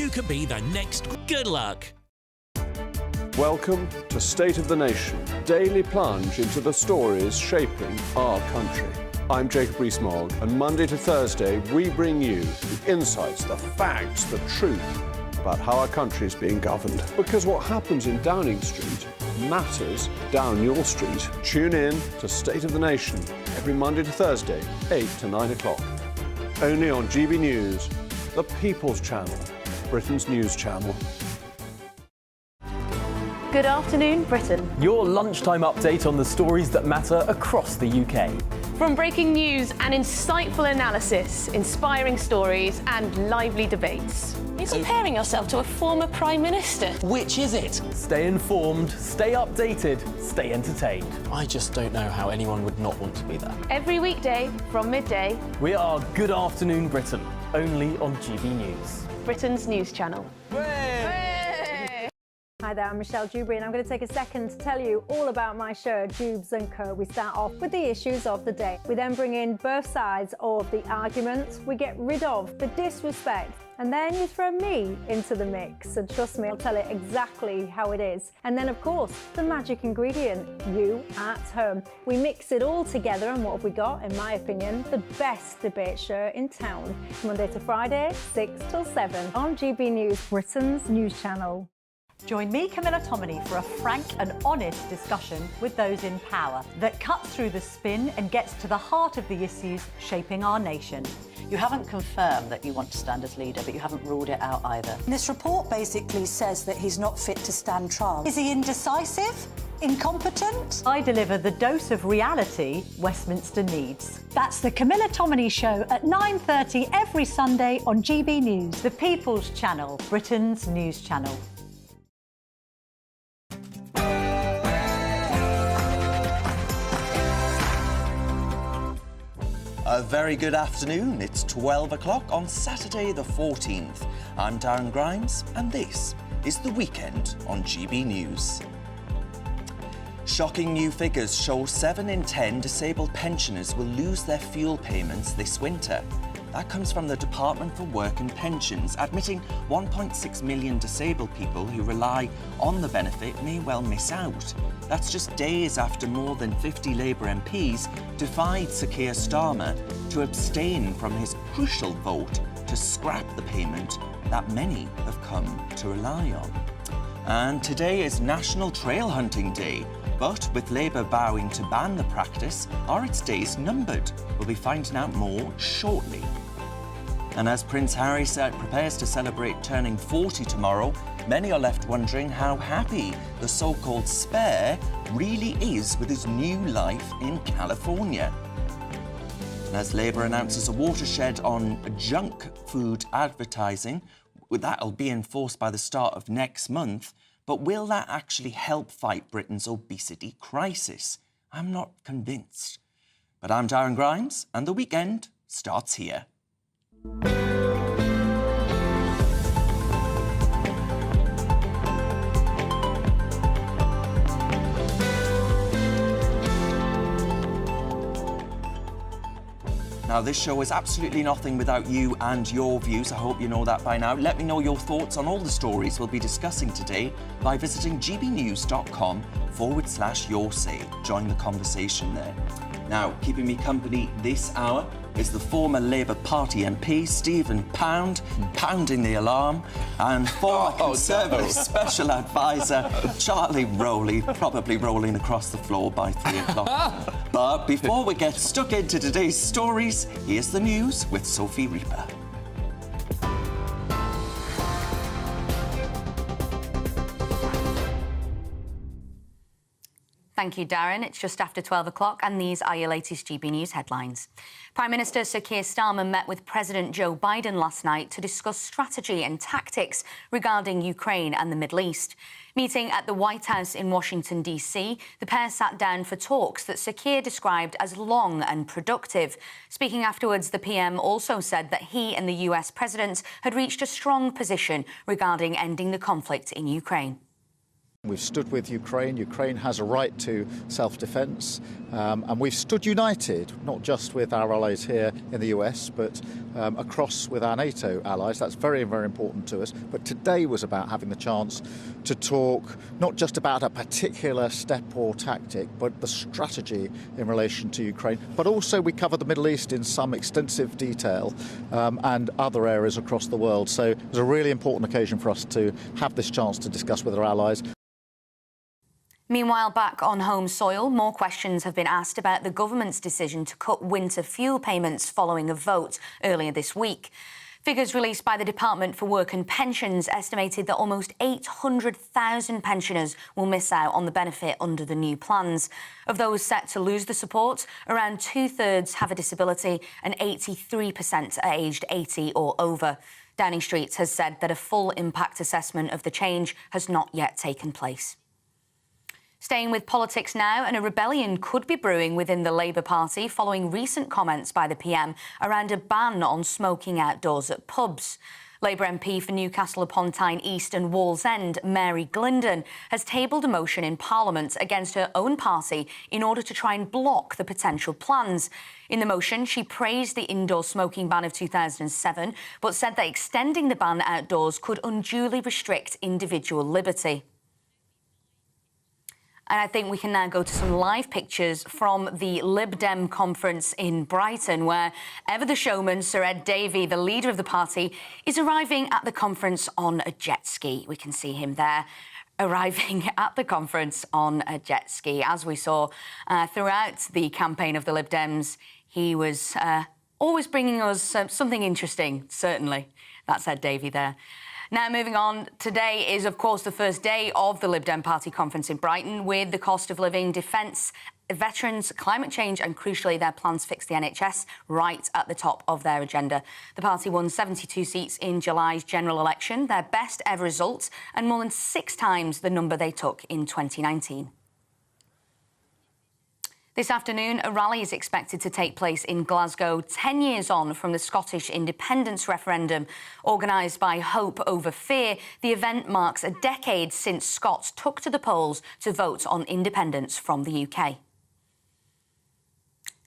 You could be the next. Good luck. Welcome to State of the Nation, daily plunge into the stories shaping our country. I'm Jacob Rees-Mogg, and Monday to Thursday we bring you the insights, the facts, the truth about how our country is being governed. Because what happens in Downing Street matters down your street. Tune in to State of the Nation every Monday to Thursday, 8 to 9 o'clock. Only on GB News, the People's Channel, Britain's news channel. Good afternoon, Britain. Your lunchtime update on the stories that matter across the UK. From breaking news and insightful analysis, inspiring stories and lively debates. You're comparing yourself to a former Prime Minister. Which is it? Stay informed, stay updated, stay entertained. I just don't know how anyone would not want to be there. Every weekday from midday. We are Good Afternoon Britain, only on GB News. Britain's news channel. Hi there, I'm Michelle Dewberry and I'm going to take a second to tell you all about my show, Dubes & Co. We start off with the issues of the day. We then bring in both sides of the argument. We get rid of the disrespect. And then you throw me into the mix. And trust me, I'll tell it exactly how it is. And then, of course, the magic ingredient, you at home. We mix it all together and what have we got, in my opinion, the best debate show in town. Monday to Friday, 6 till 7 on GB News, Britain's news channel. Join me, Camilla Tominey, for a frank and honest discussion with those in power that cuts through the spin and gets to the heart of the issues shaping our nation. You haven't confirmed that you want to stand as leader, but you haven't ruled it out either. This report basically says that he's not fit to stand trial. Is he indecisive? Incompetent? I deliver the dose of reality Westminster needs. That's the Camilla Tominey Show at 9:30 every Sunday on GB News, the People's Channel, Britain's news channel. A very good afternoon. It's 12 o'clock on Saturday the 14th. I'm Darren Grimes and this is The Weekend on GB News. Shocking new figures show 7 in 10 disabled pensioners will lose their fuel payments this winter. That comes from the Department for Work and Pensions, admitting 1.6 million disabled people who rely on the benefit may well miss out. That's just days after more than 50 Labour MPs defied Sir Keir Starmer to abstain from his crucial vote to scrap the payment that many have come to rely on. And today is National Trail Hunting Day. But with Labour vowing to ban the practice, are its days numbered? We'll be finding out more shortly. And as Prince Harry prepares to celebrate turning 40 tomorrow, many are left wondering how happy the so-called spare really is with his new life in California. And as Labour announces a watershed on junk food advertising, that'll be enforced by the start of next month. But will that actually help fight Britain's obesity crisis? I'm not convinced. But I'm Darren Grimes, and The Weekend starts here. Now, this show is absolutely nothing without you and your views. I hope you know that by now. Let me know your thoughts on all the stories we'll be discussing today by visiting gbnews.com/your say. Join the conversation there. Now, keeping me company this hour is the former Labour Party MP, Stephen Pound, pounding the alarm, and former Conservative Special Advisor, Charlie Rowley, probably rolling across the floor by 3 o'clock. But before we get stuck into today's stories, here's the news with Sophie Reaper. Thank you, Darren. It's just after 12 o'clock and these are your latest GB News headlines. Prime Minister Sir Keir Starmer met with President Joe Biden last night to discuss strategy and tactics regarding Ukraine and the Middle East. Meeting at the White House in Washington, D.C., the pair sat down for talks that Sir Keir described as long and productive. Speaking afterwards, the PM also said that he and the US President had reached a strong position regarding ending the conflict in Ukraine. We've stood with Ukraine. Ukraine has a right to self-defence, and we've stood united, not just with our allies here in the US, but across with our NATO allies. That's very, very important to us. But today was about having the chance to talk not just about a particular step or tactic, but the strategy in relation to Ukraine. But also we cover the Middle East in some extensive detail, and other areas across the world. So it was a really important occasion for us to have this chance to discuss with our allies. Meanwhile, back on home soil, more questions have been asked about the government's decision to cut winter fuel payments following a vote earlier this week. Figures released by the Department for Work and Pensions estimated that almost 800,000 pensioners will miss out on the benefit under the new plans. Of those set to lose the support, around 2/3 have a disability and 83% are aged 80 or over. Downing Street has said that a full impact assessment of the change has not yet taken place. Staying with politics now, and a rebellion could be brewing within the Labour Party following recent comments by the PM around a ban on smoking outdoors at pubs. Labour MP for Newcastle-upon-Tyne East and Wallsend, Mary Glinden, has tabled a motion in Parliament against her own party in order to try and block the potential plans. In the motion, she praised the indoor smoking ban of 2007, but said that extending the ban outdoors could unduly restrict individual liberty. And I think we can now go to some live pictures from the Lib Dem conference in Brighton, where ever the showman, Sir Ed Davey, the leader of the party, is arriving at the conference on a jet ski. We can see him there, arriving at the conference on a jet ski. As we saw throughout the campaign of the Lib Dems, he was always bringing us something interesting, certainly. That's Ed Davey there. Now, moving on, today is, of course, the first day of the Lib Dem Party conference in Brighton, with the cost of living, defence, veterans, climate change and, crucially, their plans to fix the NHS right at the top of their agenda. The party won 72 seats in July's general election, their best ever result, and more than 6 times the number they took in 2019. This afternoon, a rally is expected to take place in Glasgow, 10 years on from the Scottish independence referendum. Organised by Hope Over Fear, the event marks a decade since Scots took to the polls to vote on independence from the UK.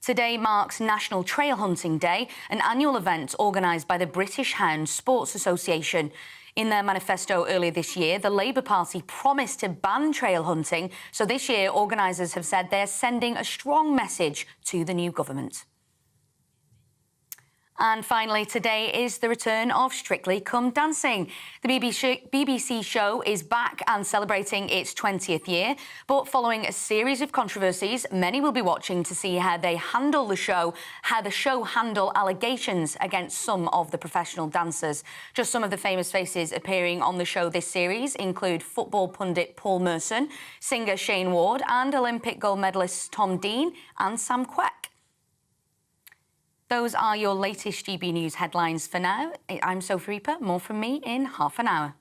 Today marks National Trail Hunting Day, an annual event organised by the British Hound Sports Association. In their manifesto earlier this year, the Labour Party promised to ban trail hunting, so this year organisers have said they're sending a strong message to the new government. And finally, today is the return of Strictly Come Dancing. The BBC show is back and celebrating its 20th year, but following a series of controversies, many will be watching to see how they handle the show, how the show handle allegations against some of the professional dancers. Just some of the famous faces appearing on the show this series include football pundit Paul Merson, singer Shane Ward, and Olympic gold medalists Tom Dean and Sam Quek. Those are your latest GB News headlines for now. I'm Sophie Reaper. More from me in half an hour.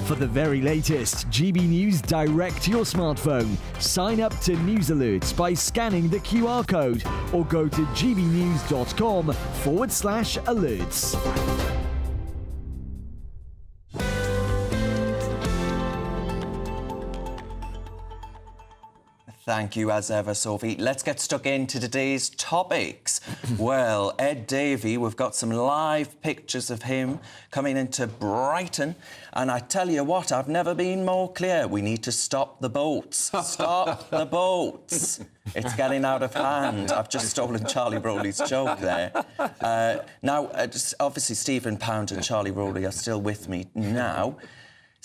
For the very latest GB News direct to your smartphone, sign up to News Alerts by scanning the QR code or go to gbnews.com/alerts. Thank you as ever, Sophie. Let's get stuck into today's topics. Well, Ed Davey, we've got some live pictures of him coming into Brighton. And I tell you what, I've never been more clear. We need to stop the boats. Stop the boats. It's getting out of hand. I've just stolen Charlie Rowley's joke there. Now, obviously, Stephen Pound and Charlie Rowley are still with me now.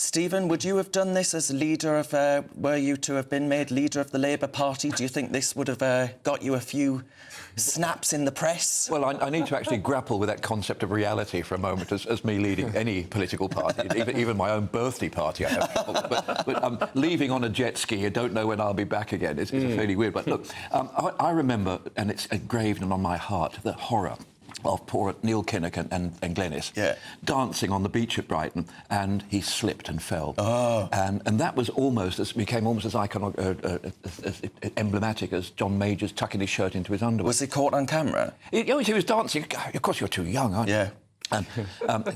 Stephen, would you have done this as leader of... were you to have been made leader of the Labour Party? Do you think this would have got you a few snaps in the press? Well, I need to actually grapple with that concept of reality for a moment as me leading any political party, even my own birthday party. I have trouble. But leaving on a jet ski, I don't know when I'll be back again. It's fairly weird. But look, I remember, and it's engraved on my heart, the horror of poor Neil Kinnock and Glenys dancing on the beach at Brighton, and he slipped and fell. Oh. And that was became almost as emblematic as John Majors tucking his shirt into his underwear. Was he caught on camera? He was dancing. Of course, you're too young, aren't you? Yeah.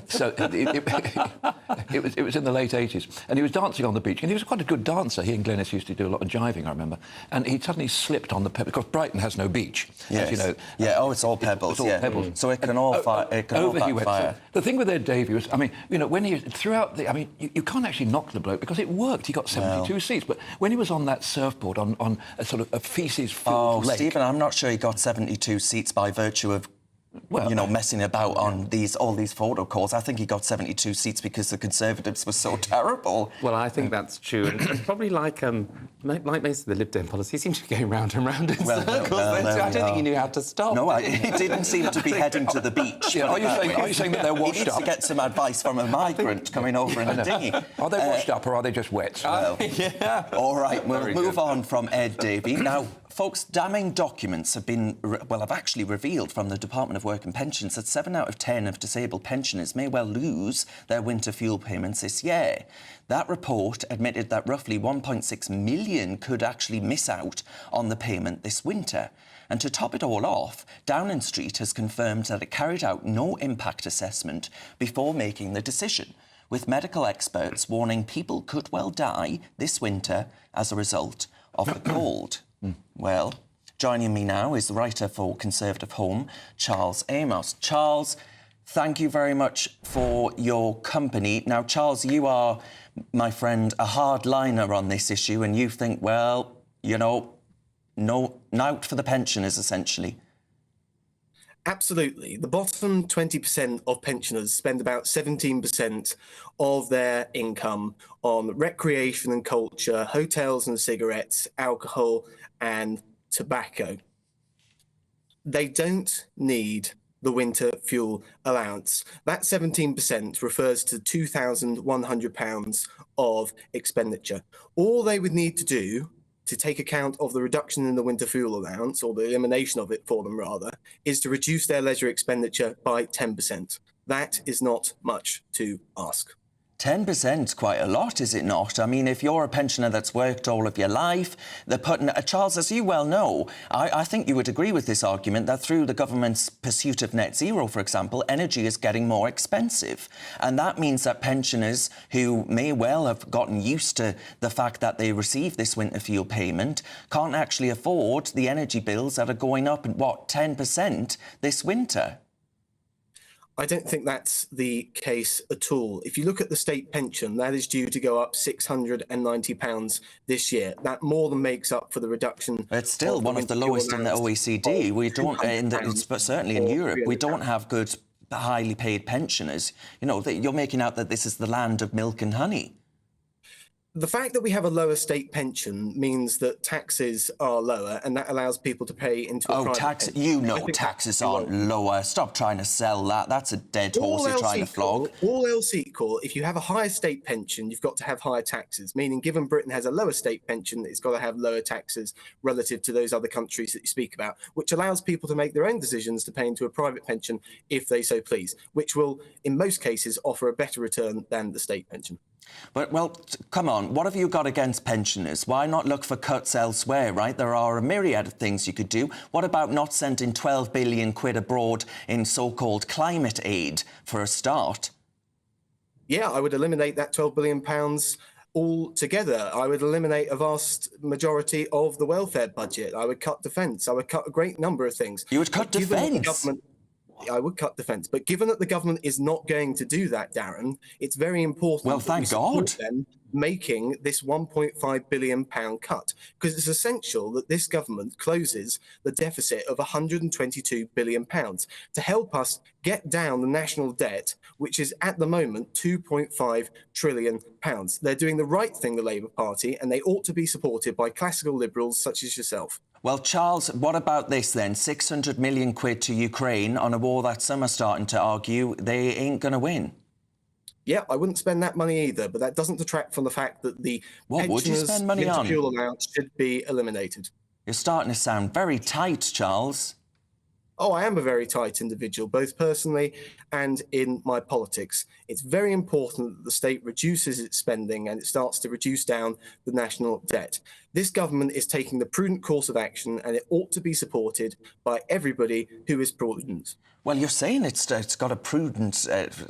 So it was in the late 80s, and he was dancing on the beach, and he was quite a good dancer. He and Glenys used to do a lot of jiving, I remember. And he suddenly slipped on the pebble, because Brighton has no beach, yes. as you know. Yeah, it's all pebbles. It's all pebbles. So it can all backfire. So the thing with Ed Davey was, I mean, you know, when he throughout the, I mean, you can't actually knock the bloke because it worked. He got 72 seats, but when he was on that surfboard on a sort of a feces-filled lake, Stephen, I'm not sure he got 72 seats by virtue of, well, you know, messing about on all these photo calls. I think he got 72 seats because the Conservatives were so terrible. Well, I think that's true. And probably like most of the Lib Dem policy, he seemed to be going round and round in circles. I don't think he knew how to stop. No, he didn't seem to be heading to the beach. Yeah, are you saying that they're washed he needs up? to get some advice from a migrant coming over in a dinghy. Are they washed up or are they just wet? Well, yeah. All right, we'll move on from Ed Davey. Now, folks, damning documents have actually revealed from the Department of Work and Pensions that 7 out of 10 of disabled pensioners may well lose their winter fuel payments this year. That report admitted that roughly 1.6 million could actually miss out on the payment this winter. And to top it all off, Downing Street has confirmed that it carried out no impact assessment before making the decision, with medical experts warning people could well die this winter as a result of the cold. Well, joining me now is the writer for Conservative Home, Charles Amos. Charles, thank you very much for your company. Now, Charles, you are, my friend, a hardliner on this issue, and you think, well, you know, out for the pensioners, essentially. Absolutely. The bottom 20% of pensioners spend about 17% of their income on recreation and culture, hotels and cigarettes, alcohol and tobacco. They don't need the winter fuel allowance. That 17% refers to £2,100 of expenditure. All they would need to do to take account of the reduction in the winter fuel allowance, or the elimination of it for them rather, is to reduce their leisure expenditure by 10%. That is not much to ask. 10%, quite a lot, is it not? I mean, if you're a pensioner that's worked all of your life, they're putting... Charles, as you well know, I think you would agree with this argument that through the government's pursuit of net zero, for example, energy is getting more expensive. And that means that pensioners who may well have gotten used to the fact that they receive this winter fuel payment can't actually afford the energy bills that are going up, 10% this winter. I don't think that's the case at all. If you look at the state pension, that is due to go up £690 this year. That more than makes up for the reduction. It's still one of the lowest in the OECD. We don't, but certainly in Europe, we don't have good, highly paid pensioners. You know, you're making out that this is the land of milk and honey. The fact that we have a lower state pension means that taxes are lower, and that allows people to pay into a private pension. You know taxes aren't lower. Stop trying to sell that. That's a dead horse you're trying to flog. All else equal, if you have a higher state pension, you've got to have higher taxes, meaning given Britain has a lower state pension, it's got to have lower taxes relative to those other countries that you speak about, which allows people to make their own decisions to pay into a private pension if they so please, which will, in most cases, offer a better return than the state pension. But, well, come on, what have you got against pensioners? Why not look for cuts elsewhere, right? There are a myriad of things you could do. What about not sending 12 billion quid abroad in so-called climate aid for a start? Yeah, I would eliminate that £12 billion altogether. I would eliminate a vast majority of the welfare budget. I would cut defence. I would cut a great number of things. You would cut defence? I would cut defence. But given that the government is not going to do that, Darren, it's very important that we support them making this £1.5 billion cut, because it's essential that this government closes the deficit of £122 billion to help us get down the national debt, which is at the moment £2.5 trillion. They're doing the right thing, the Labour Party, and they ought to be supported by classical liberals such as yourself. Well, Charles, what about this then? 600 million quid to Ukraine on a war that some are starting to argue they ain't going to win. Yeah, I wouldn't spend that money either, but that doesn't detract from the fact that the pensioners' winter fuel allowance should be eliminated. You're starting to sound very tight, Charles. Oh, I am a very tight individual, both personally and in my politics. It's very important that the state reduces its spending and it starts to reduce down the national debt. This government is taking the prudent course of action, and it ought to be supported by everybody who is prudent. Well, you're saying it's got a prudent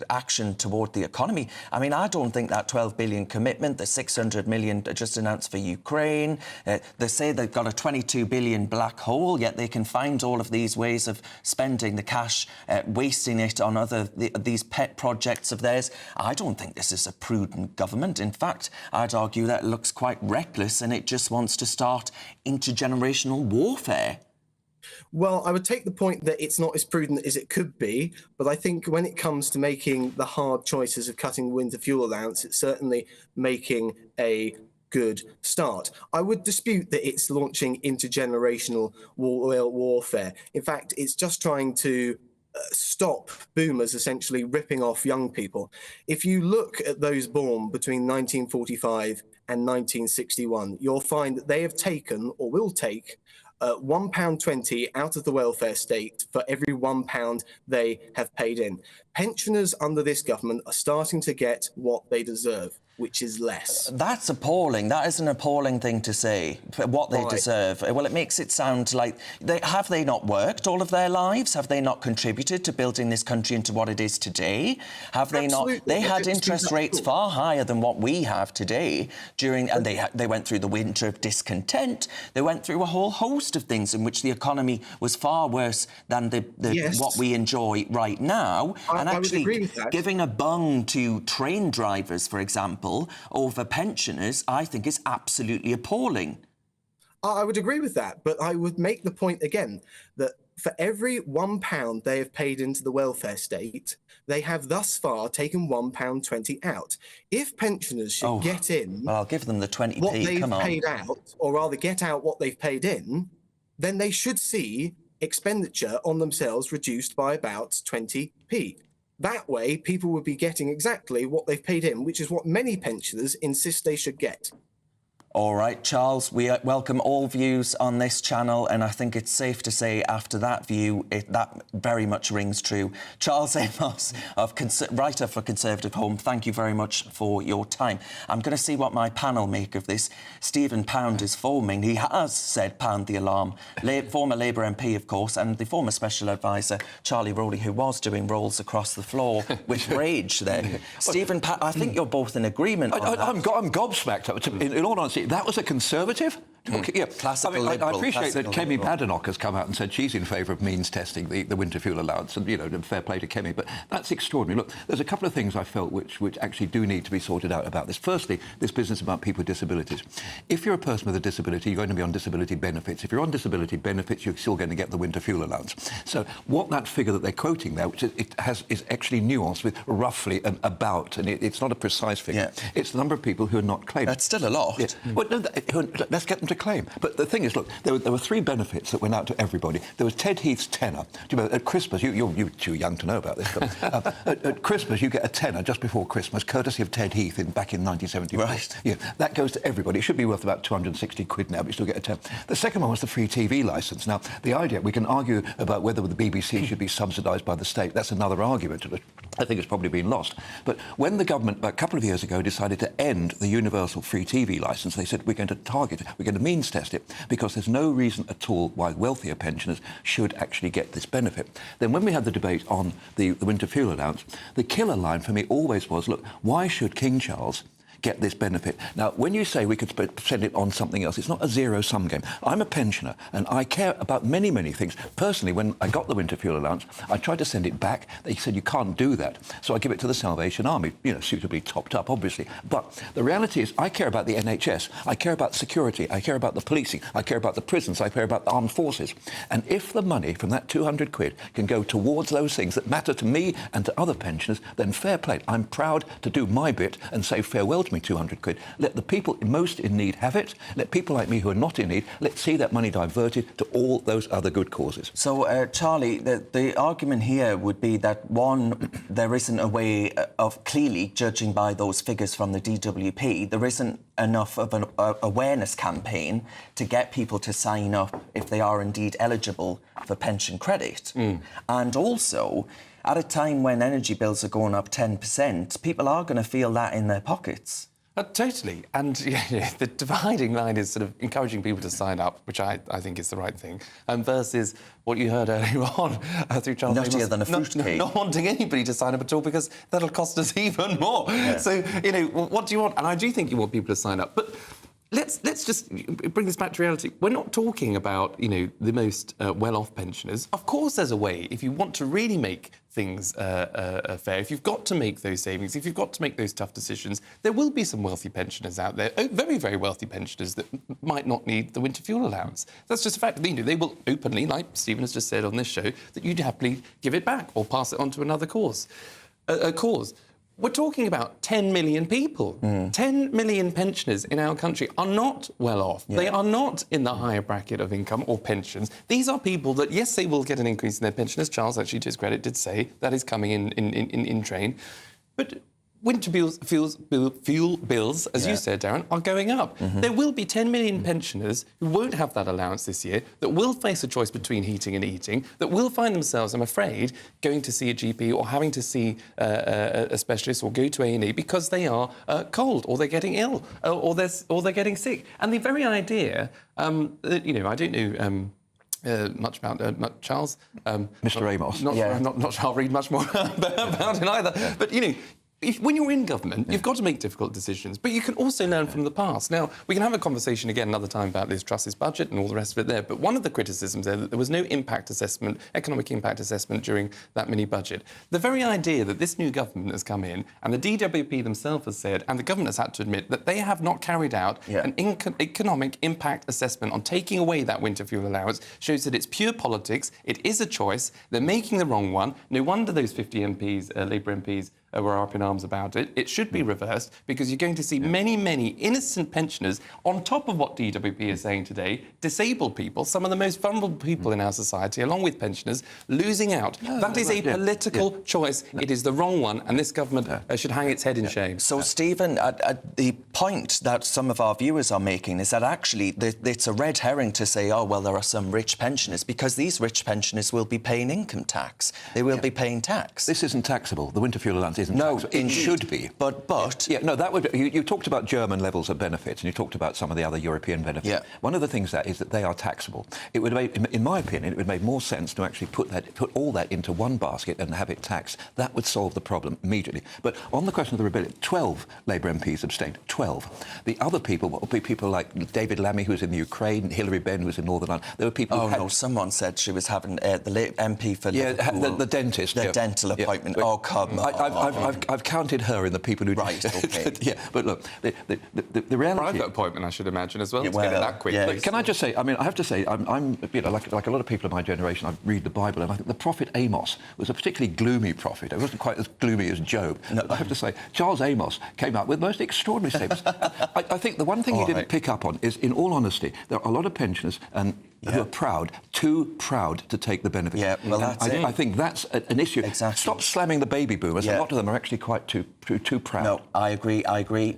action toward the economy. I mean, I don't think that 12 billion commitment, the 600 million just announced for Ukraine, they say they've got a 22 billion black hole, yet they can find all of these ways of spending the cash, wasting it on these pet projects of theirs. I don't think this is a prudent government. In fact, I'd argue that it looks quite reckless and it just wants to start intergenerational warfare. Well, I would take the point that it's not as prudent as it could be, but I think when it comes to making the hard choices of cutting winter fuel allowance, it's certainly making a good start. I would dispute that it's launching intergenerational warfare. In fact, it's just trying to stop boomers essentially ripping off young people. If you look at those born between 1945 and 1961, you'll find that they have taken or will take £1.20 out of the welfare state for every £1 they have paid in. Pensioners under this government are starting to get what they deserve, which is less. That's appalling. That is an appalling thing to say, what they deserve. Well, it makes it sound like... Have they not worked all of their lives? Have they not contributed to building this country into what it is today? Have they not... They had interest rates far higher than what we have today during... And they went through the winter of discontent. They went through a whole host of things in which the economy was far worse than what we enjoy right now. And actually giving a bung to train drivers, for example, over pensioners, I think is absolutely appalling. I would agree with that, but I would make the point again that for every £1 they have paid into the welfare state, they have thus far taken £1.20 out. If pensioners should get in... Well, I'll give them the 20p, what they've paid out, or rather get out what they've paid in, then they should see expenditure on themselves reduced by about 20p. That way, people would be getting exactly what they've paid in, which is what many pensioners insist they should get. All right, Charles, we welcome all views on this channel, and I think it's safe to say after that view, that very much rings true. Charles Amos, writer for Conservative Home, thank you very much for your time. I'm going to see what my panel make of this. Stephen Pound is foaming. He has said pound the alarm. Former Labour MP, of course, and the former Special Advisor, Charlie Rowley, who was doing rolls across the floor with rage there. Stephen Pound, I think you're both in agreement on that. I'm gobsmacked. In all honesty, that was a Conservative? Yeah. Classical I liberal. appreciate that Kemi Badenoch has come out and said she's in favour of means testing the winter fuel allowance, and, you know, fair play to Kemi, but that's extraordinary. Look, there's a couple of things I felt which actually do need to be sorted out about this. Firstly, this business about people with disabilities. If you're a person with a disability, you're going to be on disability benefits. If you're on disability benefits, you're still going to get the winter fuel allowance. So what that figure that they're quoting there, which is actually nuanced with roughly and about, and it's not a precise figure. Yeah. It's the number of people who are not claiming. That's still a lot. Yeah. Well, no, let's get them to claim. But the thing is, look, there were three benefits that went out to everybody. There was Ted Heath's tenner. Do you remember, at Christmas, you're too young to know about this, but at Christmas, you get a tenner just before Christmas, courtesy of Ted Heath back in 1974. Right. Yeah, that goes to everybody. It should be worth about 260 quid now, but you still get a tenner. The second one was the free TV licence. Now, the idea, we can argue about whether the BBC should be subsidised by the state. That's another argument. I think it's probably been lost. But when the government, about a couple of years ago, decided to end the universal free TV licence, they said, we're going to target it, we're going to means test it, because there's no reason at all why wealthier pensioners should actually get this benefit. Then when we had the debate on the winter fuel allowance, the killer line for me always was, look, why should King Charles get this benefit? Now, when you say we could spend it on something else, it's not a zero-sum game. I'm a pensioner, and I care about many, many things. Personally, when I got the winter fuel allowance, I tried to send it back. They said, you can't do that. So I give it to the Salvation Army, you know, suitably topped up, obviously. But the reality is, I care about the NHS. I care about security. I care about the policing. I care about the prisons. I care about the armed forces. And if the money from that 200 quid can go towards those things that matter to me and to other pensioners, then fair play. I'm proud to do my bit and say farewell to me 200 quid. Let the people most in need have it. Let people like me who are not in need, let's see that money diverted to all those other good causes. So, Charlie, the argument here would be that, one, there isn't a way of clearly judging by those figures from the DWP, there isn't enough of an awareness campaign to get people to sign up if they are indeed eligible for pension credit. And also, at a time when energy bills are going up 10%, people are going to feel that in their pockets. Totally. And the dividing line is sort of encouraging people to sign up, which I think is the right thing, versus what you heard earlier on through Charles Amos. Nuttier than a fruitcake. Not wanting anybody to sign up at all because that'll cost us even more. Yeah. So, what do you want? And I do think you want people to sign up. But let's just bring this back to reality. We're not talking about, the most well-off pensioners. Of course there's a way, if you want to really make things fair, if you've got to make those savings, if you've got to make those tough decisions, there will be some wealthy pensioners out there, very, very wealthy pensioners that might not need the winter fuel allowance. That's just a fact. They will openly, like Stephen has just said on this show, that you'd happily give it back or pass it on to another cause. We're talking about 10 million people. 10 million pensioners in our country are not well off. Yeah. They are not in the higher bracket of income or pensions. These are people that, yes, they will get an increase in their pension, as Charles, actually, to his credit, did say. That is coming in train. But winter fuel bills, as you said, Darren, are going up. There will be 10 million pensioners who won't have that allowance this year, that will face a choice between heating and eating, that will find themselves, I'm afraid, going to see a GP or having to see a specialist or go to A&E because they are cold or they're getting ill or they're getting sick. And the very idea that, I don't know... much about Charles. Mr. Amos. Not sure I'll read much more about it either. Yeah. But, when you're in government, you've got to make difficult decisions, but you can also learn from the past. Now, we can have a conversation again another time about Liz Truss's budget and all the rest of it there, but one of the criticisms there that there was no economic impact assessment during that mini-budget. The very idea that this new government has come in, and the DWP themselves has said, and the government has had to admit, that they have not carried out an economic impact assessment on taking away that winter fuel allowance, shows that it's pure politics, it is a choice, they're making the wrong one. No wonder those 50 MPs, Labour MPs, were up in arms about it. It should be reversed because you're going to see many, many innocent pensioners, on top of what DWP is saying today, disabled people, some of the most vulnerable people in our society, along with pensioners, losing out. That is a political choice. It is the wrong one, and this government should hang its head in shame. So, Stephen, the point that some of our viewers are making is that actually it's a red herring to say, oh, well, there are some rich pensioners, because these rich pensioners will be paying income tax. They will be paying tax. This isn't taxable. The winter fuel allowance isn't No, taxable. It should be. But... Yeah, no, that would be... You talked about German levels of benefits, and you talked about some of the other European benefits. Yeah. One of the things is that they are taxable. It would make, in my opinion, it would make more sense to actually put all that into one basket and have it taxed. That would solve the problem immediately. But on the question of the rebellion, 12 Labour MPs abstained. 12. The other people would be people like David Lammy, who's in the Ukraine, Hilary Benn, who's in Northern Ireland. There were people... no, someone said she was having the MP for Liverpool, the dentist. The dental appointment. Oh, come on. I've counted her in the people who... Right, OK. Yeah, but look, the reality... Private appointment, I should imagine, as well, to get it that quick. Yeah, Can I just say, I mean, I have to say, I'm like a lot of people of my generation, I read the Bible, and I think the prophet Amos was a particularly gloomy prophet. It wasn't quite as gloomy as Job. No. I have to say, Charles Amos came out with the most extraordinary statements. I think the one thing he didn't pick up on is, in all honesty, there are a lot of pensioners who are too proud to take the benefits. Yeah, well, that's it. I think that's an issue. Exactly. Stop slamming the baby boomers. A lot of them are actually quite too proud. No, I agree.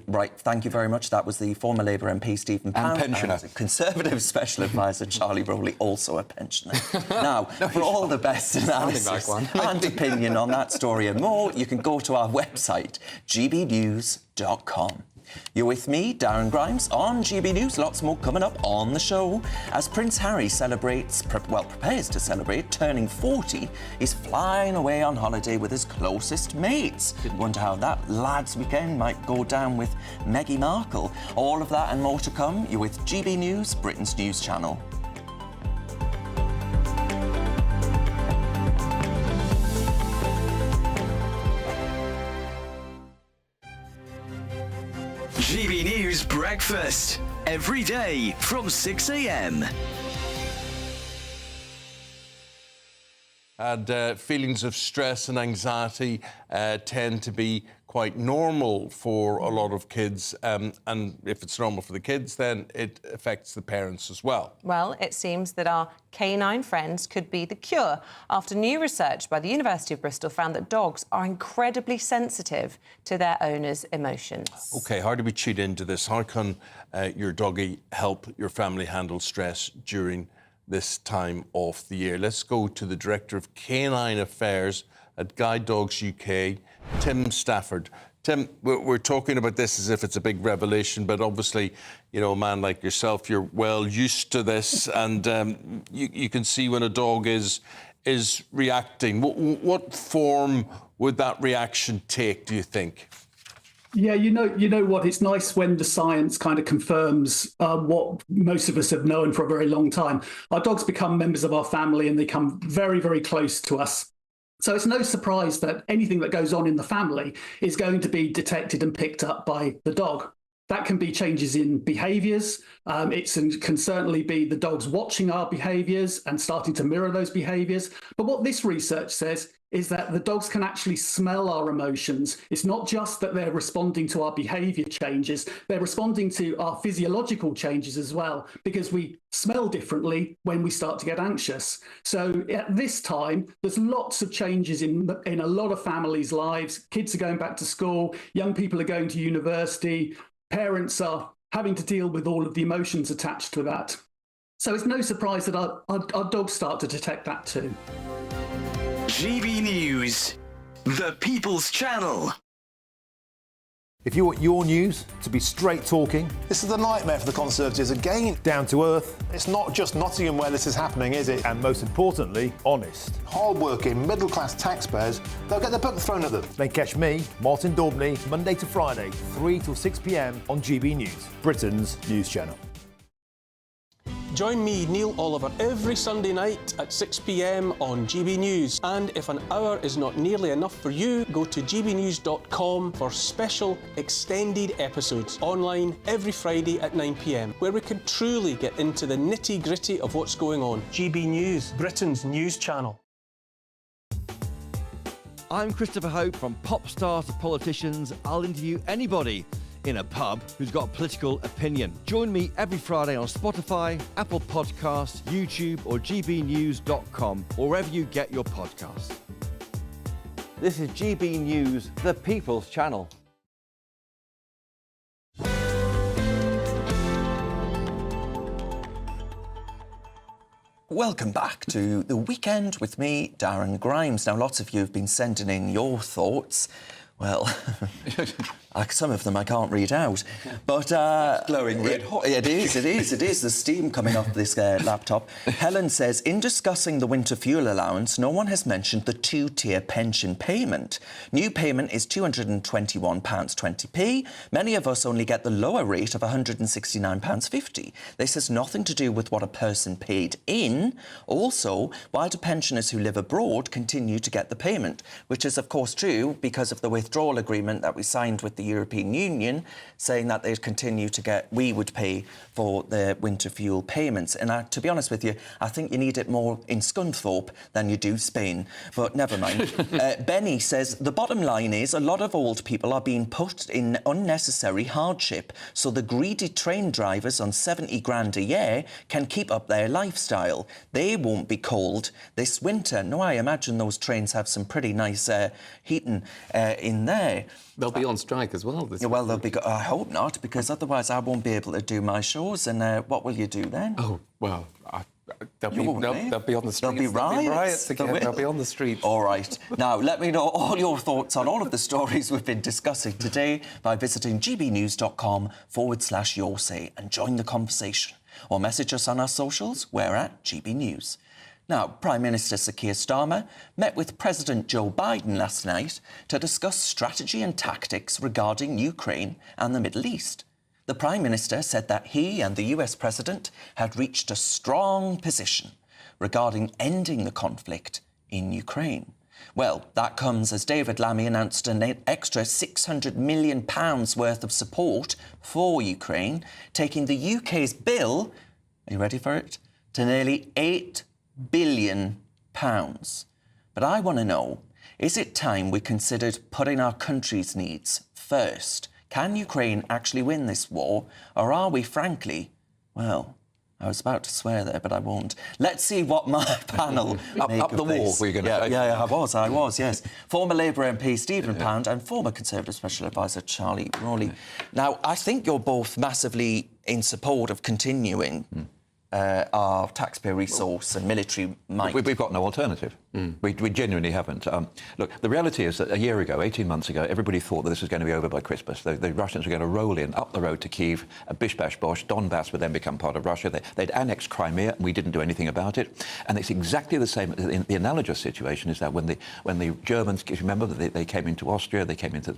Right, thank you very much. That was the former Labour MP, Stephen Pound, and pensioner. And Conservative Special Advisor, Charlie Rowley, also a pensioner. Now, for all the best analysis and opinion on that story and more, you can go to our website, gbnews.com. You're with me, Darren Grimes, on GB News. Lots more coming up on the show. As Prince Harry prepares to celebrate turning 40, he's flying away on holiday with his closest mates. Wonder how that lads' weekend might go down with Meghan Markle. All of that and more to come. You're with GB News, Britain's news channel. GB News Breakfast, every day from 6 a.m. And feelings of stress and anxiety tend to be quite normal for a lot of kids. And if it's normal for the kids, then it affects the parents as well. Well, it seems that our canine friends could be the cure after new research by the University of Bristol found that dogs are incredibly sensitive to their owners' emotions. OK, how do we cheat into this? How can your doggy help your family handle stress during this time of the year? Let's go to the Director of Canine Affairs at Guide Dogs UK, Tim Stafford, Tim, we're talking about this as if it's a big revelation, but obviously, you know, a man like yourself, you're well used to this, and you can see when a dog is reacting. What form would that reaction take, do you think? Yeah, you know what? It's nice when the science kind of confirms what most of us have known for a very long time. Our dogs become members of our family, and they come very, very close to us. So it's no surprise that anything that goes on in the family is going to be detected and picked up by the dog. That can be changes in behaviours. It can certainly be the dogs watching our behaviours and starting to mirror those behaviours. But what this research says is that the dogs can actually smell our emotions. It's not just that they're responding to our behaviour changes, they're responding to our physiological changes as well, because we smell differently when we start to get anxious. So at this time, there's lots of changes in a lot of families' lives. Kids are going back to school, young people are going to university, parents are having to deal with all of the emotions attached to that. So it's no surprise that our dogs start to detect that too. GB News, the People's Channel. If you want your news to be straight talking... This is a nightmare for the Conservatives again. Down to earth. It's not just Nottingham where this is happening, is it? And most importantly, honest. Hard-working, middle-class taxpayers, they'll get their book thrown at them. Then catch me, Martin Daubney, Monday to Friday, 3 till 6 p.m. on GB News, Britain's news channel. Join me, Neil Oliver, every Sunday night at 6 p.m. on GB News. And if an hour is not nearly enough for you, go to gbnews.com for special extended episodes online every Friday at 9 p.m, where we can truly get into the nitty-gritty of what's going on. GB News, Britain's news channel. I'm Christopher Hope. From pop stars to politicians, I'll interview anybody in a pub who's got a political opinion. Join me every Friday on Spotify, Apple Podcasts, YouTube or gbnews.com, or wherever you get your podcasts. This is GB News, the People's Channel. Welcome back to The Weekend with me, Darren Grimes. Now, lots of you have been sending in your thoughts. Well, some of them I can't read out, but glowing red hot. It is. There's steam coming off this laptop. Helen says, in discussing the winter fuel allowance, no one has mentioned the two-tier pension payment. New payment is £221.20p. Many of us only get the lower rate of £169.50. This has nothing to do with what a person paid in. Also, why do pensioners who live abroad continue to get the payment? Which is, of course, true because of the withdrawal agreement that we signed with the European Union, saying that they'd continue to get, we would pay for the winter fuel payments. And to be honest with you, I think you need it more in Scunthorpe than you do Spain. But never mind. Benny says, the bottom line is a lot of old people are being put in unnecessary hardship, so the greedy train drivers on 70 grand a year can keep up their lifestyle. They won't be cold this winter. No, I imagine those trains have some pretty nice heating in there. They'll be on strike as well. Well, they'll be. I hope not, because otherwise I won't be able to do my shows. And what will you do then? Oh well, they'll be on the streets. There'll be riots again. They'll be on the streets. All right. Now, let me know all your thoughts on all of the stories we've been discussing today by visiting gbnews.com/your say and join the conversation. Or message us on our socials. We're at GB News. Now, Prime Minister Sir Keir Starmer met with President Joe Biden last night to discuss strategy and tactics regarding Ukraine and the Middle East. The Prime Minister said that he and the US President had reached a strong position regarding ending the conflict in Ukraine. Well, that comes as David Lammy announced an extra £600 million worth of support for Ukraine, taking the UK's bill, are you ready for it, to nearly £8 billion. But I want to know, is it time we considered putting our country's needs first? Can Ukraine actually win this war? Or are we, frankly, well, I was about to swear there, but I won't. Let's see what my panel up the wall, were you going to say? Yeah, I was, yes. Former Labour MP Stephen Pound and former Conservative Special Advisor Charlie Rowley. Now, I think you're both massively in support of continuing our taxpayer resource and military might. We've got no alternative. We genuinely haven't. Look, the reality is that a year ago, 18 months ago, everybody thought that this was going to be over by Christmas. The Russians were going to roll in up the road to Kyiv, bish bash bosh. Donbass would then become part of Russia. They'd annexed Crimea, and we didn't do anything about it. And it's exactly the same. The analogous situation is that when the Germans, if you remember, they came into Austria, they came into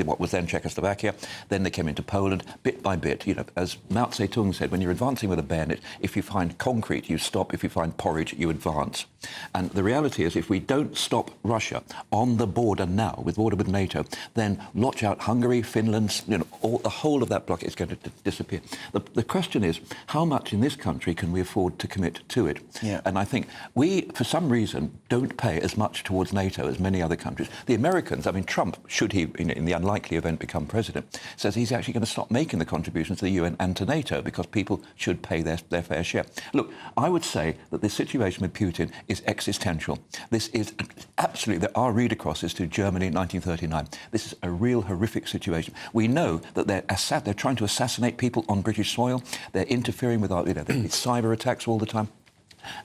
what was then Czechoslovakia, then they came into Poland, bit by bit. You know, as Mao Zedong said, when you're advancing with a bayonet, if you find concrete, you stop. If you find porridge, you advance. And the reality is, if we don't stop Russia on the border now, with NATO, then watch out, Hungary, Finland, the whole of that bloc is going to disappear. The question is, how much in this country can we afford to commit to it? Yeah. And I think we, for some reason, don't pay as much towards NATO as many other countries. The Americans, I mean, Trump, should he, in the unlikely event, become president, says he's actually going to stop making the contributions to the UN and to NATO because people should pay their fair share. Look, I would say that this situation with Putin is existential. This is absolutely, there are read acrosses to Germany in 1939. This is a real horrific situation. We know that they're trying to assassinate people on British soil. They're interfering with our, cyber attacks all the time.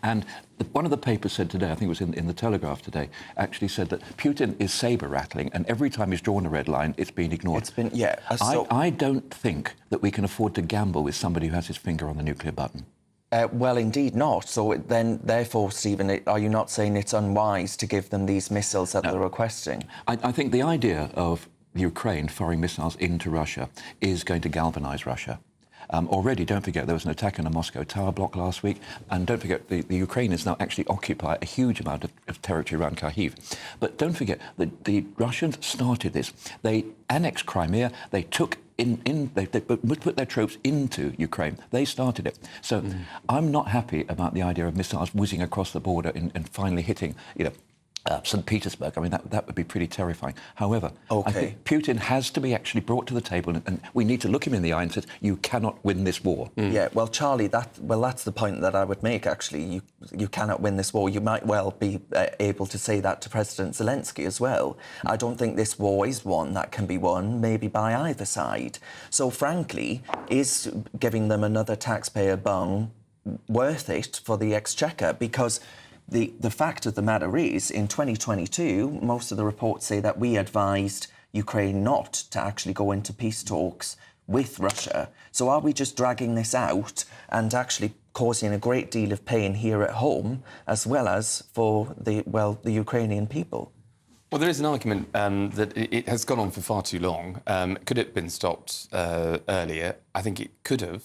And one of the papers said today, I think it was in the Telegraph today, actually said that Putin is saber-rattling, and every time he's drawn a red line, it's been ignored. It's been, yeah. I don't think that we can afford to gamble with somebody who has his finger on the nuclear button. Well, indeed not. So then, therefore, Stephen, are you not saying it's unwise to give them these missiles that they're requesting? I think the idea of Ukraine firing missiles into Russia is going to galvanise Russia. Already, don't forget, there was an attack on a Moscow tower block last week, and don't forget, the Ukrainians now actually occupy a huge amount of territory around Kyiv. But don't forget, the Russians started this. They annexed Crimea, they took they put their troops into Ukraine. They started it. So I'm not happy about the idea of missiles whizzing across the border and finally hitting, St. Petersburg. I mean, that would be pretty terrifying. However, I think Putin has to be actually brought to the table, and we need to look him in the eye and say, you cannot win this war. Yeah, well, Charlie, that's the point that I would make, actually. You cannot win this war. You might well be able to say that to President Zelensky as well. I don't think this war is one that can be won, maybe by either side. So, frankly, is giving them another taxpayer bung worth it for the exchequer? Because the fact of the matter is, in 2022, most of the reports say that we advised Ukraine not to actually go into peace talks with Russia. So are we just dragging this out and actually causing a great deal of pain here at home, as well as for the Ukrainian people? Well, there is an argument that it has gone on for far too long. Could it have been stopped earlier? I think it could have,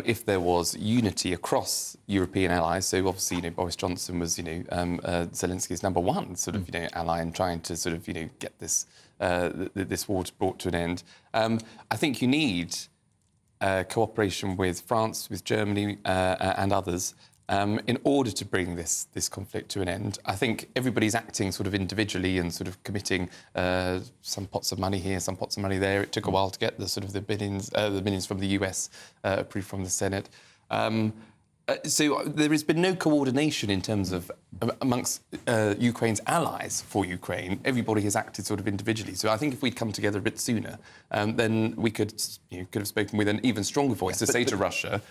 if there was unity across European allies. So obviously, Boris Johnson was, Zelensky's number one sort of, ally in trying to sort of, get this this war brought to an end. I think you need cooperation with France, with Germany, and others. In order to bring this conflict to an end. I think everybody's acting sort of individually and sort of committing some pots of money here, some pots of money there. It took a while to get the billions from the US approved from the Senate. So there has been no coordination in terms of amongst Ukraine's allies for Ukraine. Everybody has acted sort of individually. So I think if we'd come together a bit sooner, then we could have spoken with an even stronger voice to say to Russia,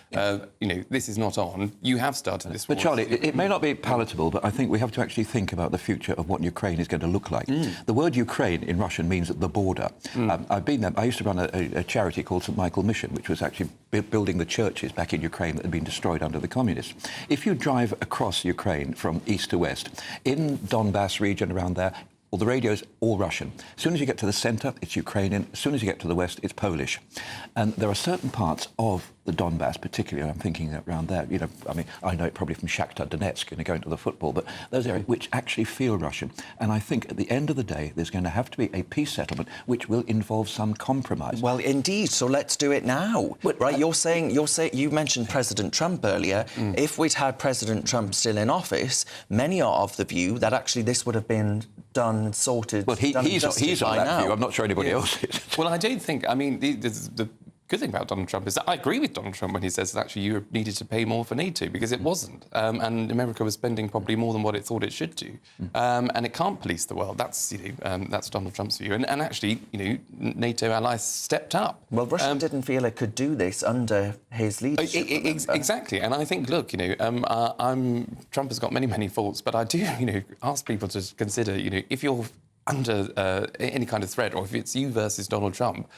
this is not on. You have started this war. But Charlie, it may not be palatable, but I think we have to actually think about the future of what Ukraine is going to look like. The word Ukraine in Russian means the border. I've been there. I used to run a charity called St. Michael Mission, which was actually building the churches back in Ukraine that had been destroyed under the communists. If you drive across Ukraine from east to west, in Donbass region around there, all the radio's all Russian. As soon as you get to the centre, it's Ukrainian. As soon as you get to the west, it's Polish. And there are certain parts of the Donbass, particularly, I'm thinking around there, I know it probably from Shakhtar Donetsk, going to the football, but those areas which actually feel Russian. And I think at the end of the day, there's going to have to be a peace settlement which will involve some compromise. Well, indeed. So let's do it now. Right? You mentioned President Trump earlier. If we'd had President Trump still in office, many are of the view that actually this would have been done and sorted. Well, he's on that view. I'm not sure anybody else is. Well, I don't think. I mean, the good thing about Donald Trump is that I agree with Donald Trump when he says that actually Europe needed to pay more for need to, because it wasn't. And America was spending probably more than what it thought it should do. And it can't police the world. That's, that's Donald Trump's view. And actually, NATO allies stepped up. Well, Russia didn't feel it could do this under his leadership. Exactly. And I think, look, Trump has got many, many faults, but I do, ask people to consider, if you're under any kind of threat, or if it's you versus Donald Trump,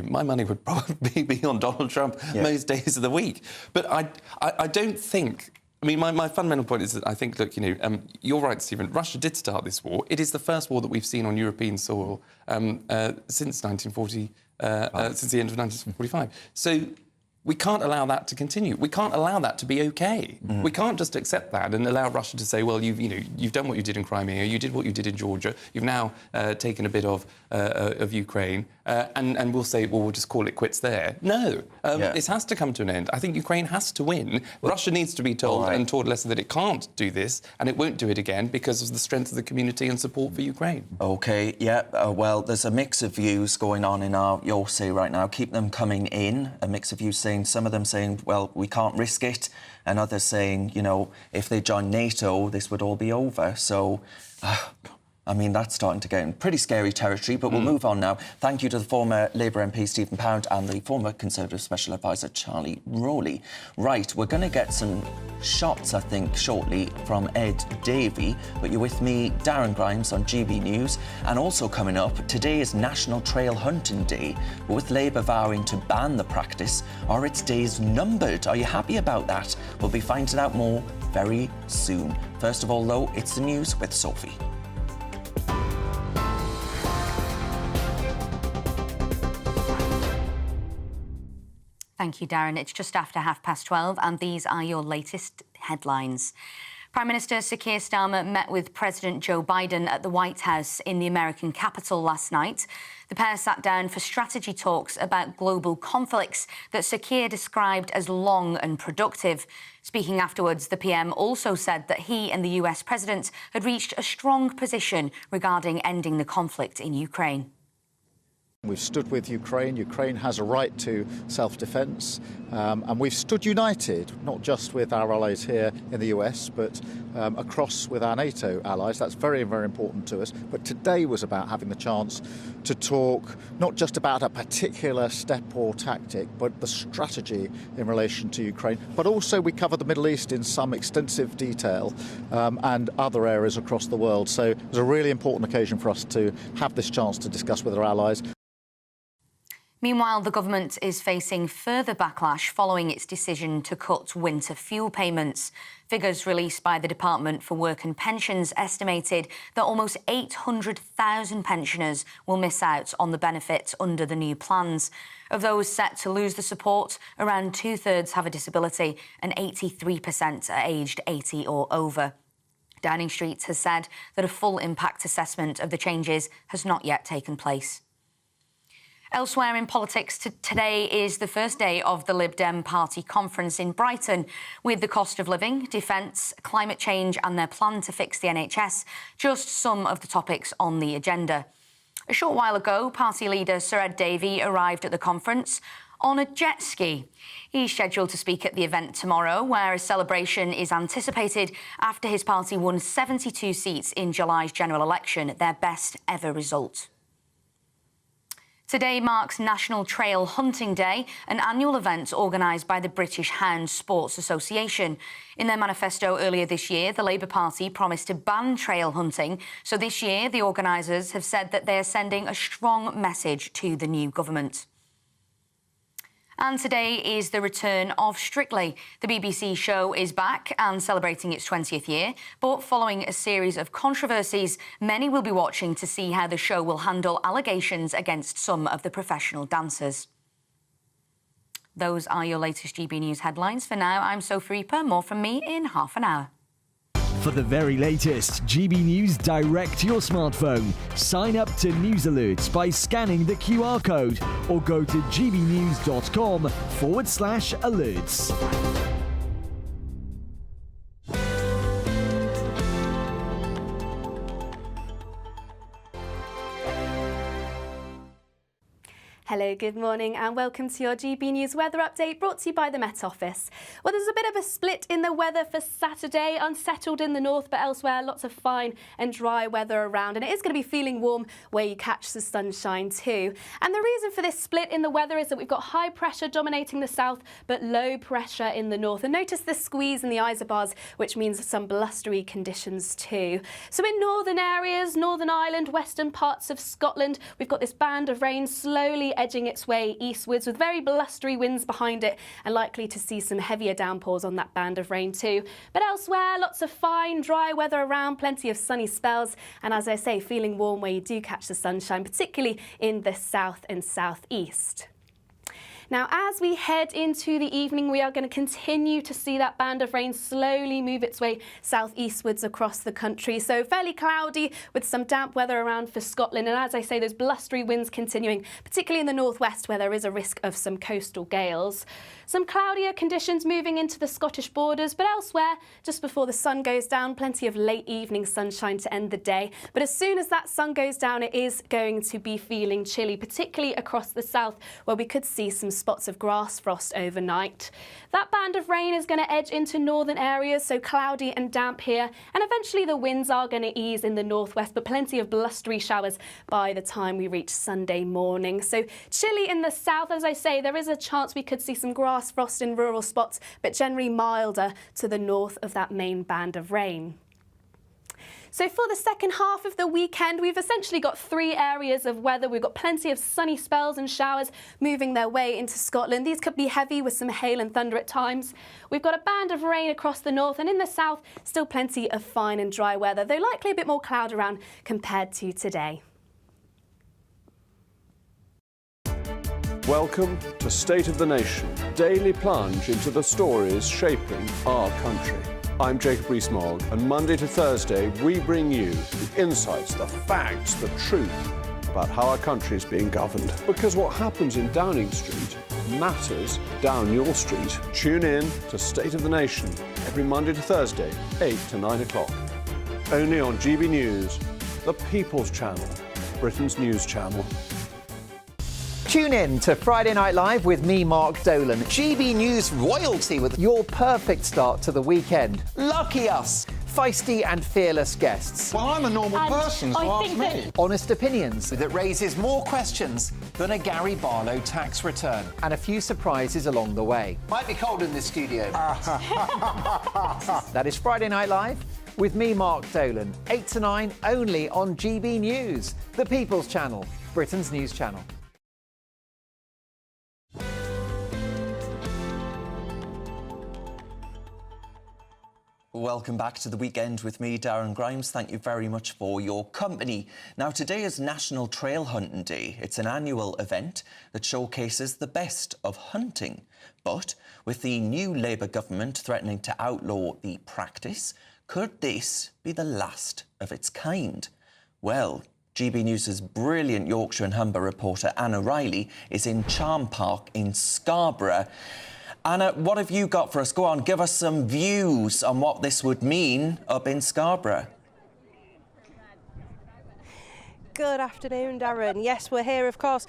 my money would probably be on Donald Trump most days of the week. But I don't think... I mean, my fundamental point is that I think, look, you're right, Stephen, Russia did start this war. It is the first war that we've seen on European soil since 1940, since the end of 1945. So we can't allow that to continue. We can't allow that to be OK. We can't just accept that and allow Russia to say, well, you've done what you did in Crimea, you did what you did in Georgia, you've now taken a bit of Ukraine, and we'll say, well, we'll just call it quits there. No, this has to come to an end. I think Ukraine has to win. Russia needs to be told and taught a lesson that it can't do this, and it won't do it again because of the strength of the community and support for Ukraine. OK, well, there's a mix of views going on in our Yorkshire right now. Keep them coming in. A mix of views saying, some of them saying, well, we can't risk it, and others saying, if they join NATO, this would all be over. So, I mean, that's starting to get in pretty scary territory, but we'll move on now. Thank you to the former Labour MP Stephen Pound and the former Conservative Special Advisor Charlie Rowley. Right, we're going to get some shots, I think, shortly from Ed Davey, but you're with me, Darren Grimes, on GB News. And also coming up, today is National Trail Hunting Day, but with Labour vowing to ban the practice, are its days numbered? Are you happy about that? We'll be finding out more very soon. First of all, though, it's the news with Sophie. Thank you, Darren. It's just after 12:30, and these are your latest headlines. Prime Minister Sir Keir Starmer met with President Joe Biden at the White House in the American capital last night. The pair sat down for strategy talks about global conflicts that Sir Keir described as long and productive. Speaking afterwards, the PM also said that he and the US President had reached a strong position regarding ending the conflict in Ukraine. We've stood with Ukraine. Ukraine has a right to self-defence, and we've stood united, not just with our allies here in the US, but across with our NATO allies. That's very, very important to us. But today was about having the chance to talk not just about a particular step or tactic, but the strategy in relation to Ukraine. But also we covered the Middle East in some extensive detail, and other areas across the world. So it was a really important occasion for us to have this chance to discuss with our allies. Meanwhile, the government is facing further backlash following its decision to cut winter fuel payments. Figures released by the Department for Work and Pensions estimated that almost 800,000 pensioners will miss out on the benefits under the new plans. Of those set to lose the support, around two-thirds have a disability and 83% are aged 80 or over. Downing Street has said that a full impact assessment of the changes has not yet taken place. Elsewhere in politics, today is the first day of the Lib Dem Party conference in Brighton, with the cost of living, defence, climate change and their plan to fix the NHS just some of the topics on the agenda. A short while ago, party leader Sir Ed Davey arrived at the conference on a jet ski. He's scheduled to speak at the event tomorrow, where a celebration is anticipated after his party won 72 seats in July's general election, their best ever result. Today marks National Trail Hunting Day, an annual event organised by the British Hound Sports Association. In their manifesto earlier this year, the Labour Party promised to ban trail hunting. So this year, the organisers have said that they are sending a strong message to the new government. And today is the return of Strictly. The BBC show is back and celebrating its 20th year. But following a series of controversies, many will be watching to see how the show will handle allegations against some of the professional dancers. Those are your latest GB News headlines. For now, I'm Sophie Reaper. More from me in half an hour. For the very latest GB News direct to your smartphone, sign up to News Alerts by scanning the QR code or go to gbnews.com/alerts. Hello, good morning and welcome to your GB News weather update brought to you by the Met Office. Well, there's a bit of a split in the weather for Saturday, unsettled in the north, but elsewhere lots of fine and dry weather around, and it is going to be feeling warm where you catch the sunshine too. And the reason for this split in the weather is that we've got high pressure dominating the south, but low pressure in the north. And notice the squeeze in the isobars, which means some blustery conditions too. So in northern areas, Northern Ireland, western parts of Scotland, we've got this band of rain slowly edging its way eastwards with very blustery winds behind it and likely to see some heavier downpours on that band of rain too. But elsewhere, lots of fine, dry weather around, plenty of sunny spells, and as I say, feeling warm where you do catch the sunshine, particularly in the south and southeast. Now, as we head into the evening, we are going to continue to see that band of rain slowly move its way southeastwards across the country. So fairly cloudy with some damp weather around for Scotland. And as I say, those blustery winds continuing, particularly in the northwest where there is a risk of some coastal gales. Some cloudier conditions moving into the Scottish borders, but elsewhere, just before the sun goes down, plenty of late evening sunshine to end the day. But as soon as that sun goes down, it is going to be feeling chilly, particularly across the south, where we could see some spots of grass frost overnight. That band of rain is going to edge into northern areas, so cloudy and damp here, and eventually the winds are going to ease in the northwest, but plenty of blustery showers by the time we reach Sunday morning. So chilly in the south, as I say, there is a chance we could see some grass frost in rural spots, but generally milder to the north of that main band of rain. So for the second half of the weekend, we've essentially got three areas of weather. We've got plenty of sunny spells and showers moving their way into Scotland. These could be heavy with some hail and thunder at times. We've got a band of rain across the north, and in the south, still plenty of fine and dry weather, though likely a bit more cloud around compared to today. Welcome to State of the Nation, daily plunge into the stories shaping our country. I'm Jacob Rees-Mogg, and Monday to Thursday we bring you the insights, the facts, the truth about how our country is being governed. Because what happens in Downing Street matters down your street. Tune in to State of the Nation every Monday to Thursday, 8 to 9 o'clock. Only on GB News, the People's Channel, Britain's news channel. Tune in to Friday Night Live with me, Mark Dolan. GB News royalty with your perfect start to the weekend. Lucky us. Feisty and fearless guests. Well, I'm a normal person, so ask me. Honest opinions that raises more questions than a Gary Barlow tax return. And a few surprises along the way. Might be cold in this studio. That is Friday Night Live with me, Mark Dolan. 8 to 9 only on GB News, the People's Channel, Britain's news channel. Welcome back to the weekend with me, Darren Grimes. Thank you very much for your company. Now, today is National Trail Hunting Day. It's an annual event that showcases the best of hunting. But with the new Labour government threatening to outlaw the practice, could this be the last of its kind? Well, GB News' brilliant Yorkshire and Humber reporter Anna Riley is in Charm Park in Scarborough. Anna, what have you got for us? Go on, give us some views on what this would mean up in Scarborough. Good afternoon, Darren. Yes, we're here, of course.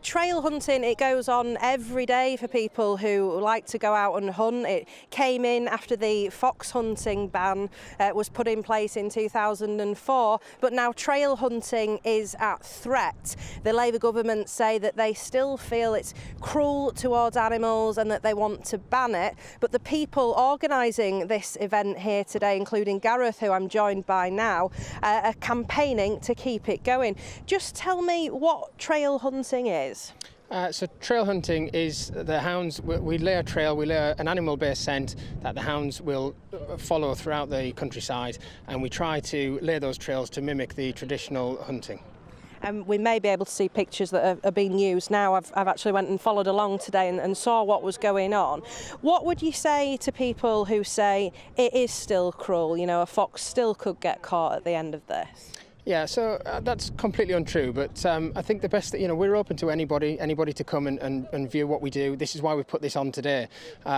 Trail hunting, it goes on every day for people who like to go out and hunt. It came in after the fox hunting ban was put in place in 2004, but now trail hunting is at threat. The Labour government say that they still feel it's cruel towards animals and that they want to ban it, but the people organising this event here today, including Gareth, who I'm joined by now, are campaigning to keep it going. Just tell me what trail hunting is. So trail hunting is the hounds, we lay a trail, we lay an animal-based scent that the hounds will follow throughout the countryside, and we try to lay those trails to mimic the traditional hunting. We may be able to see pictures that are being used now. I've actually went and followed along today and saw what was going on. What would you say to people who say it is still cruel, you know, a fox still could get caught at the end of this? Yeah, so that's completely untrue, but I think the best, we're open to anybody to come and view what we do. This is why we've put this on today.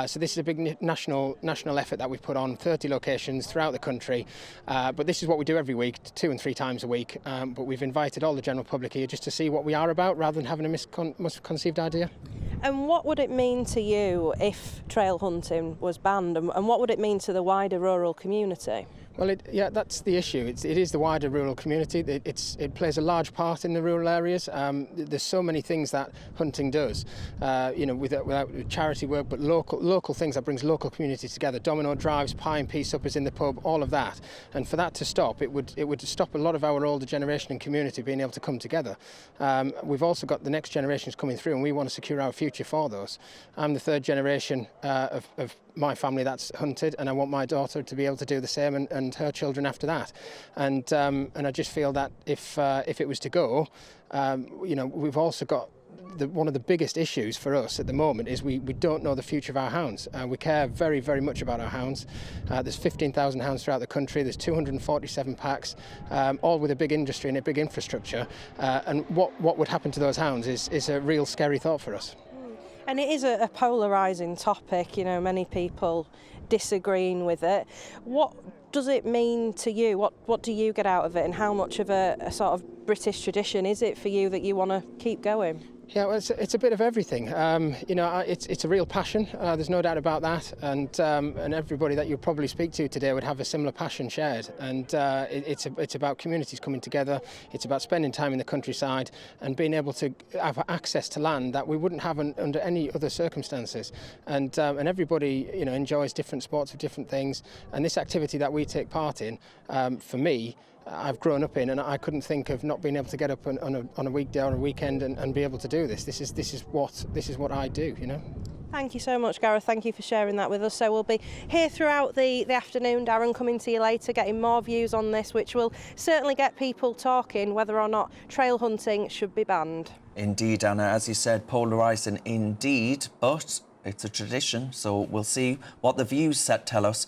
So this is a big national effort that we've put on, 30 locations throughout the country, but this is what we do every week, 2 and 3 times a week, but we've invited all the general public here just to see what we are about rather than having a misconceived idea. And what would it mean to you if trail hunting was banned, and what would it mean to the wider rural community? Well, that's the issue. It is the wider rural community. It plays a large part in the rural areas. There's so many things that hunting does, without charity work, but local things that brings local communities together. Domino drives, pie and pea suppers in the pub, all of that. And for that to stop, it would stop a lot of our older generation and community being able to come together. We've also got the next generations coming through, and we want to secure our future for those. I'm the 3rd generation of my family that's hunted, and I want my daughter to be able to do the same, and her children after that. And I just feel that if it was to go, we've also got one of the biggest issues for us at the moment is we don't know the future of our hounds. We care very, very much about our hounds. There's 15,000 hounds throughout the country. There's 247 packs, all with a big industry and a big infrastructure. And what would happen to those hounds is a real scary thought for us. And it is a polarising topic, many people disagreeing with it. What does it mean to you? What do you get out of it, and how much of a sort of British tradition is it for you that you want to keep going? Yeah, well, it's a bit of everything. It's a real passion. There's no doubt about that, and everybody that you'll probably speak to today would have a similar passion shared. And it's about communities coming together. It's about spending time in the countryside and being able to have access to land that we wouldn't have under any other circumstances. And everybody, enjoys different sports of different things. And this activity that we take part in, for me, I've grown up in, and I couldn't think of not being able to get up on a weekday or a weekend and be able to do this. This is what I do, Thank you so much, Gareth. Thank you for sharing that with us. So we'll be here throughout the afternoon, Darren, coming to you later, getting more views on this, which will certainly get people talking whether or not trail hunting should be banned. Indeed, Anna, as you said, polarising indeed, but it's a tradition, so we'll see what the views set tell us.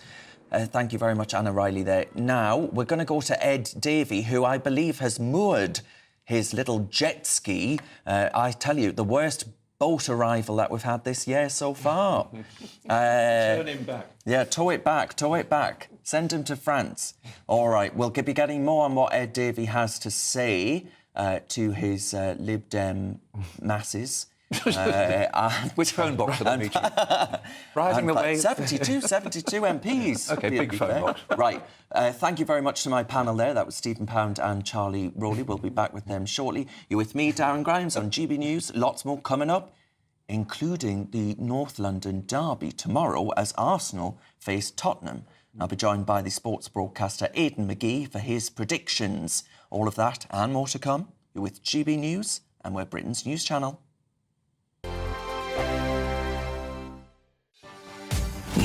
Thank you very much, Anna Riley there. Now, we're going to go to Ed Davey, who I believe has moored his little jet ski. I tell you, the worst boat arrival that we've had this year so far. Turn him back. Yeah, tow it back. Send him to France. All right, we'll be getting more on what Ed Davey has to say to his Lib Dem masses. Which phone box are they reaching? Riding the wave. 72 MPs. OK, big phone box. Right. Thank you very much to my panel there. That was Stephen Pound and Charlie Rowley. We'll be back with them shortly. You're with me, Darren Grimes, on GB News. Lots more coming up, including the North London derby tomorrow as Arsenal face Tottenham. I'll be joined by the sports broadcaster Aidan McGee for his predictions. All of that and more to come. You're with GB News, and we're Britain's news channel.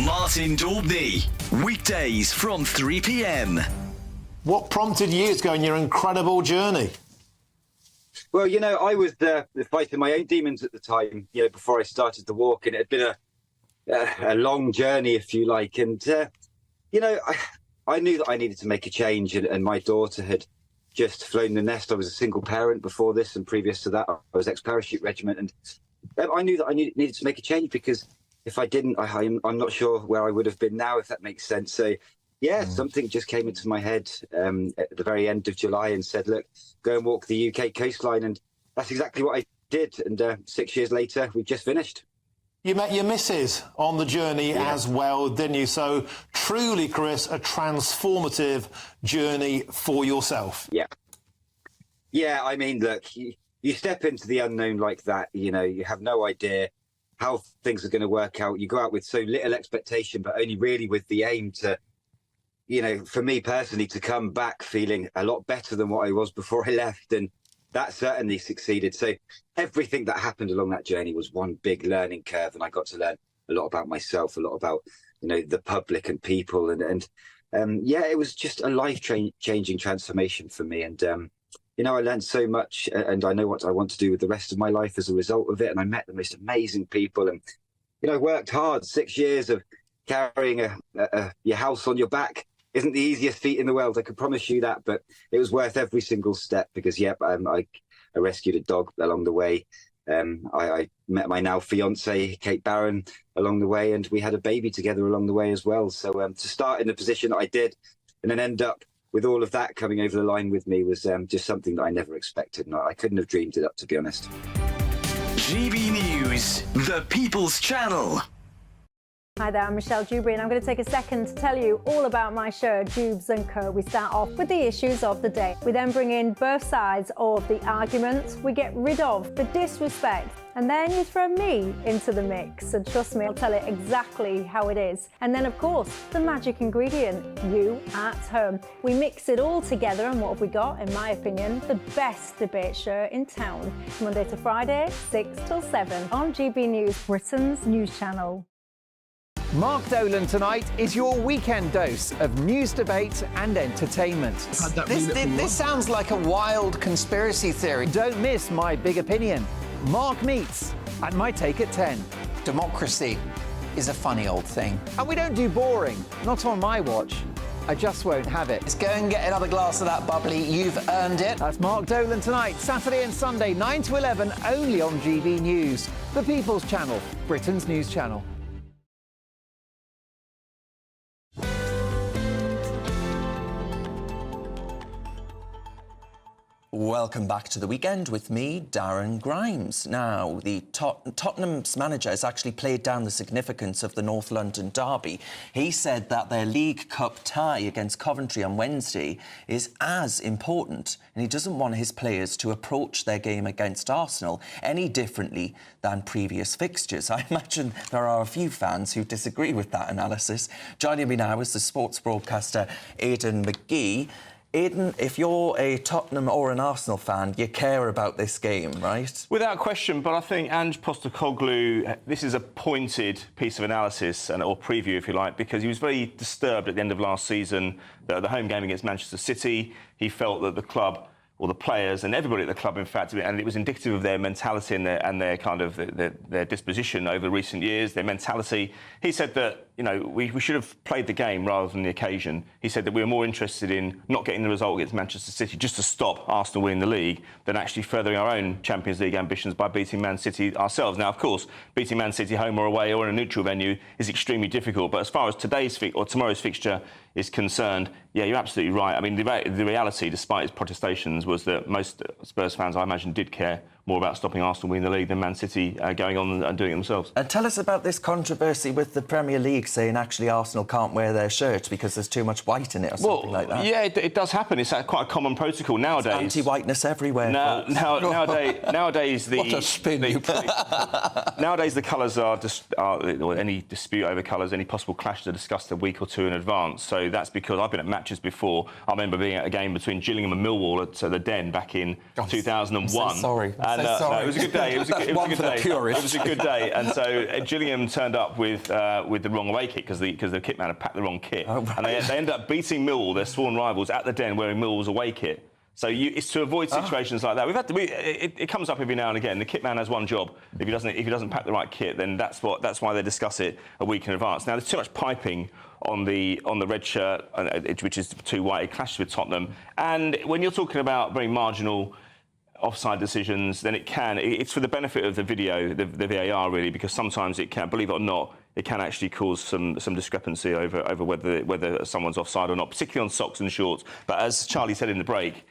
Martin Daubney, weekdays from 3 p.m. What prompted you to go on your incredible journey? Well, I was fighting my own demons at the time, before I started the walk, and it had been a long journey, if you like. And, I knew that I needed to make a change, and my daughter had just flown the nest. I was a single parent before this, and previous to that, I was ex-parachute regiment. And I knew that I needed to make a change, because if I didn't, I'm not sure where I would have been now, if that makes sense. So, something just came into my head at the very end of July and said, look, go and walk the UK coastline. And that's exactly what I did. And 6 years later, we've just finished. You met your missus on the journey as well, didn't you? So truly, Chris, a transformative journey for yourself. Yeah. Yeah, I mean, look, you step into the unknown like that, you have no idea how things are going to work out. You go out with so little expectation, but only really with the aim to, for me personally, to come back feeling a lot better than what I was before I left. And that certainly succeeded. So everything that happened along that journey was one big learning curve. And I got to learn a lot about myself, a lot about, the public and people. And it was just a life-changing transformation for me. And, I learned so much, and I know what I want to do with the rest of my life as a result of it. And I met the most amazing people, and I worked hard. 6 years of carrying your house on your back isn't the easiest feat in the world, I can promise you that, but it was worth every single step because, I rescued a dog along the way. I met my now fiance, Kate Barron, along the way, and we had a baby together along the way as well. So to start in the position that I did and then end up with all of that coming over the line with me was just something that I never expected, and I couldn't have dreamed it up, to be honest. GB News, the People's Channel. Hi there, I'm Michelle Dewberry, and I'm going to take a second to tell you all about my show, Dubes & Co. We start off with the issues of the day. We then bring in both sides of the argument. We get rid of the disrespect. And then you throw me into the mix. And trust me, I'll tell it exactly how it is. And then, of course, the magic ingredient, you at home. We mix it all together, and what have we got? In my opinion, the best debate show in town. Monday to Friday, 6 till 7 on GB News, Britain's news channel. Mark Dolan tonight is your weekend dose of news, debate and entertainment. This sounds like a wild conspiracy theory. Don't miss My Big Opinion. Mark meets at My Take at 10. Democracy is a funny old thing. And we don't do boring, not on my watch. I just won't have it. Let's go and get another glass of that bubbly. You've earned it. That's Mark Dolan tonight, Saturday and Sunday, 9 to 11, only on GB News, the People's Channel, Britain's news channel. Welcome back to the weekend with me, Darren Grimes. Now, the Tottenham's manager has actually played down the significance of the North London derby. He said that their League Cup tie against Coventry on Wednesday is as important, and he doesn't want his players to approach their game against Arsenal any differently than previous fixtures. I imagine there are a few fans who disagree with that analysis. Joining me now is the sports broadcaster Aidan McGee. Aidan, if you're a Tottenham or an Arsenal fan, you care about this game, right? Without question, but I think Ange Postecoglou, this is a pointed piece of analysis, or preview, if you like, because he was very disturbed at the end of last season, the home game against Manchester City. He felt that the club, or the players and everybody at the club, in fact, and it was indicative of their mentality and their kind of their disposition over recent years, their mentality. He said that, you know, we should have played the game rather than the occasion. He said that we were more interested in not getting the result against Manchester City just to stop Arsenal winning the league than actually furthering our own Champions League ambitions by beating Man City ourselves. Now, of course, beating Man City home or away or in a neutral venue is extremely difficult. But as far as tomorrow's fixture is concerned, yeah, you're absolutely right. I mean, the reality, despite his protestations, was that most Spurs fans, I imagine, did care more about stopping Arsenal winning the league than Man City going on and doing it themselves. And tell us about this controversy with the Premier League saying actually Arsenal can't wear their shirts because there's too much white in it or something like that. Yeah, it does happen. It's quite a common protocol nowadays. It's anti-whiteness everywhere. Nowadays, what a spin you put. Nowadays, the colours or any dispute over colours, any possible clash are discussed a week or two in advance. So that's because I've been at matches before. I remember being at a game between Gillingham and Millwall at the Den back in 2001. I'm so sorry. No, it was a good day. It was a good day. And so Gillingham turned up with the wrong away kit because the kit man had packed the wrong kit, and they ended up beating Millwall, their sworn rivals, at the Den wearing Millwall's away kit. So it's to avoid situations like that. It comes up every now and again. The kit man has one job. If he doesn't pack the right kit, then that's why they discuss it a week in advance. Now there's too much piping on the red shirt, which is too white. It clashes with Tottenham. And when you're talking about very marginal offside decisions, then it's for the benefit of the video, the VAR really, because sometimes it can, believe it or not, it can actually cause some discrepancy over whether someone's offside or not, particularly on socks and shorts. But as Charlie said in the break,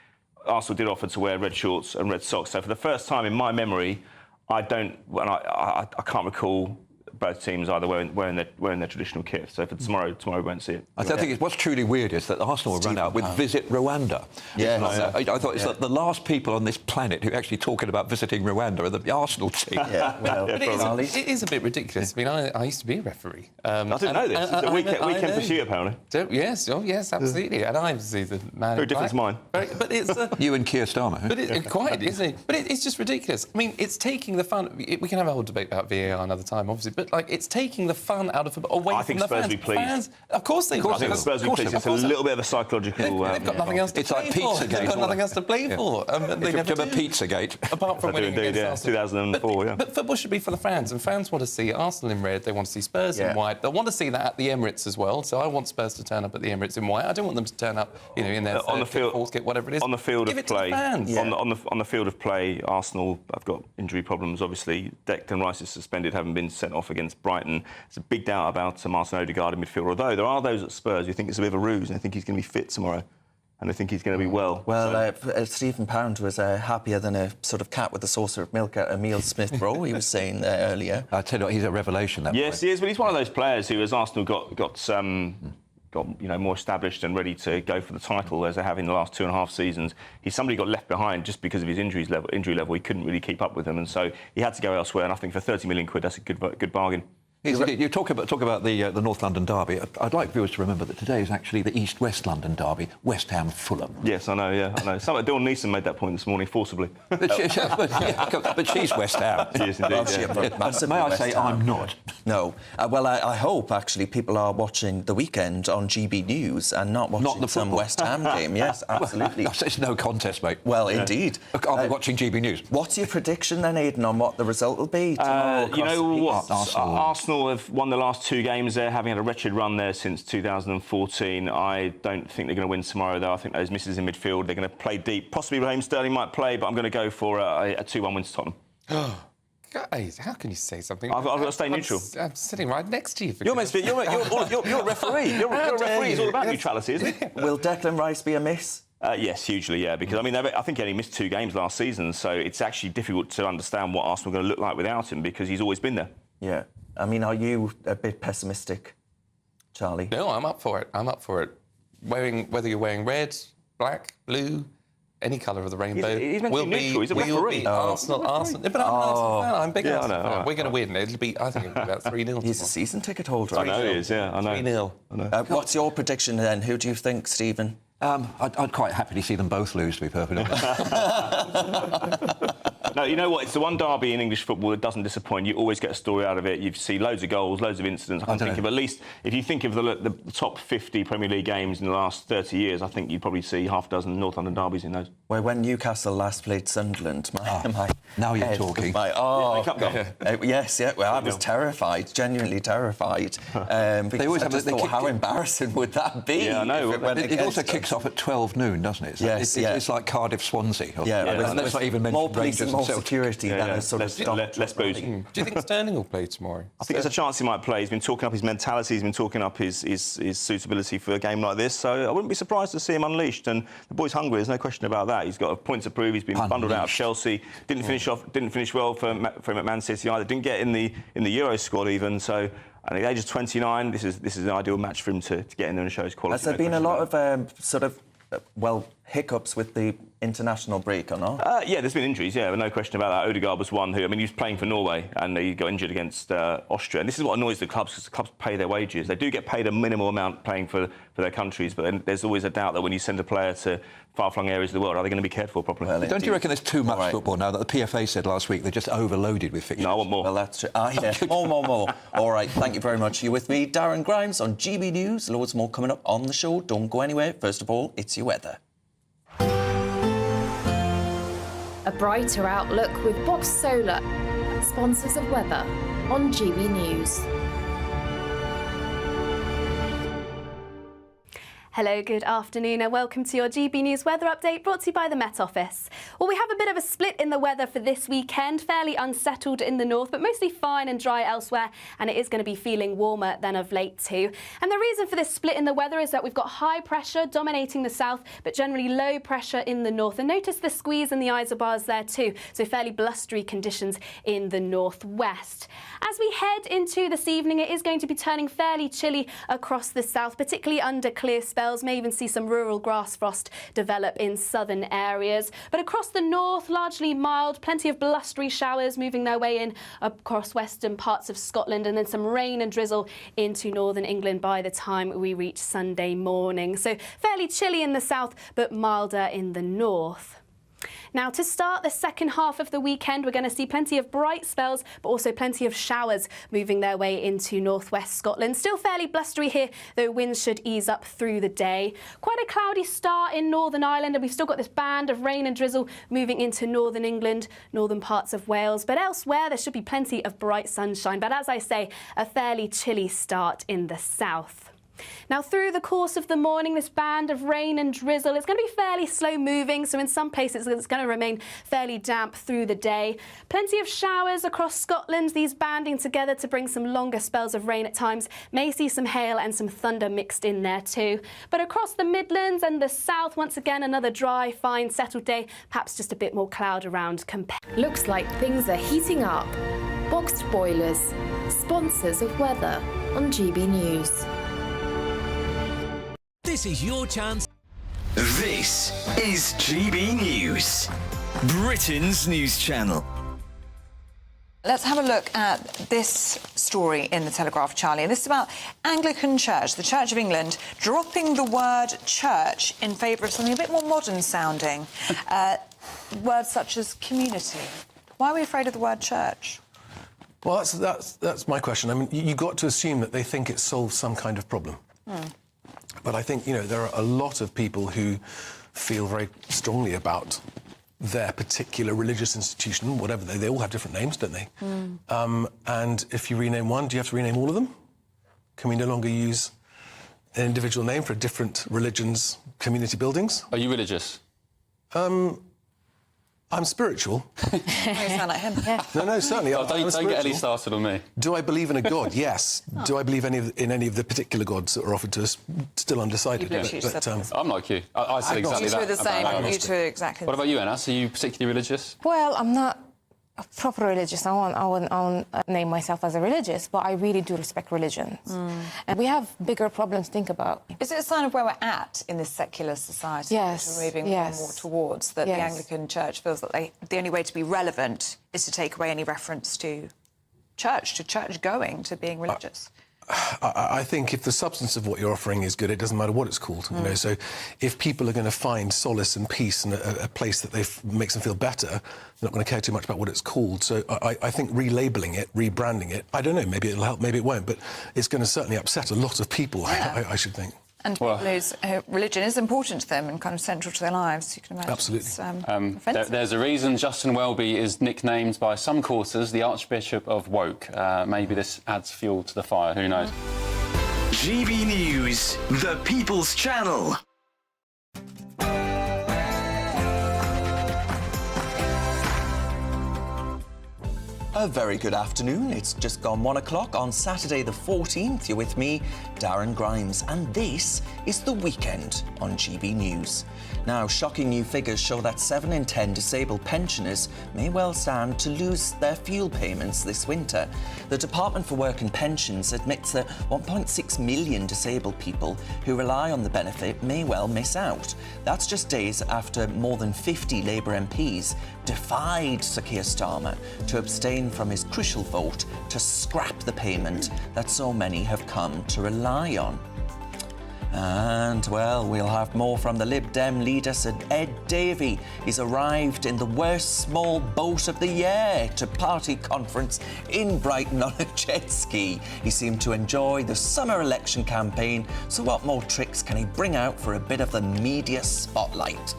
Arsenal did offer to wear red shorts and red socks. So for the first time in my memory, I can't recall both teams either wearing their traditional kit. So for tomorrow we won't see it. I think what's truly weird is that Arsenal ran out with Visit Rwanda. Yes. I thought it's like the last people on this planet who are actually talking about visiting Rwanda are the Arsenal team. It is a bit ridiculous. I mean, I used to be a referee. I didn't know this. It's a weekend pursuit, apparently. Yes, absolutely. And I'm the man. Very different to mine. But it's you and Keir Starmer. But isn't it? But it's just ridiculous. I mean, it's taking the fun. We can have a whole debate about VAR another time, obviously, but but like it's taking the fun out of football away I from think the Spurs fans. will be pleased. Fans, of course they will. I think Spurs will be pleased. It's a little bit of a psychological... They've got nothing else to play for. They've got nothing else to play for. They never do. Pizzagate. Apart from winning against Arsenal. 2004, But football should be for the fans, and fans want to see Arsenal in red, they want to see Spurs in white. They want to see that at the Emirates as well, so I want Spurs to turn up at the Emirates in white. I don't want them to turn up, you know, in their fourth kit, whatever it is. On the field Give of it to the play, fans. on the field of play, Arsenal have got injury problems. Obviously, Declan Rice is suspended, having been sent off against Brighton. There's a big doubt about Martin Odegaard in midfield. Although there are those at Spurs who think it's a bit of a ruse, and I think he's going to be fit tomorrow, and I think he's going to be well. Well, Stephen Pound was happier than a sort of cat with a saucer of milk at Emile Smith-Rowe. He was saying earlier. I tell you what, he's a revelation. That yes, he is. But he's one of those players who, as Arsenal got you know, more established and ready to go for the title as they have in the last 2.5 seasons, he's somebody got left behind just because of his injury level. He couldn't really keep up with them, and so he had to go elsewhere. And I think for 30 million quid, that's a good bargain. You talk about the North London derby. I'd like viewers to remember that today is actually the East-West London derby, West Ham Fulham. Yes, I know. Yeah, I know. Dawn Neeson made that point this morning forcibly. But she's West Ham. She is indeed. May I say I'm not? No. Well, I hope actually people are watching the weekend on GB News and not watching some West Ham game. Yes, absolutely. It's no contest, mate. Well, indeed. I'll be watching GB News. What's your prediction then, Aidan, on what the result will be tomorrow? You know what? Arsenal have won the last 2 games there, having had a wretched run there since 2014. I don't think they're going to win tomorrow, though. I think those misses in midfield, they're going to play deep. Possibly Raheem Sterling might play, but I'm going to go for a 2-1 win to Tottenham. Guys, how can you say something? I've got to stay neutral. I'm sitting right next to you. You're a referee. You're a referee. You're a referee. It's all about neutrality, isn't it? Will Declan Rice be a miss? Yes, hugely, yeah. Because, I mean, I think he only missed 2 games last season, so it's actually difficult to understand what Arsenal are going to look like without him, because he's always been there. Yeah. I mean, are you a bit pessimistic, Charlie? No, I'm up for it. I'm up for it. Whether you're wearing red, black, blue, any colour of the rainbow, he's meant to be neutral. He's a referee. Arsenal. But I'm an Arsenal fan. I'm a big Arsenal fan. I know. We're going to win. I think it'll be about 3-0. He's a season ticket holder. I know he is. Yeah, I know. 3-0. What's your prediction then? Who do you think, Stephen? I'd quite happily see them both lose, to be perfectly honest. No, you know what? It's the one derby in English football that doesn't disappoint. You always get a story out of it. You see loads of goals, loads of incidents. I can think of at least, if you think of the top 50 Premier League games in the last 30 years, I think you'd probably see half a dozen North London derbies in those. Well, when Newcastle last played Sunderland, now you're talking. Yes, yeah. Well, I was terrified, genuinely terrified. They always thought, how embarrassing would that be? Yeah, I know. It also kicks off at 12 noon, doesn't it? It's like Cardiff-Swansea. Let's not even mention more police and more Celtic. Security that has sort of stopped. Less booze. Do you think Sterling will play tomorrow? I think there's a chance he might play. He's been talking up his mentality. He's been talking up his suitability for a game like this. So I wouldn't be surprised to see him unleashed. And the boy's hungry. There's no question about that. He's got a point to prove. He's been bundled out of Chelsea. Didn't finish well for him at Man City either. Didn't get in the Euro squad even. So at the age of 29, this is an ideal match for him to get in there and show his quality. Has there been a lot of hiccups with the international break or not? Yeah, there's been injuries, but no question about that. Odegaard was one who, I mean, he was playing for Norway and he got injured against Austria. And this is what annoys the clubs, because the clubs pay their wages. They do get paid a minimal amount playing for their countries, but then there's always a doubt that when you send a player to far-flung areas of the world, are they going to be cared for properly? Well, don't you reckon there's too much football now that the PFA said last week they're just overloaded with fixtures? No, I want more. Well, that's true. More. All right, thank you very much. You're with me, Darren Grimes, on GB News. Loads more coming up on the show. Don't go anywhere. First of all, it's your weather. A brighter outlook with Box Solar, sponsors of weather on GB News. Hello, good afternoon and welcome to your GB News weather update brought to you by the Met Office. Well, we have a bit of a split in the weather for this weekend, fairly unsettled in the north, but mostly fine and dry elsewhere, and it is going to be feeling warmer than of late too. And the reason for this split in the weather is that we've got high pressure dominating the south, but generally low pressure in the north. And notice the squeeze in the isobars there too, so fairly blustery conditions in the northwest. As we head into this evening, it is going to be turning fairly chilly across the south, particularly under clear spells. May even see some rural grass frost develop in southern areas. But across the north, largely mild, plenty of blustery showers moving their way in across western parts of Scotland, and then some rain and drizzle into northern England by the time we reach Sunday morning. So fairly chilly in the south, but milder in the north. Now, to start the second half of the weekend, we're going to see plenty of bright spells, but also plenty of showers moving their way into northwest Scotland. Still fairly blustery here, though winds should ease up through the day. Quite a cloudy start in Northern Ireland, and we've still got this band of rain and drizzle moving into northern England, northern parts of Wales. But elsewhere, there should be plenty of bright sunshine. But as I say, a fairly chilly start in the south. Now, through the course of the morning, this band of rain and drizzle is going to be fairly slow moving, so in some places it's going to remain fairly damp through the day. Plenty of showers across Scotland, these banding together to bring some longer spells of rain at times. May see some hail and some thunder mixed in there too. But across the Midlands and the south, once again, another dry, fine, settled day, perhaps just a bit more cloud around. Looks like things are heating up. Boxed boilers, sponsors of weather on GB News. This is your chance. This is GB News, Britain's news channel. Let's have a look at this story in the Telegraph, Charlie. And this is about Anglican Church, the Church of England, dropping the word church in favour of something a bit more modern sounding. Words such as community. Why are we afraid of the word church? Well, that's my question. I mean, you've got to assume that they think it solves some kind of problem. But I think, there are a lot of people who feel very strongly about their particular religious institution, whatever they all have different names, don't they? And if you rename one, do you have to rename all of them? Can we no longer use an individual name for different religions, community buildings? Are you religious? I'm spiritual. You sound like him, yeah. No, certainly. Don't get Ellie started on me. Do I believe in a God? Yes. Do I believe in any of the particular gods that are offered to us? Still undecided. I'm like you. I said exactly that. You two are the same. You two are exactly the same. What about you, Anna? Are you particularly religious? Well, I'm not a proper religious. I won't name myself as a religious, but I really do respect religions. And we have bigger problems to think about. Is it a sign of where we're at in this secular society? Yes. We're moving more and more towards that. The Anglican Church feels that the only way to be relevant is to take away any reference to church going, to being religious. I think if the substance of what you're offering is good, it doesn't matter what it's called. So if people are going to find solace and peace in a place that makes them feel better, they're not going to care too much about what it's called. So I think relabeling it, rebranding it, I don't know, maybe it'll help, maybe it won't, but it's going to certainly upset a lot of people, I should think. And people whose religion is important to them and kind of central to their lives, you can imagine. Absolutely. There's a reason Justin Welby is nicknamed by some quarters the Archbishop of Woke. Maybe this adds fuel to the fire, who knows? GB News, the People's Channel. A very good afternoon. It's just gone 1 o'clock on Saturday the 14th. You're with me, Darren Grimes, and this is The Weekend on GB News. Now, shocking new figures show that 7 in 10 disabled pensioners may well stand to lose their fuel payments this winter. The Department for Work and Pensions admits that 1.6 million disabled people who rely on the benefit may well miss out. That's just days after more than 50 Labour MPs defied Sir Keir Starmer to abstain from his crucial vote to scrap the payment that so many have come to rely on. And, well, we'll have more from the Lib Dem leader, Sir Ed Davey. He's arrived in the worst small boat of the year to party conference in Brighton on a jet ski. He seemed to enjoy the summer election campaign, so what more tricks can he bring out for a bit of the media spotlight?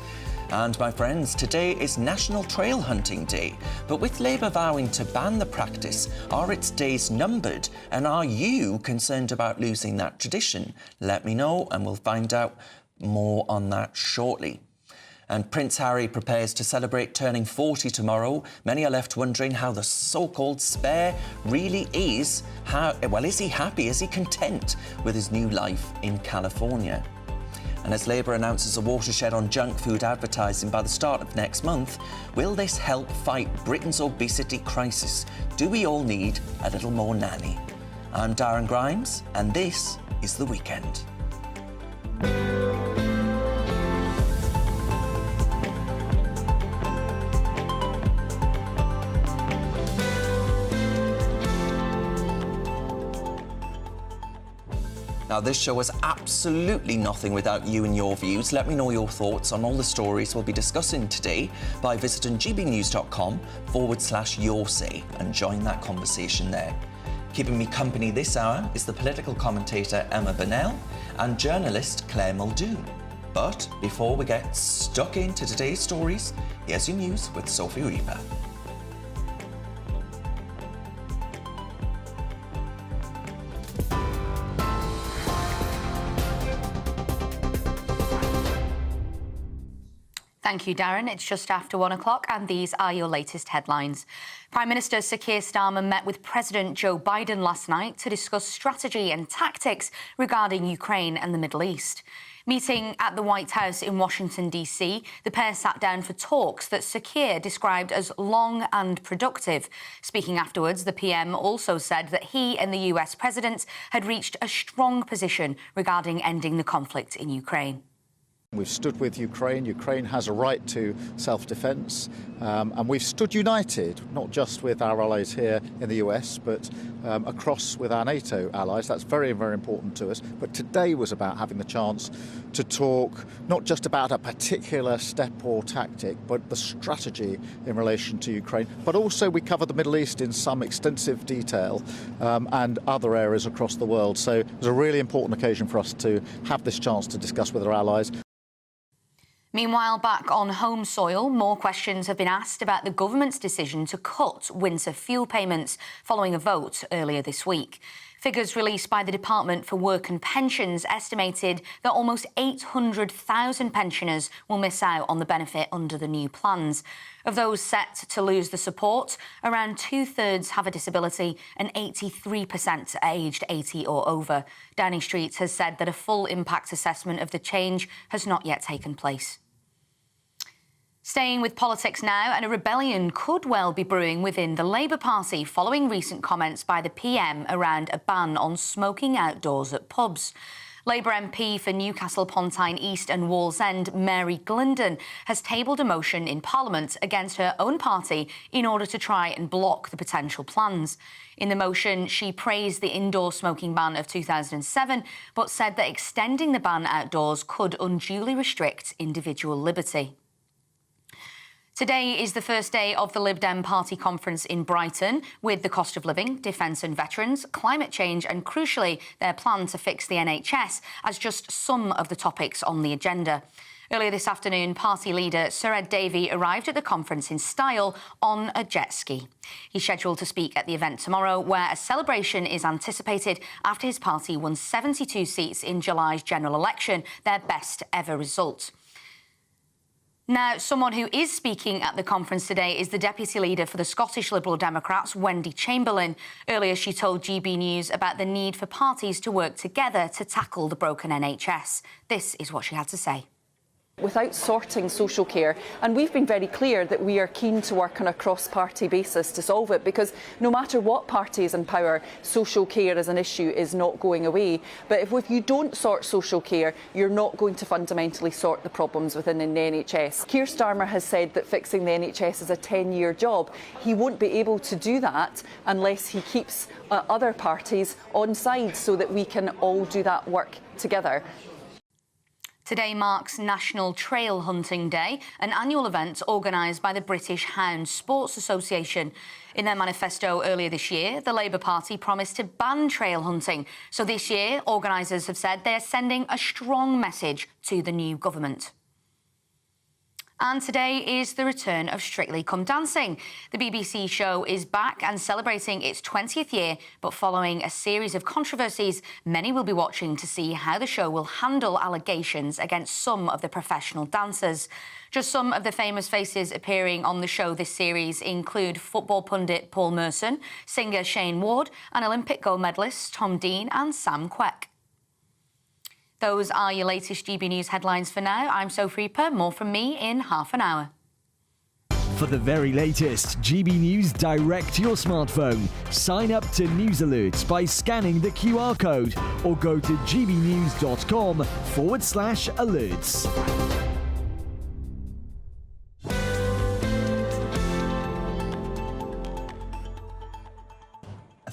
And, my friends, today is National Trail Hunting Day. But with Labour vowing to ban the practice, are its days numbered? And are you concerned about losing that tradition? Let me know and we'll find out more on that shortly. And Prince Harry prepares to celebrate turning 40 tomorrow. Many are left wondering how the so-called spare really is. Is he happy? Is he content with his new life in California? And as Labour announces a watershed on junk food advertising by the start of next month, will this help fight Britain's obesity crisis? Do we all need a little more nanny? I'm Darren Grimes, and this is The Weekend. Now, this show is absolutely nothing without you and your views. Let me know your thoughts on all the stories we'll be discussing today by visiting gbnews.com/your say and join that conversation there. Keeping me company this hour is the political commentator Emma Burnell and journalist Claire Muldoon. But before we get stuck into today's stories, here's your news with Sophie Reaper. Thank you, Darren. It's just after 1 o'clock, and these are your latest headlines. Prime Minister Sir Keir Starmer met with President Joe Biden last night to discuss strategy and tactics regarding Ukraine and the Middle East. Meeting at the White House in Washington, D.C., the pair sat down for talks that Sir Keir described as long and productive. Speaking afterwards, the PM also said that he and the US President had reached a strong position regarding ending the conflict in Ukraine. We've stood with Ukraine. Ukraine has a right to self-defence, and we've stood united, not just with our allies here in the US, but across with our NATO allies. That's very, very important to us. But today was about having the chance to talk not just about a particular step or tactic, but the strategy in relation to Ukraine. But also we cover the Middle East in some extensive detail and other areas across the world. So it was a really important occasion for us to have this chance to discuss with our allies. Meanwhile, back on home soil, more questions have been asked about the government's decision to cut winter fuel payments following a vote earlier this week. Figures released by the Department for Work and Pensions estimated that almost 800,000 pensioners will miss out on the benefit under the new plans. Of those set to lose the support, around two-thirds have a disability and 83% are aged 80 or over. Downing Street has said that a full impact assessment of the change has not yet taken place. Staying with politics now, and a rebellion could well be brewing within the Labour Party following recent comments by the PM around a ban on smoking outdoors at pubs. Labour MP for Newcastle-upon-Tyne East and Wallsend, Mary Glendon, has tabled a motion in Parliament against her own party in order to try and block the potential plans. In the motion, she praised the indoor smoking ban of 2007, but said that extending the ban outdoors could unduly restrict individual liberty. Today is the first day of the Lib Dem Party conference in Brighton, with the cost of living, defence and veterans, climate change and, crucially, their plan to fix the NHS as just some of the topics on the agenda. Earlier this afternoon, party leader Sir Ed Davey arrived at the conference in style on a jet ski. He's scheduled to speak at the event tomorrow, where a celebration is anticipated after his party won 72 seats in July's general election, their best ever result. Now, someone who is speaking at the conference today is the Deputy Leader for the Scottish Liberal Democrats, Wendy Chamberlain. Earlier, she told GB News about the need for parties to work together to tackle the broken NHS. This is what she had to say. Without sorting social care, and we've been very clear that we are keen to work on a cross-party basis to solve it, because no matter what party is in power, social care as an issue is not going away. But if you don't sort social care, you're not going to fundamentally sort the problems within the NHS. Keir Starmer has said that fixing the NHS is a 10-year job. He won't be able to do that unless he keeps other parties on side so that we can all do that work together. Today marks National Trail Hunting Day, an annual event organised by the British Hound Sports Association. In their manifesto earlier this year, the Labour Party promised to ban trail hunting. So this year, organisers have said they are sending a strong message to the new government. And today is the return of Strictly Come Dancing. The BBC show is back and celebrating its 20th year, but following a series of controversies, many will be watching to see how the show will handle allegations against some of the professional dancers. Just some of the famous faces appearing on the show this series include football pundit Paul Merson, singer Shane Ward, and Olympic gold medalists Tom Dean and Sam Quek. Those are your latest GB News headlines for now. I'm Sophie Reaper. More from me in half an hour. For the very latest GB News direct to your smartphone, sign up to News Alerts by scanning the QR code or go to gbnews.com/alerts.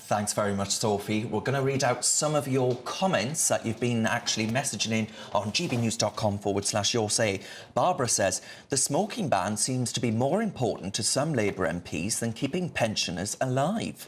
Thanks very much, Sophie. We're going to read out some of your comments that you've been actually messaging in on gbnews.com/your say. Barbara says, the smoking ban seems to be more important to some Labour MPs than keeping pensioners alive.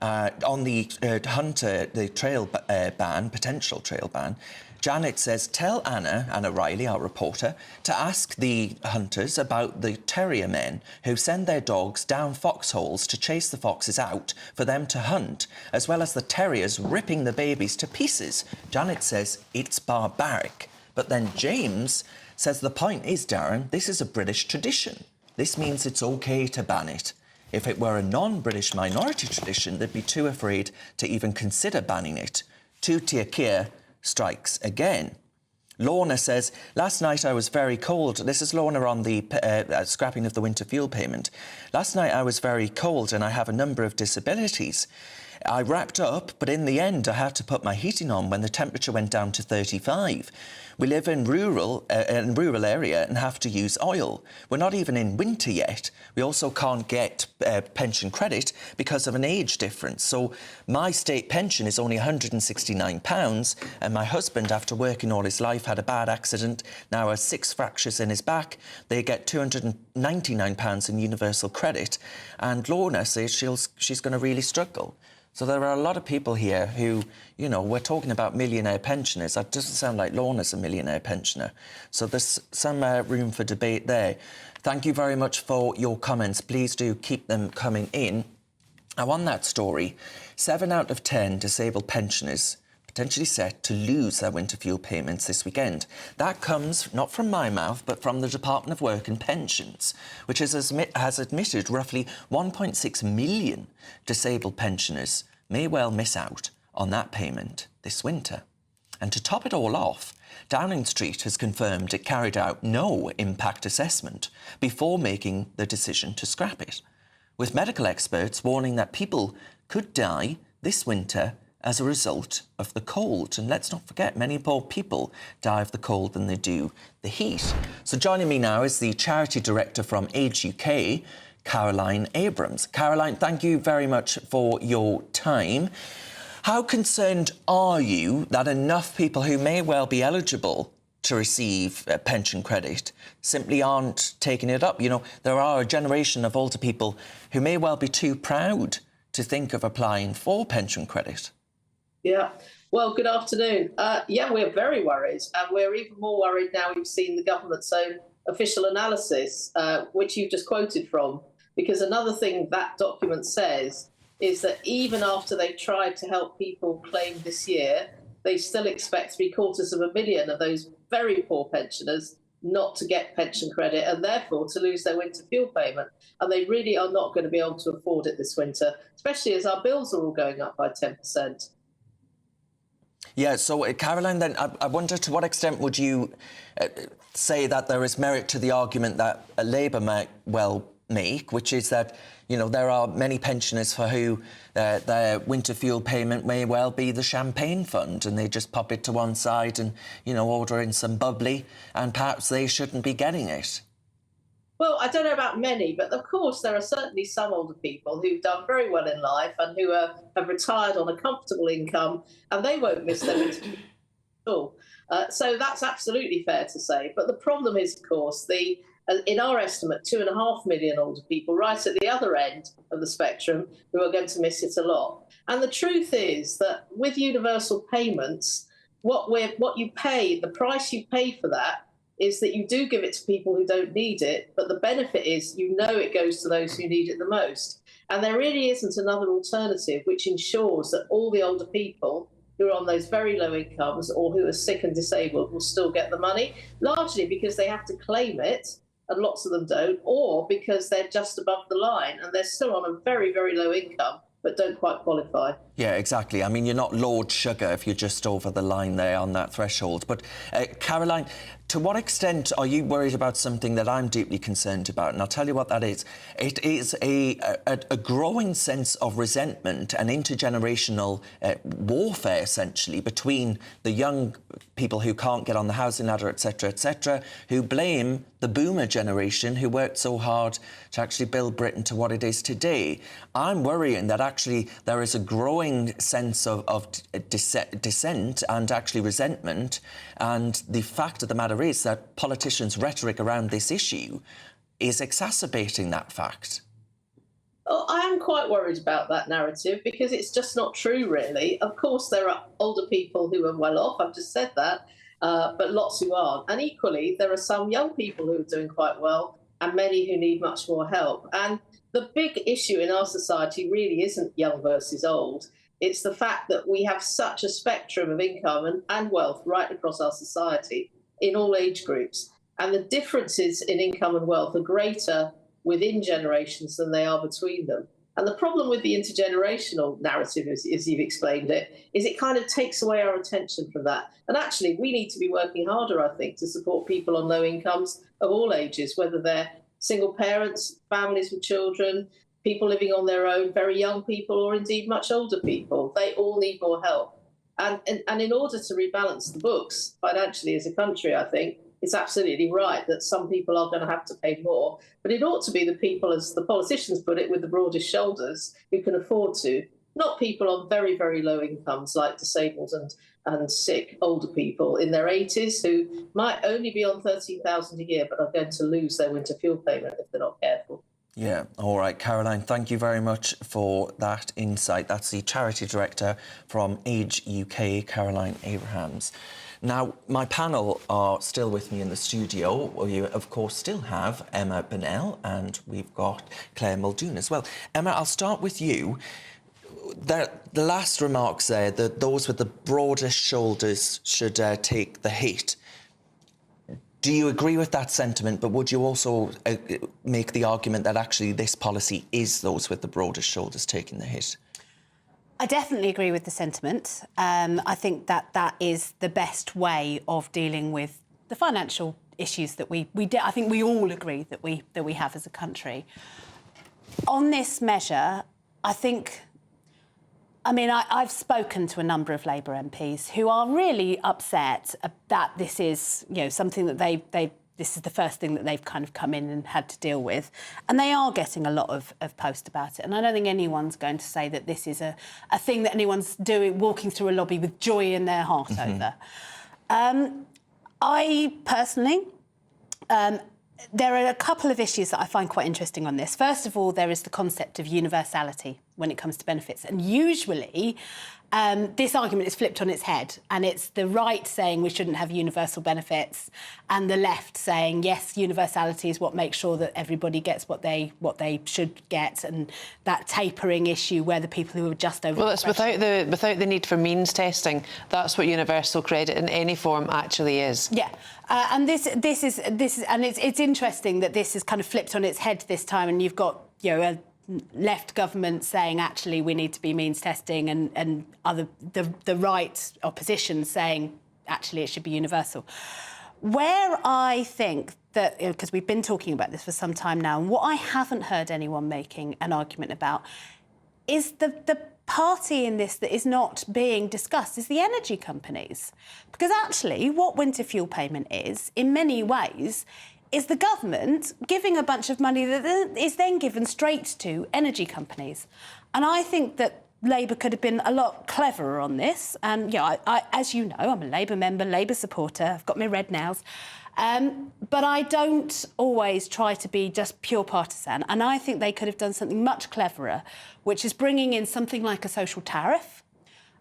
On the Hunter, the trail ban, potential trail ban, Janet says, tell Anna Riley, our reporter, to ask the hunters about the terrier men who send their dogs down foxholes to chase the foxes out for them to hunt, as well as the terriers ripping the babies to pieces. Janet says, it's barbaric. But then James says, the point is, Darren, this is a British tradition. This means it's OK to ban it. If it were a non-British minority tradition, they'd be too afraid to even consider banning it. Tu Tia Keir strikes again. Lorna says, last night I was very cold. This is Lorna on the scrapping of the winter fuel payment. Last night I was very cold and I have a number of disabilities. I wrapped up, but in the end I had to put my heating on when the temperature went down to 35. We live in rural area and have to use oil. We're not even in winter yet. We also can't get pension credit because of an age difference. So my state pension is only £169, and my husband, after working all his life, had a bad accident, now has 6 fractures in his back. They get £299 in universal credit. And Lorna says she's going to really struggle. So there are a lot of people here who, you know, we're talking about millionaire pensioners. That doesn't sound like Lorna's a millionaire pensioner. So there's some room for debate there. Thank you very much for your comments. Please do keep them coming in. Now, on that story, 7 out of 10 disabled pensioners potentially set to lose their winter fuel payments this weekend. That comes not from my mouth, but from the Department of Work and Pensions, which has admitted roughly 1.6 million disabled pensioners may well miss out on that payment this winter. And to top it all off, Downing Street has confirmed it carried out no impact assessment before making the decision to scrap it, with medical experts warning that people could die this winter as a result of the cold. And let's not forget, many more people die of the cold than they do the heat. So joining me now is the charity director from Age UK, Caroline Abrams. Caroline, thank you very much for your time. How concerned are you that enough people who may well be eligible to receive pension credit simply aren't taking it up? You know, there are a generation of older people who may well be too proud to think of applying for pension credit. Yeah. Well, good afternoon. Yeah, we're very worried, and we're even more worried now we've seen the government's own official analysis, which you've just quoted from, because another thing that document says is that even after they've tried to help people claim this year, they still expect 750,000 of those very poor pensioners not to get pension credit and therefore to lose their winter fuel payment. And they really are not going to be able to afford it this winter, especially as our bills are all going up by 10%. Yeah, so Caroline, then I wonder to what extent would you say that there is merit to the argument that Labour might well make, which is that, you know, there are many pensioners for who their winter fuel payment may well be the champagne fund, and they just pop it to one side and, you know, order in some bubbly, and perhaps they shouldn't be getting it. Well, I don't know about many, but of course there are certainly some older people who've done very well in life and who have retired on a comfortable income, and they won't miss their winter fuel at all. So that's absolutely fair to say. But the problem is, of course, in our estimate, 2.5 million older people right at the other end of the spectrum who are going to miss it a lot. And the truth is that with universal payments, what you pay, the price you pay for that, is that you do give it to people who don't need it, but the benefit is you know it goes to those who need it the most. And there really isn't another alternative which ensures that all the older people who are on those very low incomes or who are sick and disabled will still get the money, largely because they have to claim it, and lots of them don't, or because they're just above the line and they're still on a very, very low income but don't quite qualify. Yeah, exactly. I mean, you're not Lord Sugar if you're just over the line there on that threshold. But Caroline, To what extent are you worried about something that I'm deeply concerned about? And I'll tell you what that is. It is a growing sense of resentment and intergenerational warfare, essentially, between the young people who can't get on the housing ladder, etc., who blame the boomer generation who worked so hard to actually build Britain to what it is today. I'm worrying that actually there is a growing sense of dissent and actually resentment, and the fact of the matter is that politicians' rhetoric around this issue is exacerbating that fact. Oh, I am quite worried about that narrative because it's just not true, really. Of course, there are older people who are well off, I've just said that, but lots who aren't. And equally, there are some young people who are doing quite well and many who need much more help. And the big issue in our society really isn't young versus old. It's the fact that we have such a spectrum of income and wealth right across our society in all age groups. And the differences in income and wealth are greater within generations than they are between them. And the problem with the intergenerational narrative, as you've explained it, is it kind of takes away our attention from that. And actually, we need to be working harder, I think, to support people on low incomes of all ages, whether they're single parents, families with children, people living on their own, very young people, or indeed much older people. They all need more help. And in order to rebalance the books financially as a country, I think, it's absolutely right that some people are going to have to pay more, but it ought to be the people, as the politicians put it, with the broadest shoulders who can afford to, not people on very, very low incomes like disabled and sick older people in their 80s who might only be on $13,000 a year but are going to lose their winter fuel payment if they're not careful. Yeah, all right, Caroline, thank you very much for that insight. That's the Charity Director from Age UK, Caroline Abrahams. Now, my panel are still with me in the studio. We, of course, still have Emma Bennell and we've got Claire Muldoon as well. Emma, I'll start with you. The last remarks there, that those with the broadest shoulders should take the hit. Do you agree with that sentiment, but would you also make the argument that actually this policy is those with the broadest shoulders taking the hit? I definitely agree with the sentiment. I think that is the best way of dealing with the financial issues that I think we all agree that we have as a country. On this measure, I've spoken to a number of Labour MPs who are really upset that this is, something that this is the first thing that they've kind of come in and had to deal with. And they are getting a lot of post about it. And I don't think anyone's going to say that this is a thing that anyone's walking through a lobby with joy in their heart over. I personally, there are a couple of issues that I find quite interesting on this. First of all, there is the concept of universality when it comes to benefits. And usually, this argument is flipped on its head, and it's the right saying we shouldn't have universal benefits and the left saying, yes, universality is what makes sure that everybody gets what they should get, and that tapering issue where the people who are just over... Well, it's without the need for means testing. That's what universal credit in any form actually is. Yeah. And this is and it's interesting that this is kind of flipped on its head this time, and you've got, a left government saying actually we need to be means testing, and the right opposition saying actually it should be universal. Where I think that, because we've been talking about this for some time now, and what I haven't heard anyone making an argument about is the party in this that is not being discussed is the energy companies. Because actually what winter fuel payment is, in many ways, is the government giving a bunch of money that is then given straight to energy companies. And I think that Labour could have been a lot cleverer on this. And, I, as you know, I'm a Labour member, Labour supporter, I've got my red nails. But I don't always try to be just pure partisan. And I think they could have done something much cleverer, which is bringing in something like a social tariff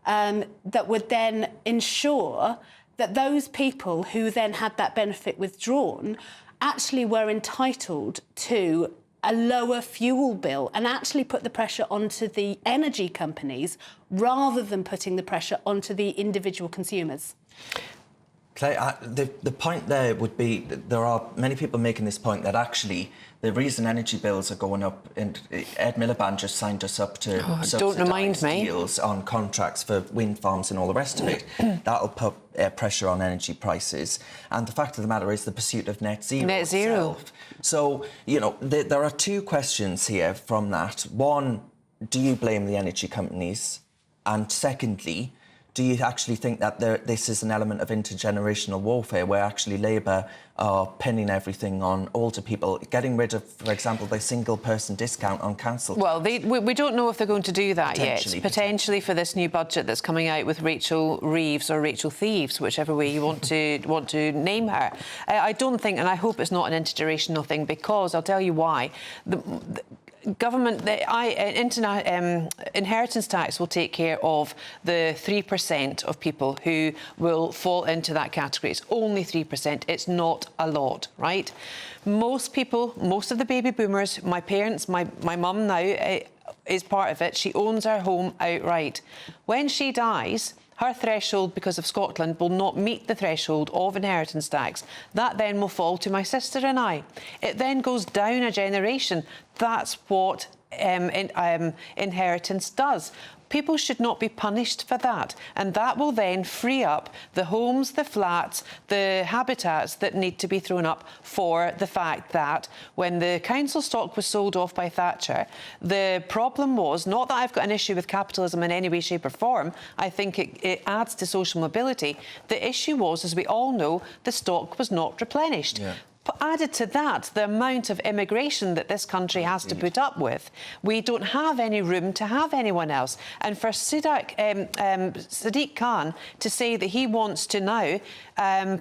that would then ensure that those people who then had that benefit withdrawn actually were entitled to a lower fuel bill, and actually put the pressure onto the energy companies rather than putting the pressure onto the individual consumers. Clay, the point there would be that there are many people making this point that actually the reason energy bills are going up, and Ed Miliband just signed us up to don't remind me. deals on contracts for wind farms and all the rest of it. That'll put pressure on energy prices. And the fact of the matter is the pursuit of net zero. Net zero. Itself. So, you know, there are two questions here from that. One, do you blame the energy companies? And secondly, do you actually think that this is an element of intergenerational warfare where actually Labour are pinning everything on older people, getting rid of, for example, the single-person discount on council? Well, we don't know if they're going to do that yet. Potentially for this new budget that's coming out with Rachel Reeves or Rachel Thieves, whichever way you want to name her. I don't think, and I hope it's not an intergenerational thing, because I'll tell you why. Government, inheritance tax will take care of the 3% of people who will fall into that category. It's only 3%. It's not a lot, right? Most people, most of the baby boomers, my parents, my mum now is part of it. She owns her home outright. When she dies, her threshold, because of Scotland, will not meet the threshold of inheritance tax. That then will fall to my sister and I. It then goes down a generation. That's what inheritance does. People should not be punished for that. And that will then free up the homes, the flats, the habitats that need to be thrown up for the fact that when the council stock was sold off by Thatcher, the problem was, not that I've got an issue with capitalism in any way, shape or form, I think it adds to social mobility. The issue was, as we all know, the stock was not replenished. Yeah. But added to that, the amount of immigration that this country has to put up with, we don't have any room to have anyone else. And for Sadiq Khan to say that he wants to now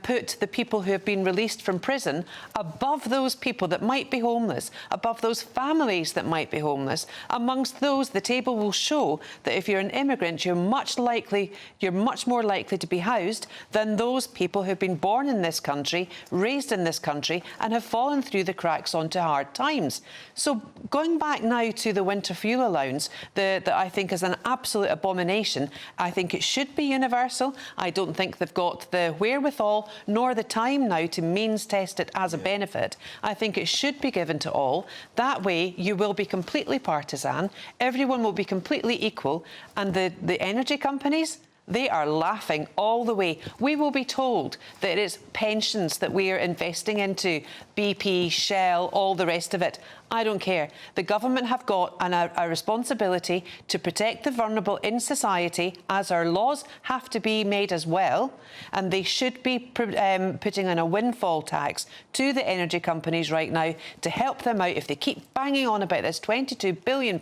put the people who have been released from prison above those people that might be homeless, above those families that might be homeless, amongst those, the table will show that if you're an immigrant, you're much more likely to be housed than those people who've been born in this country, raised in this country, and have fallen through the cracks onto hard times. So going back now to the winter fuel allowance, that I think is an absolute abomination. I think it should be universal. I don't think they've got the wherewithal nor the time now to means test it as a benefit. I think it should be given to all. That way you will be completely partisan, everyone will be completely equal, and the energy companies, they are laughing all the way. We will be told that it is pensions that we are investing into, BP, Shell, all the rest of it. I don't care. The government have got a responsibility to protect the vulnerable in society, as our laws have to be made as well, and they should be putting in a windfall tax to the energy companies right now to help them out. If they keep banging on about this £22 billion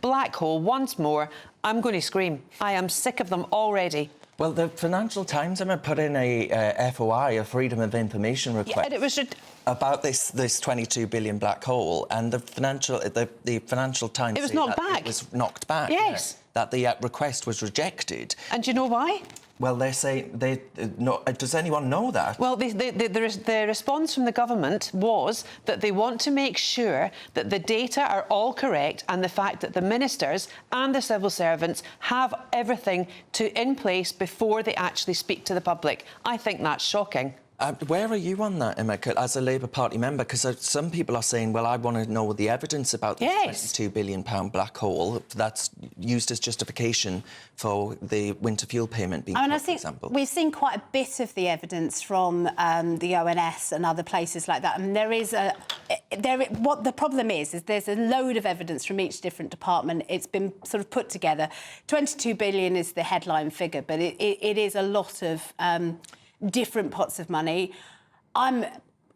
black hole once more, I'm going to scream. I am sick of them already. Well, the Financial Times put in a FOI, a Freedom of Information request, and it was about this $22 billion black hole, and the Financial Times it was knocked back. It was knocked back. Yes, that the request was rejected. And do you know why? Well, they're saying does anyone know that? Well, the response from the government was that they want to make sure that the data are all correct, and the fact that the ministers and the civil servants have everything in place before they actually speak to the public. I think that's shocking. Where are you on that, Emma, as a Labour Party member? Because some people are saying, well, I want to know the evidence about the £22 billion black hole that's used as justification for the winter fuel payment being cut, for example. We've seen quite a bit of the evidence from the ONS and other places like that. And what the problem is there's a load of evidence from each different department. It's been sort of put together. 22 billion is the headline figure, but it is a lot of different pots of money. I'm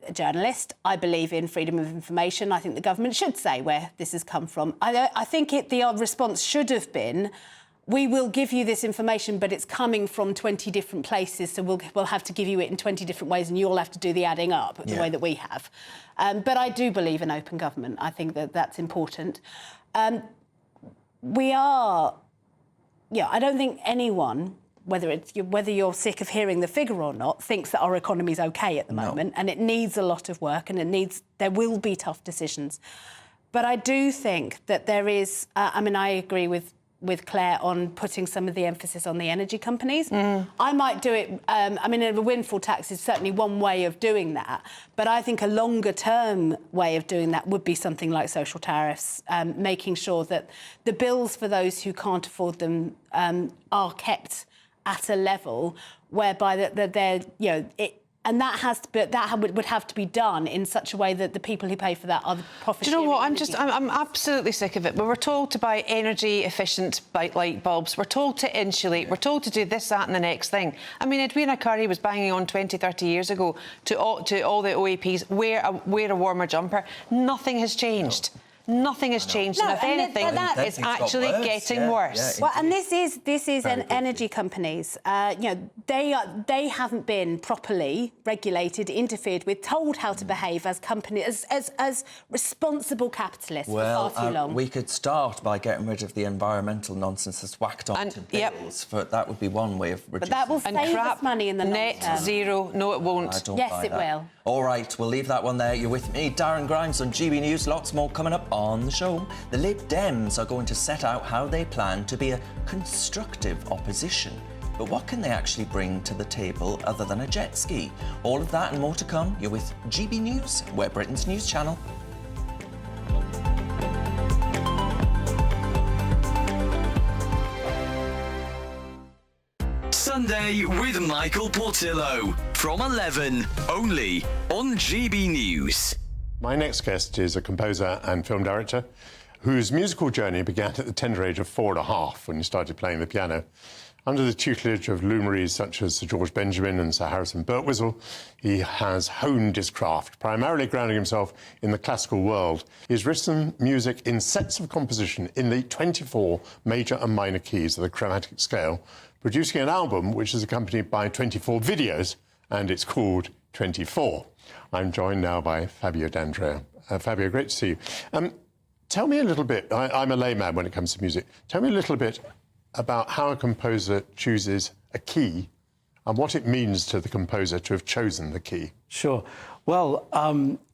a journalist. I believe in freedom of information. I think the government should say where this has come from. I think the response should have been, we will give you this information, but it's coming from 20 different places, so we'll have to give you it in 20 different ways, and you'll have to do the adding up the way that we have. But I do believe in open government. I think that's important. I don't think anyone, whether you're sick of hearing the figure or not, thinks that our economy's OK at the moment, and it needs a lot of work, and there will be tough decisions. But I do think that there is, I agree with with Claire on putting some of the emphasis on the energy companies. I might do it, I mean, a windfall tax is certainly one way of doing that, but I think a longer-term way of doing that would be something like social tariffs, making sure that the bills for those who can't afford them are kept at a level whereby they're, you know, and that would have to be done in such a way that the people who pay for that are the profit. Do you know what? I'm absolutely sick of it. But we're told to buy energy-efficient light bulbs. We're told to insulate. We're told to do this, that and the next thing. I mean, Edwina Curry was banging on 20, 30 years ago to all the OAPs, wear a warmer jumper. Nothing has changed. Nothing has changed, and if anything, it's actually getting worse. Well, and this is an energy companies. You know, they haven't been properly regulated, interfered with, told how to behave as companies, as responsible capitalists for far too long. We could start by getting rid of the environmental nonsense that's whacked onto bills. That would be one way of reducing. But that will save us money in the long term. Net zero, no, it won't. I don't yes, buy it that. will. All right, we'll leave that one there. You're with me, Darren Grimes, on GB News. Lots more coming up on the show. The Lib Dems are going to set out how they plan to be a constructive opposition. But what can they actually bring to the table other than a jet ski? All of that and more to come. You're with GB News, we're Britain's news channel. Sunday with Michael Portillo from 11, only on GB News. My next guest is a composer and film director whose musical journey began at the tender age of 4.5 when he started playing the piano. Under the tutelage of luminaries such as Sir George Benjamin and Sir Harrison Birtwistle, he has honed his craft, primarily grounding himself in the classical world. He's written music in sets of composition in the 24 major and minor keys of the chromatic scale, producing an album which is accompanied by 24 videos, and it's called 24. I'm joined now by Fabio D'Andrea. Fabio, great to see you. Tell me a little bit, I'm a layman when it comes to music, tell me a little bit about how a composer chooses a key and what it means to the composer to have chosen the key. Sure. Well,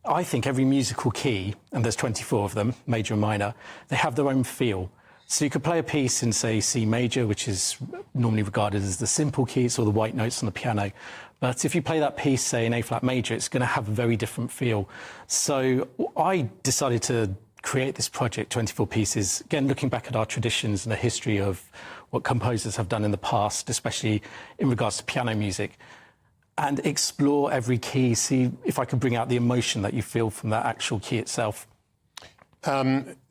I think every musical key, and there's 24 of them, major and minor, they have their own feel. So you could play a piece in, say, C major, which is normally regarded as the simple key, it's all the white notes on the piano. But if you play that piece, say, in A-flat major, it's going to have a very different feel. So I decided to create this project, 24 pieces, again, looking back at our traditions and the history of what composers have done in the past, especially in regards to piano music, and explore every key, see if I could bring out the emotion that you feel from that actual key itself.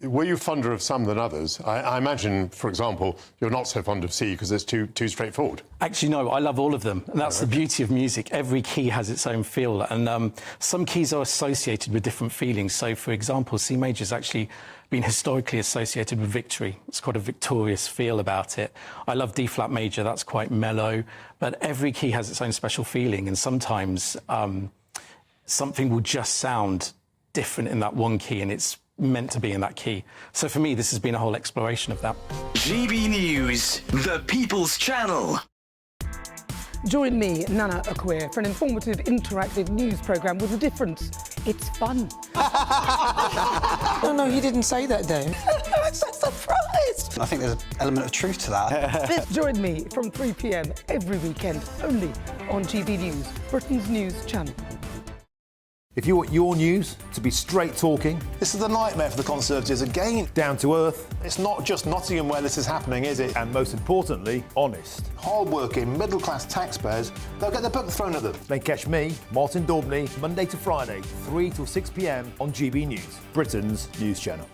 Were you fonder of some than others? I imagine, for example, you're not so fond of C because it's too straightforward. Actually, no, I love all of them. And that's the beauty of music. Every key has its own feel. And some keys are associated with different feelings. So, for example, C major has actually been historically associated with victory. It's quite a victorious feel about it. I love D-flat major. That's quite mellow. But every key has its own special feeling. And sometimes something will just sound different in that one key, and it's meant to be in that key. So for me, this has been a whole exploration of that. GB News, the People's Channel. Join me, Nana Akwe, for an informative, interactive news programme with a difference. It's fun. No, he didn't say that, though. I'm so surprised. I think there's an element of truth to that. Join me from 3 p.m. every weekend, only on GB News, Britain's news channel. If you want your news to be straight talking... This is the nightmare for the Conservatives again. Down to earth. It's not just Nottingham where this is happening, is it? And most importantly, honest. Hard-working, middle-class taxpayers, they'll get their book thrown at them. Then catch me, Martin Daubney, Monday to Friday, 3 till 6 p.m. on GB News, Britain's news channel.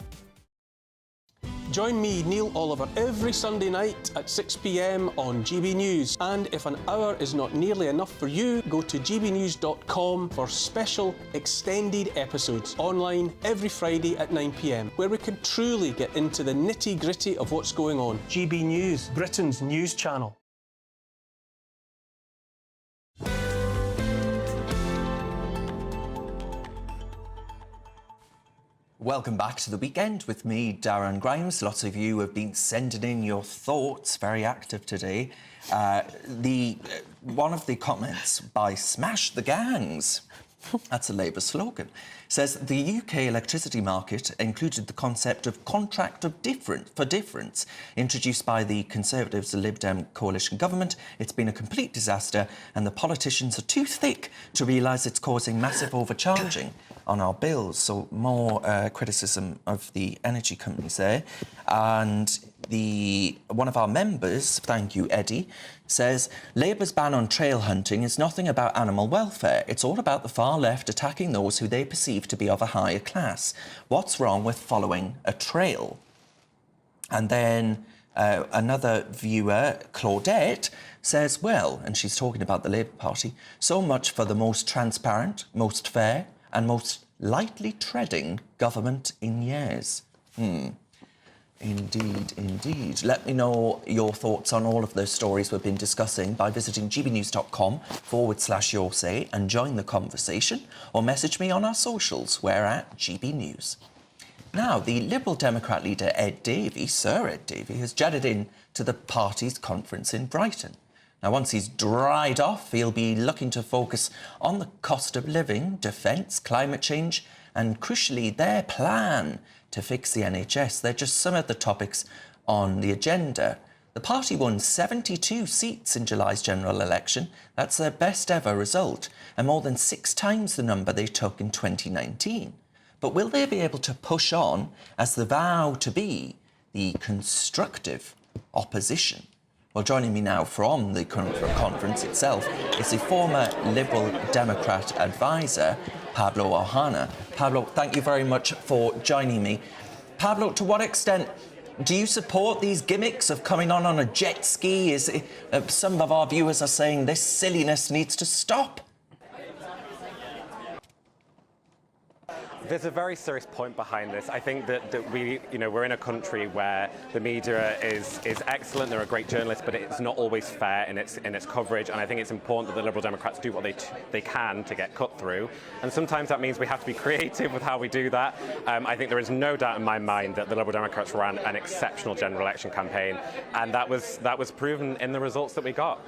Join me, Neil Oliver, every Sunday night at 6 p.m. on GB News. And if an hour is not nearly enough for you, go to gbnews.com for special extended episodes online every Friday at 9 p.m, where we can truly get into the nitty-gritty of what's going on. GB News, Britain's news channel. Welcome back to The Weekend with me, Darren Grimes. Lots of you have been sending in your thoughts, very active today. One of the comments by Smash the Gangs, that's a Labour slogan, says the UK electricity market included the concept of contract of difference, introduced by the Conservatives Lib Dem coalition government. It's been a complete disaster, and the politicians are too thick to realise it's causing massive overcharging on our bills. So more criticism of the energy companies there. And one of our members, thank you, Eddie, says Labour's ban on trail hunting is nothing about animal welfare. It's all about the far left attacking those who they perceive to be of a higher class. What's wrong with following a trail? And then another viewer, Claudette, says, well, and she's talking about the Labour Party, so much for the most transparent, most fair and most lightly treading government in years. Indeed, indeed. Let me know your thoughts on all of those stories we've been discussing by visiting gbnews.com/your say and join the conversation, or message me on our socials. We're at GB News. Now, the Liberal Democrat leader Ed Davey, Sir Ed Davey, has jetted in to the party's conference in Brighton. Now, once he's dried off, he'll be looking to focus on the cost of living, defence, climate change and, crucially, their plan to fix the NHS. They're just some of the topics on the agenda. The party won 72 seats in July's general election. That's their best ever result, and more than 6 times the number they took in 2019. But will they be able to push on as the vow to be the constructive opposition? Well, joining me now from the conference itself is the former Liberal Democrat advisor, Pablo Ohana. Pablo, thank you very much for joining me. Pablo, to what extent do you support these gimmicks of coming on a jet ski? Some of our viewers are saying this silliness needs to stop. There's a very serious point behind this. I think that we're in a country where the media is excellent. There are great journalists, but it's not always fair in its coverage. And I think it's important that the Liberal Democrats do what they can to get cut through. And sometimes that means we have to be creative with how we do that. I think there is no doubt in my mind that the Liberal Democrats ran an exceptional general election campaign, and that was proven in the results that we got.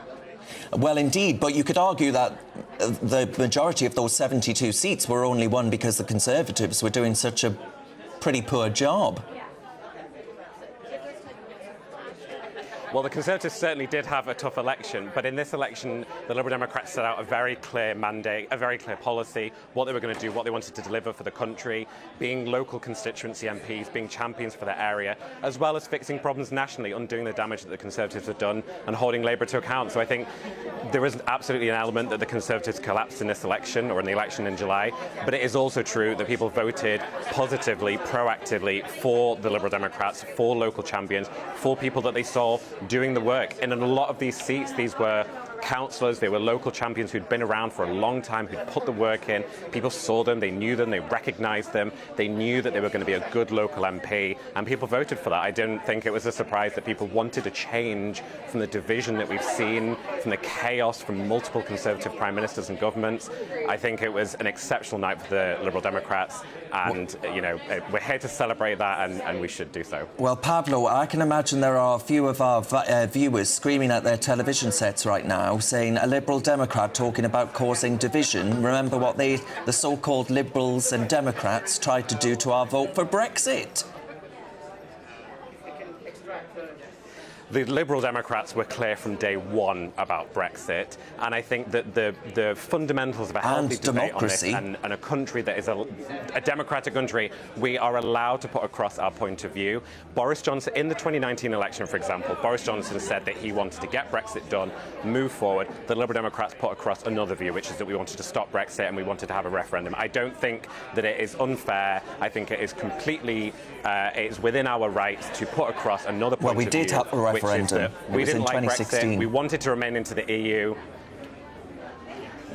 Well, indeed, but you could argue that the majority of those 72 seats were only won because the Conservatives were doing such a pretty poor job. Well, the Conservatives certainly did have a tough election, but in this election, the Liberal Democrats set out a very clear mandate, a very clear policy, what they were going to do, what they wanted to deliver for the country, being local constituency MPs, being champions for their area, as well as fixing problems nationally, undoing the damage that the Conservatives have done and holding Labour to account. So I think there is absolutely an element that the Conservatives collapsed in this election, or in the election in July, but it is also true that people voted positively, proactively for the Liberal Democrats, for local champions, for people that they saw doing the work. And in a lot of these seats, these were councillors, they were local champions who'd been around for a long time, who'd put the work in. People saw them, they knew them, they recognised them, they knew that they were going to be a good local MP, and people voted for that. I didn't think it was a surprise that people wanted a change from the division that we've seen, from the chaos from multiple Conservative Prime Ministers and governments. I think it was an exceptional night for the Liberal Democrats, and we're here to celebrate that, and we should do so. Well, Pablo, I can imagine there are a few of our viewers screaming at their television sets right now, saying a Liberal Democrat talking about causing division. Remember what the so-called Liberals and Democrats tried to do to our vote for Brexit. The Liberal Democrats were clear from day one about Brexit, and I think that the fundamentals of a healthy debate on this, and a country that is a democratic country, we are allowed to put across our point of view. Boris Johnson, in the 2019 election, for example, Boris Johnson said that he wanted to get Brexit done, move forward. The Liberal Democrats put across another view, which is that we wanted to stop Brexit and we wanted to have a referendum. I don't think that it is unfair. I think it is completely, it's within our rights to put across another point of view. Well, we did have a referendum. We didn't like Brexit. We wanted to remain into the EU.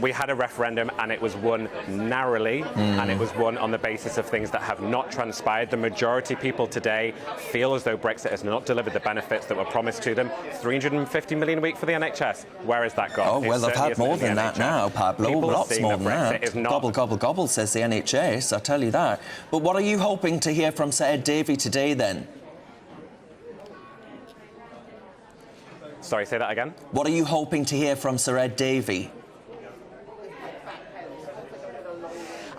We had a referendum and it was won narrowly, and it was won on the basis of things that have not transpired. The majority of people today feel as though Brexit has not delivered the benefits that were promised to them. 350 million a week for the NHS. Where has that gone? Oh, well, they've had more than that now, Pablo. Lots more than that. Gobble, gobble, gobble, says the NHS, I tell you that. But what are you hoping to hear from Sir Ed Davey today, then? Sorry, say that again? What are you hoping to hear from Sir Ed Davey?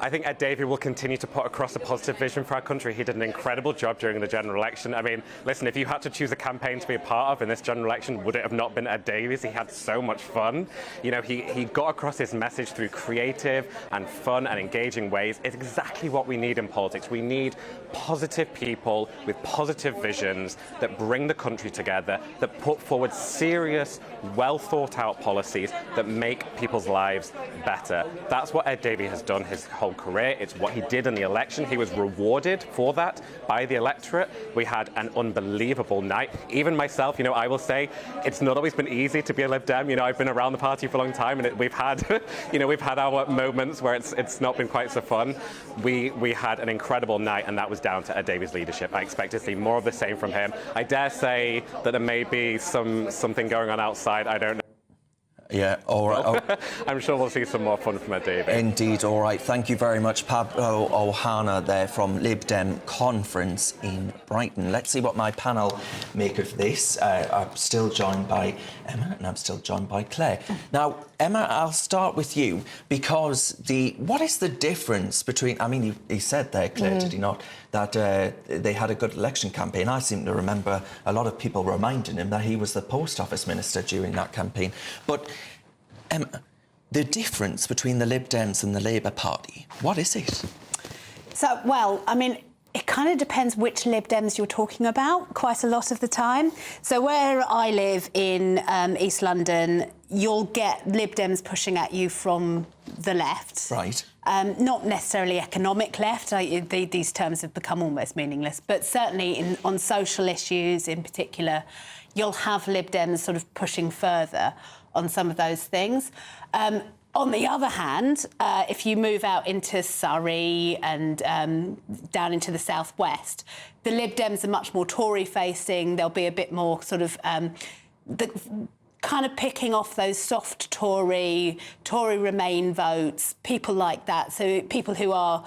I think Ed Davey will continue to put across a positive vision for our country. He did an incredible job during the general election. I mean, listen, if you had to choose a campaign to be a part of in this general election, would it have not been Ed Davey's? He had so much fun. You know, he got across his message through creative and fun and engaging ways. It's exactly what we need in politics. We need positive people with positive visions that bring the country together, that put forward serious, well thought out policies that make people's lives better. That's what Ed Davey has done his whole career. It's what he did in the election. He was rewarded for that by the electorate. We had an unbelievable night. Even myself, you know, I will say it's not always been easy to be a Lib Dem. You know, I've been around the party for a long time, and we've had, you know, we've had our moments where it's not been quite so fun. We had an incredible night, and that was down to Ed Davey's leadership. I expect to see more of the same from him. I dare say that there may be something going on outside. I don't know. Yeah, all right. I'm sure we'll see some more fun from Ed Davey. Indeed, all right. Thank you very much, Pablo O'Hara there from Lib Dem Conference in Brighton. Let's see what my panel make of this. I'm still joined by Emma and I'm still joined by Claire. Now, Emma, I'll start with you because what is the difference between, I mean, he said there, Claire, did he not, that they had a good election campaign. I seem to remember a lot of people reminding him that he was the post office minister during that campaign. But the difference between the Lib Dems and the Labour Party, what is it? So, well, I mean, it kind of depends which Lib Dems you're talking about quite a lot of the time. So where I live in East London, you'll get Lib Dems pushing at you from the left. Right. Not necessarily economic left. These terms have become almost meaningless. But certainly on social issues in particular, you'll have Lib Dems sort of pushing further on some of those things. On the other hand, if you move out into Surrey and down into the southwest, the Lib Dems are much more Tory-facing. There'll be a bit more sort of kind of picking off those soft Tory Remain votes, people like that. So people who are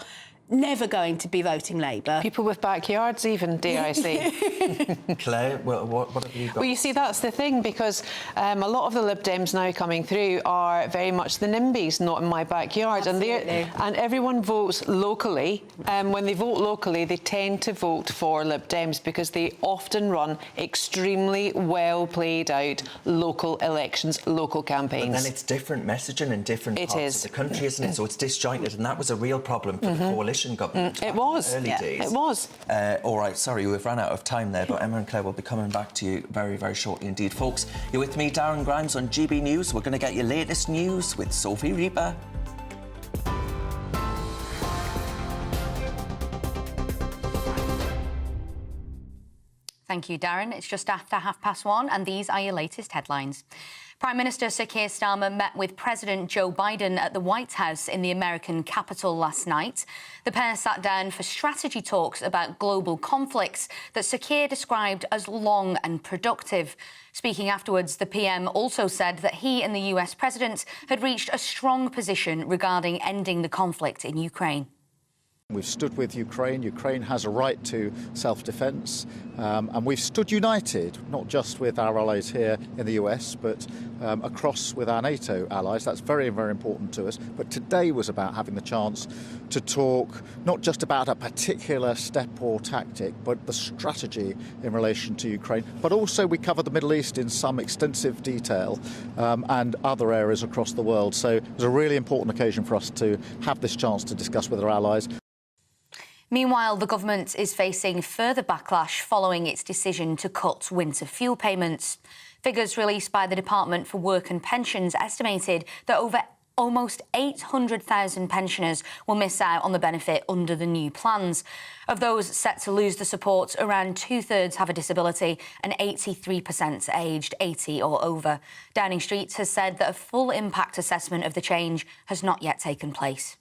never going to be voting Labour. People with backyards even, dare I say. Claire, what have you got? Well, you see, that's the thing, because a lot of the Lib Dems now coming through are very much the NIMBYs, not in my backyard. And everyone votes locally. When they vote locally, they tend to vote for Lib Dems because they often run extremely well played out local elections, local campaigns. But then it's different messaging in different parts of the country, isn't it? So it's disjointed, and that was a real problem for the coalition government. It was. Early days. It was. All right, sorry, we've run out of time there, but Emma and Claire will be coming back to you very, very shortly indeed. Folks, you're with me, Darren Grimes, on GB News. We're going to get your latest news with Sophie Reaper. Thank you, Darren. It's just after 1:30, and these are your latest headlines. Prime Minister Sir Keir Starmer met with President Joe Biden at the White House in the American capital last night. The pair sat down for strategy talks about global conflicts that Sir Keir described as long and productive. Speaking afterwards, the PM also said that he and the US President had reached a strong position regarding ending the conflict in Ukraine. We've stood with Ukraine. Ukraine has a right to self-defence, and we've stood united, not just with our allies here in the US, but across with our NATO allies. That's very, very important to us. But today was about having the chance to talk not just about a particular step or tactic, but the strategy in relation to Ukraine. But also we covered the Middle East in some extensive detail and other areas across the world. So it was a really important occasion for us to have this chance to discuss with our allies. Meanwhile, the government is facing further backlash following its decision to cut winter fuel payments. Figures released by the Department for Work and Pensions estimated that almost 800,000 pensioners will miss out on the benefit under the new plans. Of those set to lose the support, around two-thirds have a disability and 83% aged 80 or over. Downing Street has said that a full impact assessment of the change has not yet taken place.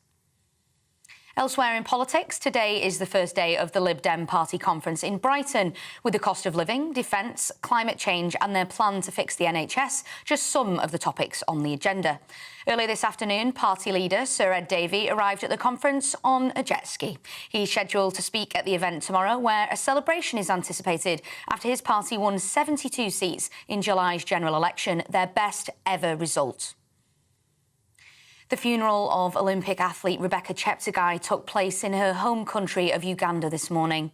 Elsewhere in politics, today is the first day of the Lib Dem Party conference in Brighton, with the cost of living, defence, climate change and their plan to fix the NHS just some of the topics on the agenda. Earlier this afternoon, party leader Sir Ed Davey arrived at the conference on a jet ski. He's scheduled to speak at the event tomorrow, where a celebration is anticipated after his party won 72 seats in July's general election, their best ever result. The funeral of Olympic athlete Rebecca Cheptegei took place in her home country of Uganda this morning.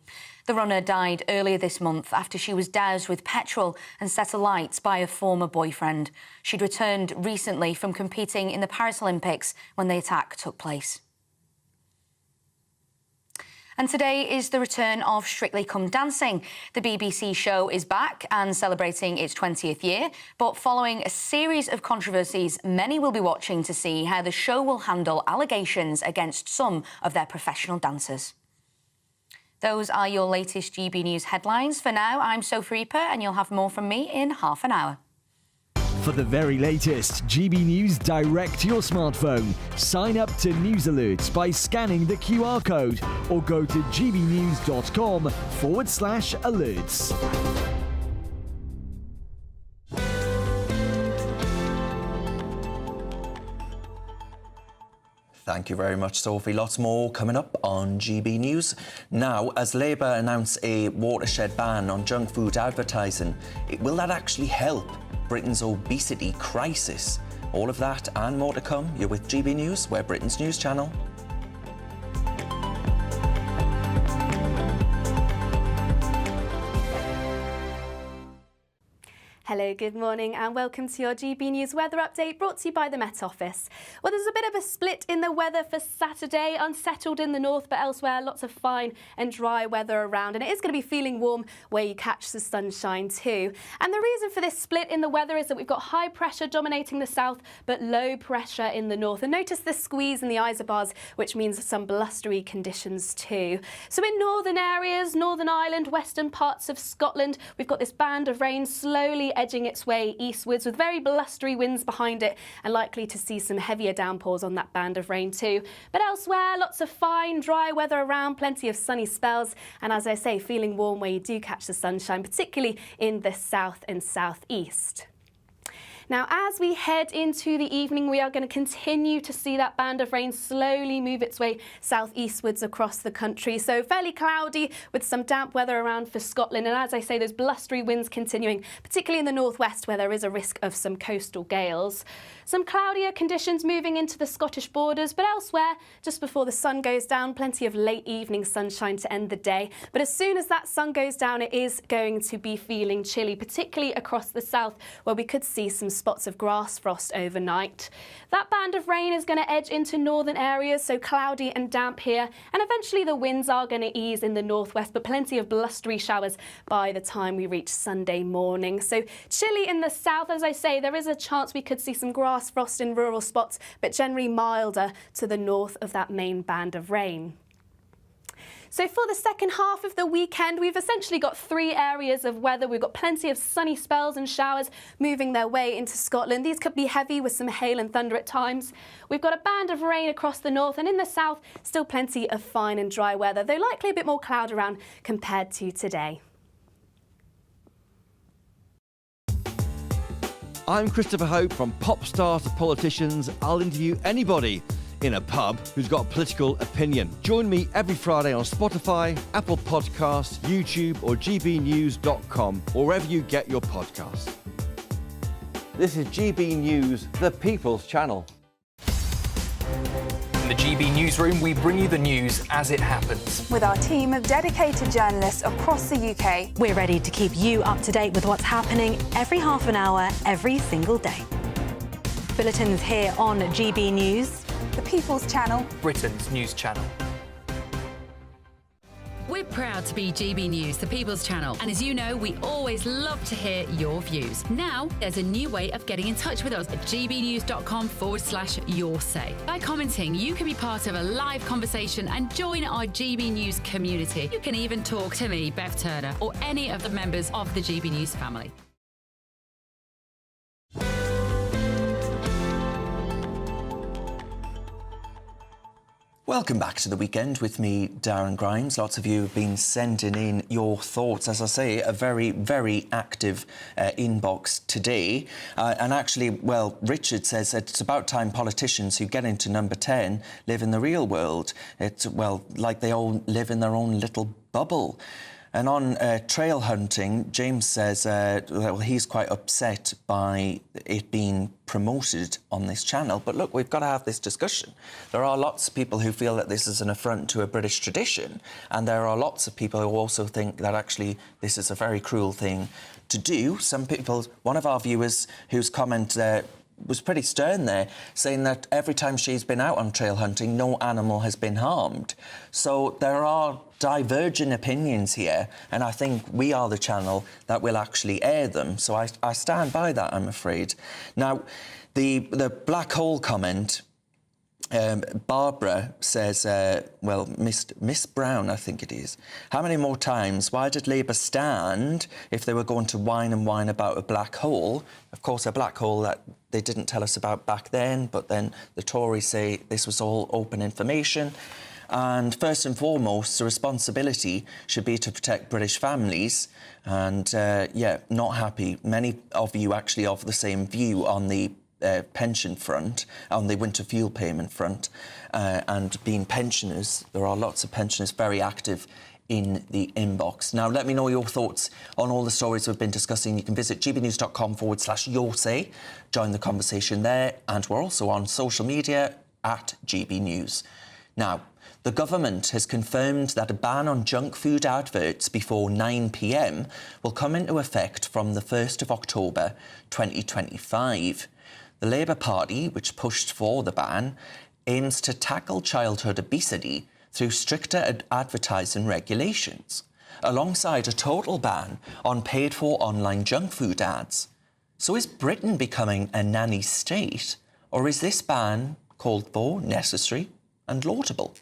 The runner died earlier this month after she was doused with petrol and set alight by a former boyfriend. She'd returned recently from competing in the Paris Olympics when the attack took place. And today is the return of Strictly Come Dancing. The BBC show is back and celebrating its 20th year, but following a series of controversies, many will be watching to see how the show will handle allegations against some of their professional dancers. Those are your latest GB News headlines. For now, I'm Sophie Reaper, and you'll have more from me in half an hour. For the very latest GB News direct to your smartphone, sign up to News Alerts by scanning the QR code or go to gbnews.com/alerts. Thank you very much, Sophie. Lots more coming up on GB News. Now, as Labour announce a watershed ban on junk food advertising, will that actually help Britain's obesity crisis? All of that and more to come. You're with GB News, we're Britain's news channel. Hello, good morning and welcome to your GB News weather update brought to you by the Met Office. Well, there's a bit of a split in the weather for Saturday, unsettled in the north but elsewhere lots of fine and dry weather around, and it is going to be feeling warm where you catch the sunshine too. And the reason for this split in the weather is that we've got high pressure dominating the south but low pressure in the north, and notice the squeeze in the isobars, which means some blustery conditions too. So in northern areas, Northern Ireland, western parts of Scotland, we've got this band of rain slowly edging its way eastwards with very blustery winds behind it, and likely to see some heavier downpours on that band of rain too. But elsewhere, lots of fine, dry weather around, plenty of sunny spells, and as I say, feeling warm where you do catch the sunshine, particularly in the south and southeast. Now, as we head into the evening, we are going to continue to see that band of rain slowly move its way southeastwards across the country. So fairly cloudy with some damp weather around for Scotland. And as I say, those blustery winds continuing, particularly in the northwest where there is a risk of some coastal gales. Some cloudier conditions moving into the Scottish borders, but elsewhere, just before the sun goes down, plenty of late evening sunshine to end the day. But as soon as that sun goes down, it is going to be feeling chilly, particularly across the south, where we could see some spots of grass frost overnight. That band of rain is going to edge into northern areas, so cloudy and damp here, and eventually the winds are going to ease in the northwest, but plenty of blustery showers by the time we reach Sunday morning. So chilly in the south, as I say, there is a chance we could see some grass frost in rural spots, but generally milder to the north of that main band of rain. So for the second half of the weekend, we've essentially got three areas of weather. We've got plenty of sunny spells and showers moving their way into Scotland. These could be heavy with some hail and thunder at times. We've got a band of rain across the north, and in the south, still plenty of fine and dry weather, though likely a bit more cloud around compared to today. I'm Christopher Hope. From pop stars to politicians, I'll interview anybody in a pub who's got a political opinion. Join me every Friday on Spotify, Apple Podcasts, YouTube or gbnews.com, or wherever you get your podcasts. This is GB News, the People's Channel. In the GB Newsroom, we bring you the news as it happens. With our team of dedicated journalists across the UK, we're ready to keep you up to date with what's happening every half an hour, every single day. Bulletins here on GB News, the People's Channel, Britain's news channel. We're proud to be GB News, the People's Channel. And as you know, we always love to hear your views. Now, there's a new way of getting in touch with us at gbnews.com/yoursay. By commenting, you can be part of a live conversation and join our GB News community. You can even talk to me, Bev Turner, or any of the members of the GB News family. Welcome back to the weekend with me, Darren Grimes. Lots of you have been sending in your thoughts. As I say, a very, very active inbox today. And actually, well, Richard says that it's about time politicians who get into number 10 live in the real world. It's, well, like they all live in their own little bubble. And on trail hunting, James says well, he's quite upset by it being promoted on this channel. But look, we've got to have this discussion. There are lots of people who feel that this is an affront to a British tradition, and there are lots of people who also think that actually this is a very cruel thing to do. Some people, one of our viewers whose comment was pretty stern there, saying that every time she's been out on trail hunting, no animal has been harmed. So there are divergent opinions here, and I think we are the channel that will actually air them. So I stand by that, I'm afraid. Now, the black hole comment, Barbara says, well, Miss Brown, I think it is. How many more times? Why did Labour stand if they were going to whine and whine about a black hole? Of course, a black hole that they didn't tell us about back then, but then the Tories say this was all open information. And first and foremost, the responsibility should be to protect British families. And, yeah, not happy. Many of you actually have the same view on the pension front, on the winter fuel payment front, and being pensioners, there are lots of pensioners very active in the inbox. Now, let me know your thoughts on all the stories we've been discussing. You can visit gbnews.com/yoursay, join the conversation there, and we're also on social media at GB News. Now, the government has confirmed that a ban on junk food adverts before 9 p.m. will come into effect from the 1st of October 2025. The Labour Party, which pushed for the ban, aims to tackle childhood obesity through stricter advertising regulations, alongside a total ban on paid-for online junk food ads. So is Britain becoming a nanny state, or is this ban called for, necessary and laudable?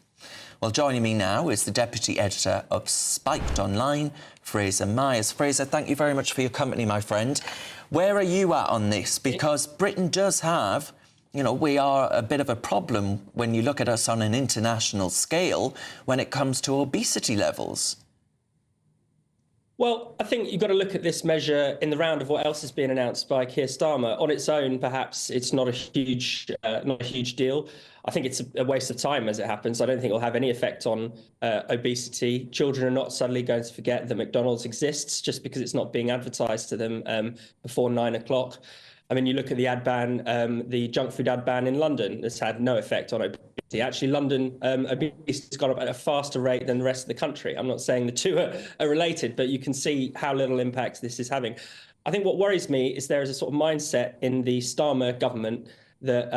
Well, joining me now is the Deputy Editor of Spiked Online, Fraser Myers. Fraser, thank you very much for your company, my friend. Where are you at on this? Because Britain does have, you know, we are a bit of a problem when you look at us on an international scale when it comes to obesity levels. Well, I think you've got to look at this measure in the round of what else has been announced by Keir Starmer. On its own, perhaps it's not a huge deal. I think it's a waste of time as it happens. I don't think it'll have any effect on obesity. Children are not suddenly going to forget that McDonald's exists just because it's not being advertised to them before 9 o'clock. I mean, you look at the ad ban, the junk food ad ban in London, that's had no effect on obesity. Actually, London obesity has gone up at a faster rate than the rest of the country. I'm not saying the two are related, but you can see how little impact this is having. I think what worries me is there is a sort of mindset in the Starmer government that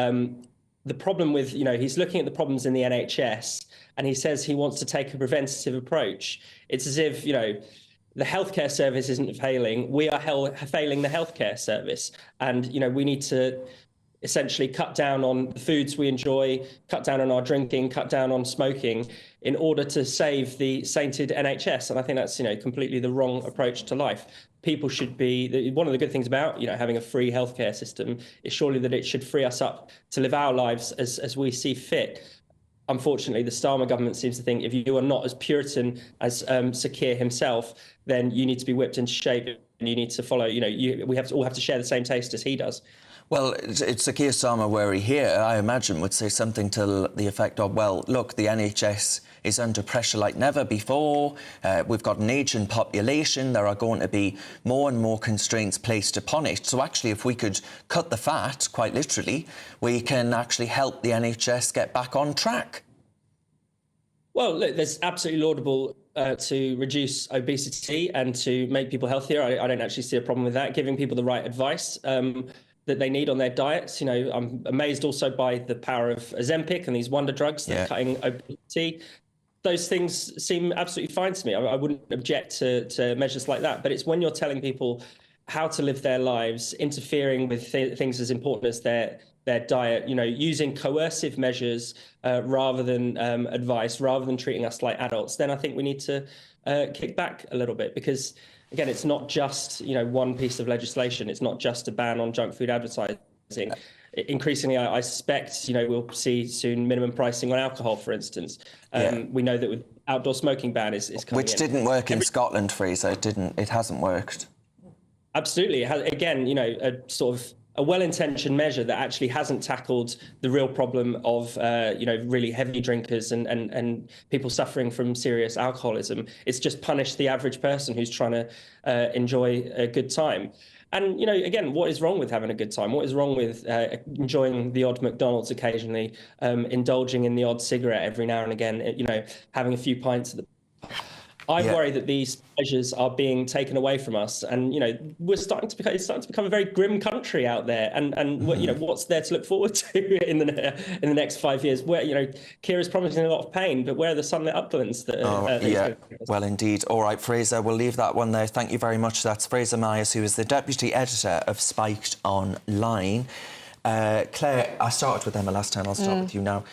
the problem with, you know, he's looking at the problems in the NHS and he says he wants to take a preventative approach. It's as if, you know, the healthcare service isn't failing. We are failing the healthcare service. And, you know, we need to essentially cut down on the foods we enjoy, cut down on our drinking, cut down on smoking in order to save the sainted NHS. And I think that's, you know, completely the wrong approach to life. People should be, one of the good things about, you know, having a free healthcare system is surely that it should free us up to live our lives as we see fit. Unfortunately, the Starmer government seems to think if you are not as Puritan as Sir Keir himself, then you need to be whipped into shape and you need to follow, you know, we all have to share the same taste as he does. Well, it's Sir Keir Starmer, were he here, I imagine, would say something to the effect of, well, look, the NHS is under pressure like never before. We've got an ageing population. There are going to be more and more constraints placed upon it. So actually, if we could cut the fat, quite literally, we can actually help the NHS get back on track. Well, look, there's absolutely laudable to reduce obesity and to make people healthier. I don't actually see a problem with that, giving people the right advice that they need on their diets. You know, I'm amazed also by the power of Ozempic and these wonder drugs that are cutting obesity. Those things seem absolutely fine to me. I wouldn't object to measures like that. But it's when you're telling people how to live their lives, interfering with things as important as their diet, you know, using coercive measures rather than advice, rather than treating us like adults, then I think we need to kick back a little bit because, again, it's not just, you know, one piece of legislation. It's not just a ban on junk food advertising. Increasingly, I suspect, you know, we'll see soon minimum pricing on alcohol, for instance. We know that with outdoor smoking ban is coming Which didn't work in Scotland, Fraser. It hasn't worked. Absolutely. Again, you know, a sort of a well-intentioned measure that actually hasn't tackled the real problem of, really heavy drinkers and people suffering from serious alcoholism. It's just punished the average person who's trying to enjoy a good time. And, again, what is wrong with having a good time? What is wrong with enjoying the odd McDonald's occasionally, indulging in the odd cigarette every now and again, having a few pints at the... I worry that these pleasures are being taken away from us, and it's starting to become a very grim country out there. And what's there to look forward to in the next 5 years? Where Keira's promising a lot of pain, but where are the sunlit uplands that? Well, indeed. All right, Fraser, we'll leave that one there. Thank you very much. That's Fraser Myers, who is the deputy editor of Spiked Online. Claire, I started with Emma last time. I'll start with you now.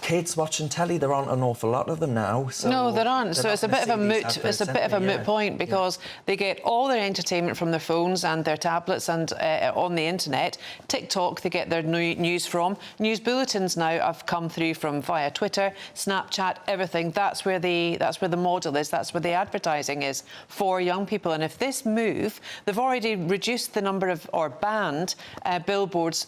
Kids watching telly, there aren't an awful lot of them now. So no, there aren't. So it's a bit of a moot. It's a bit of a moot point because they get all their entertainment from their phones and their tablets and on the internet. TikTok, they get their news from. News bulletins now have come through from via Twitter, Snapchat, everything. That's where the model is. That's where the advertising is for young people. And if this move, they've already reduced the number of or banned billboards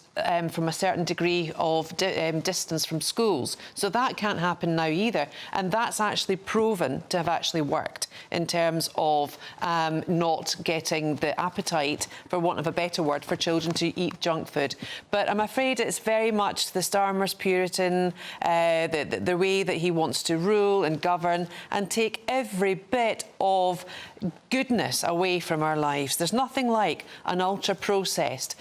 from a certain degree of distance from schools. So that can't happen now either. And that's actually proven to have actually worked in terms of not getting the appetite, for want of a better word, for children to eat junk food. But I'm afraid it's very much the Starmer's Puritan, the way that he wants to rule and govern and take every bit of goodness away from our lives. There's nothing like an ultra-processed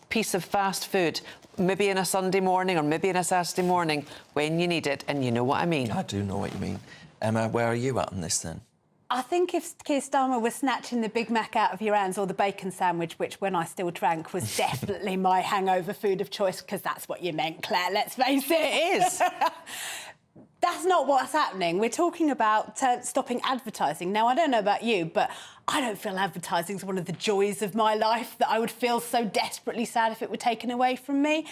piece of fast food, maybe in a Sunday morning or maybe in a Saturday morning when you need it, and you know what I mean. I do know what you mean. Emma, where are you at on this then? I think if Keir Starmer was snatching the Big Mac out of your hands or the bacon sandwich, which when I still drank was definitely my hangover food of choice, because that's what you meant, Claire, let's face it. It is. That's not what's happening. We're talking about stopping advertising. Now, I don't know about you, but I don't feel advertising is one of the joys of my life, that I would feel so desperately sad if it were taken away from me.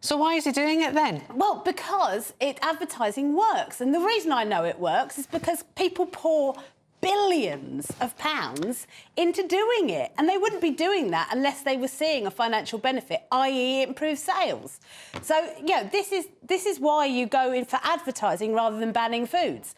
So why is he doing it then? Well, because advertising works. And the reason I know it works is because people pour billions of pounds into doing it. And they wouldn't be doing that unless they were seeing a financial benefit, i.e. it improves sales. So, this is why you go in for advertising rather than banning foods.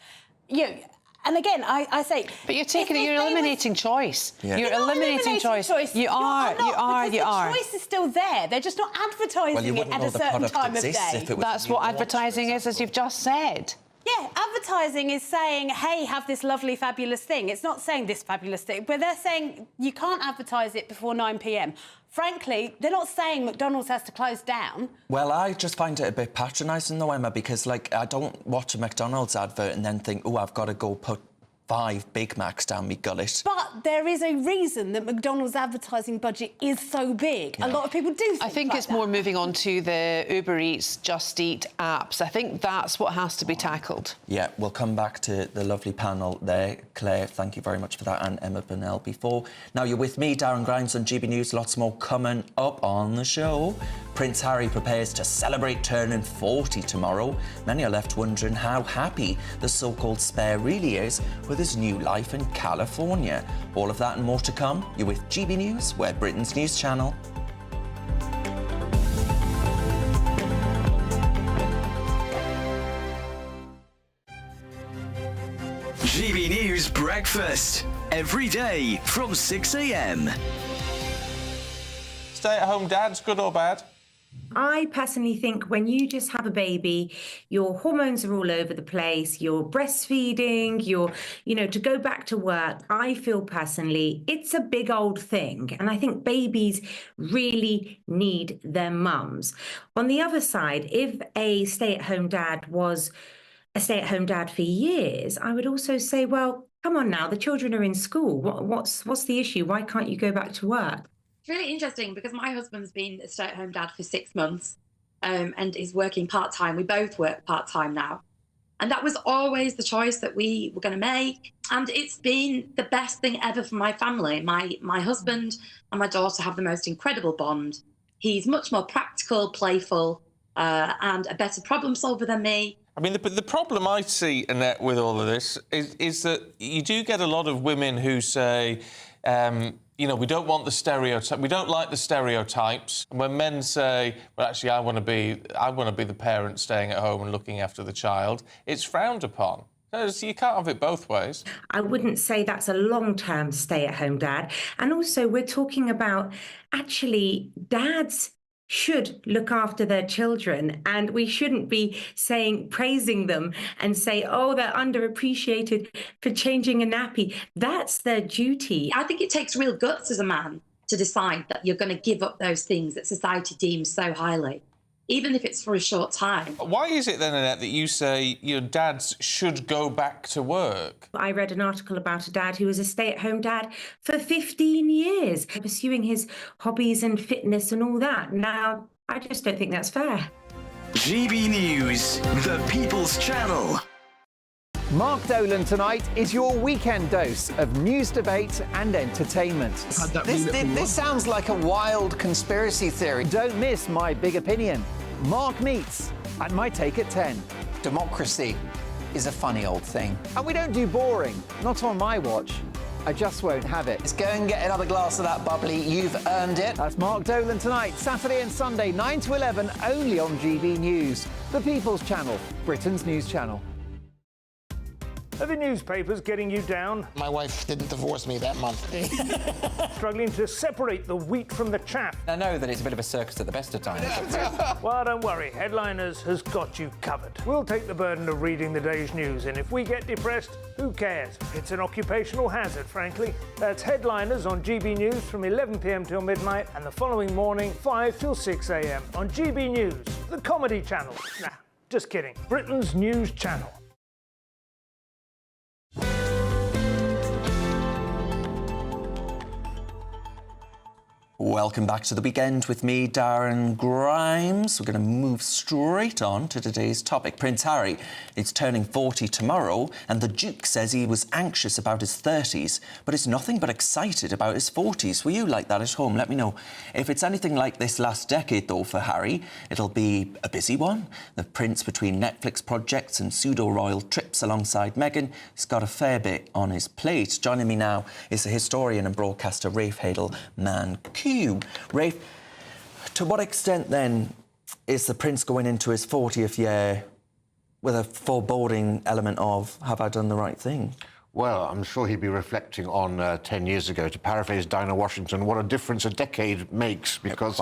And again, I say... But you're eliminating choice. Yeah. You're eliminating choice. You are. The choice is still there. They're just not advertising it at a certain time of day. That's what advertising is, as you've just said. Yeah, advertising is saying, hey, have this lovely, fabulous thing. It's not saying this fabulous thing, but they're saying you can't advertise it before 9 p.m. Frankly, they're not saying McDonald's has to close down. Well, I just find it a bit patronising, though, Emma, because, I don't watch a McDonald's advert and then think, oh, I've got to go put 5 Big Macs down me gullet. But there is a reason that McDonald's advertising budget is so big. Yeah. A lot of people do think I think it's more moving on to the Uber Eats, Just Eat apps. I think that's what has to be tackled. Yeah, we'll come back to the lovely panel there. Claire, thank you very much for that, and Emma Burnell before. Now you're with me, Darren Grimes, on GB News. Lots more coming up on the show. Prince Harry prepares to celebrate turning 40 tomorrow. Many are left wondering how happy the so-called spare really is with his new life in California. All of that and more to come. You're with GB News, we're Britain's news channel. GB News Breakfast, every day from 6 a.m. Stay-at-home dads, good or bad? I personally think when you just have a baby, your hormones are all over the place, you're breastfeeding, to go back to work, I feel personally it's a big old thing. And I think babies really need their mums. On the other side, if a stay-at-home dad was a stay-at-home dad for years, I would also say, well, come on now, the children are in school. What's the issue? Why can't you go back to work? It's really interesting because my husband's been a stay-at-home dad for 6 months and is working part-time. We both work part-time now. And that was always the choice that we were going to make. And it's been the best thing ever for my family. My husband and my daughter have the most incredible bond. He's much more practical, playful, and a better problem solver than me. I mean, the problem I see, Annette, with all of this is that you do get a lot of women who say, You know, we don't want the stereotype. We don't like the stereotypes. And when men say, well, actually, I want to be the parent staying at home and looking after the child, it's frowned upon. So you can't have it both ways. I wouldn't say that's a long-term stay-at-home dad. And also, we're talking about actually dads should look after their children, and we shouldn't be praising them and say, oh, they're underappreciated for changing a nappy. That's their duty. I think it takes real guts as a man to decide that you're going to give up those things that society deems so highly, even if it's for a short time. Why is it then, Annette, that you say your dads should go back to work? I read an article about a dad who was a stay-at-home dad for 15 years, pursuing his hobbies and fitness and all that. Now, I just don't think that's fair. GB News, the People's Channel. Mark Dolan tonight is your weekend dose of news, debate and entertainment. This sounds like a wild conspiracy theory. Don't miss My Big Opinion. Mark meets at My Take at 10. Democracy is a funny old thing. And we don't do boring, not on my watch. I just won't have it. Let's go and get another glass of that bubbly. You've earned it. That's Mark Dolan tonight, Saturday and Sunday, 9 to 11, only on GB News, the People's Channel, Britain's news channel. Are the newspapers getting you down? My wife didn't divorce me that month. Struggling to separate the wheat from the chaff? I know that it's a bit of a circus at the best of times. Well, don't worry. Headliners has got you covered. We'll take the burden of reading the day's news, and if we get depressed, who cares? It's an occupational hazard, frankly. That's Headliners on GB News from 11 p.m. till midnight, and the following morning, 5 till 6 a.m. on GB News, the comedy channel. Nah, just kidding. Britain's news channel. Welcome back to the weekend with me, Darren Grimes. We're going to move straight on to today's topic. Prince Harry is turning 40 tomorrow, and the Duke says he was anxious about his 30s, but is nothing but excited about his 40s. Were you like that at home? Let me know. If it's anything like this last decade, though, for Harry, it'll be a busy one. The Prince, between Netflix projects and pseudo-royal trips alongside Meghan, has got a fair bit on his plate. Joining me now is the historian and broadcaster Rafe Hadel-Mann-Q. Rafe, to what extent then is the Prince going into his 40th year with a foreboding element of, have I done the right thing? Well, I'm sure he'd be reflecting on 10 years ago. To paraphrase Dinah Washington, what a difference a decade makes, because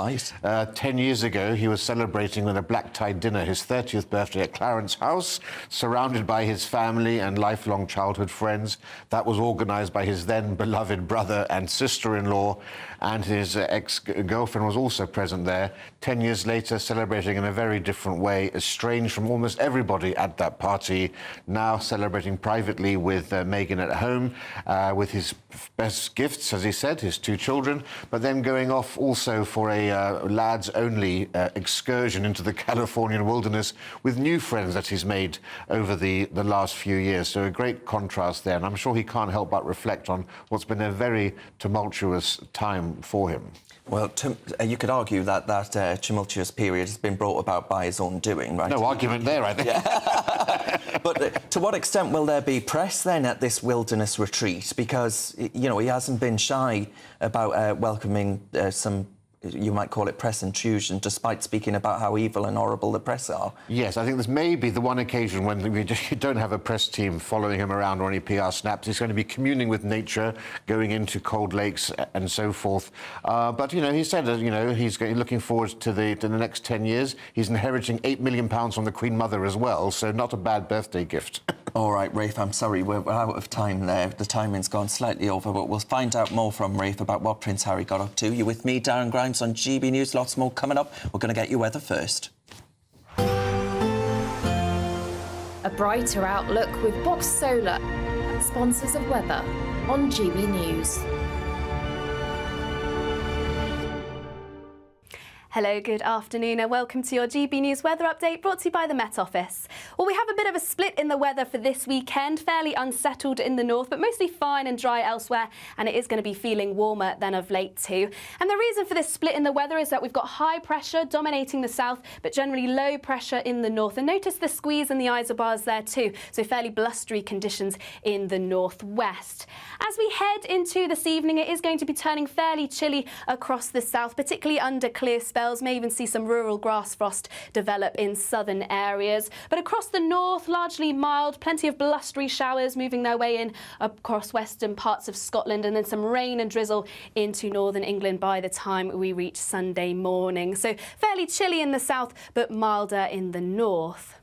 10 years ago he was celebrating with a black-tie dinner his 30th birthday at Clarence House, surrounded by his family and lifelong childhood friends. That was organised by his then beloved brother and sister-in-law, and his ex-girlfriend was also present there. 10 years later, celebrating in a very different way, estranged from almost everybody at that party, now celebrating privately with Meghan at home, with his best gifts, as he said, his 2 children, but then going off also for a lads-only excursion into the Californian wilderness with new friends that he's made over the last few years. So a great contrast there, and I'm sure he can't help but reflect on what's been a very tumultuous time for him. Well, you could argue that that tumultuous period has been brought about by his own doing, right? No argument there, I think. Yeah. But to what extent will there be press then at this wilderness retreat? Because, you know, he hasn't been shy about welcoming some, you might call it press intrusion, despite speaking about how evil and horrible the press are. Yes, I think this may be the one occasion when you don't have a press team following him around or any PR snaps. He's going to be communing with nature, going into cold lakes and so forth. But, you know, he said, you know, he's looking forward to the next 10 years. He's inheriting £8 million from the Queen Mother as well, so not a bad birthday gift. All right, Rafe, I'm sorry, we're out of time there. The timing's gone slightly over, but we'll find out more from Rafe about what Prince Harry got up to. You're with me, Darren Grimes, on GB News. Lots more coming up. We're going to get you weather first. A brighter outlook with Box Solar, sponsors of weather on GB News. Hello, good afternoon and welcome to your GB News weather update brought to you by the Met Office. Well, we have a bit of a split in the weather for this weekend, fairly unsettled in the north, but mostly fine and dry elsewhere, and it is going to be feeling warmer than of late too. And the reason for this split in the weather is that we've got high pressure dominating the south, but generally low pressure in the north. And notice the squeeze in the isobars there too, so fairly blustery conditions in the northwest. As we head into this evening, it is going to be turning fairly chilly across the south, particularly under clear spells. May even see some rural grass frost develop in southern areas. But across the north, largely mild, plenty of blustery showers moving their way in across western parts of Scotland, and then some rain and drizzle into northern England by the time we reach Sunday morning. So fairly chilly in the south, but milder in the north.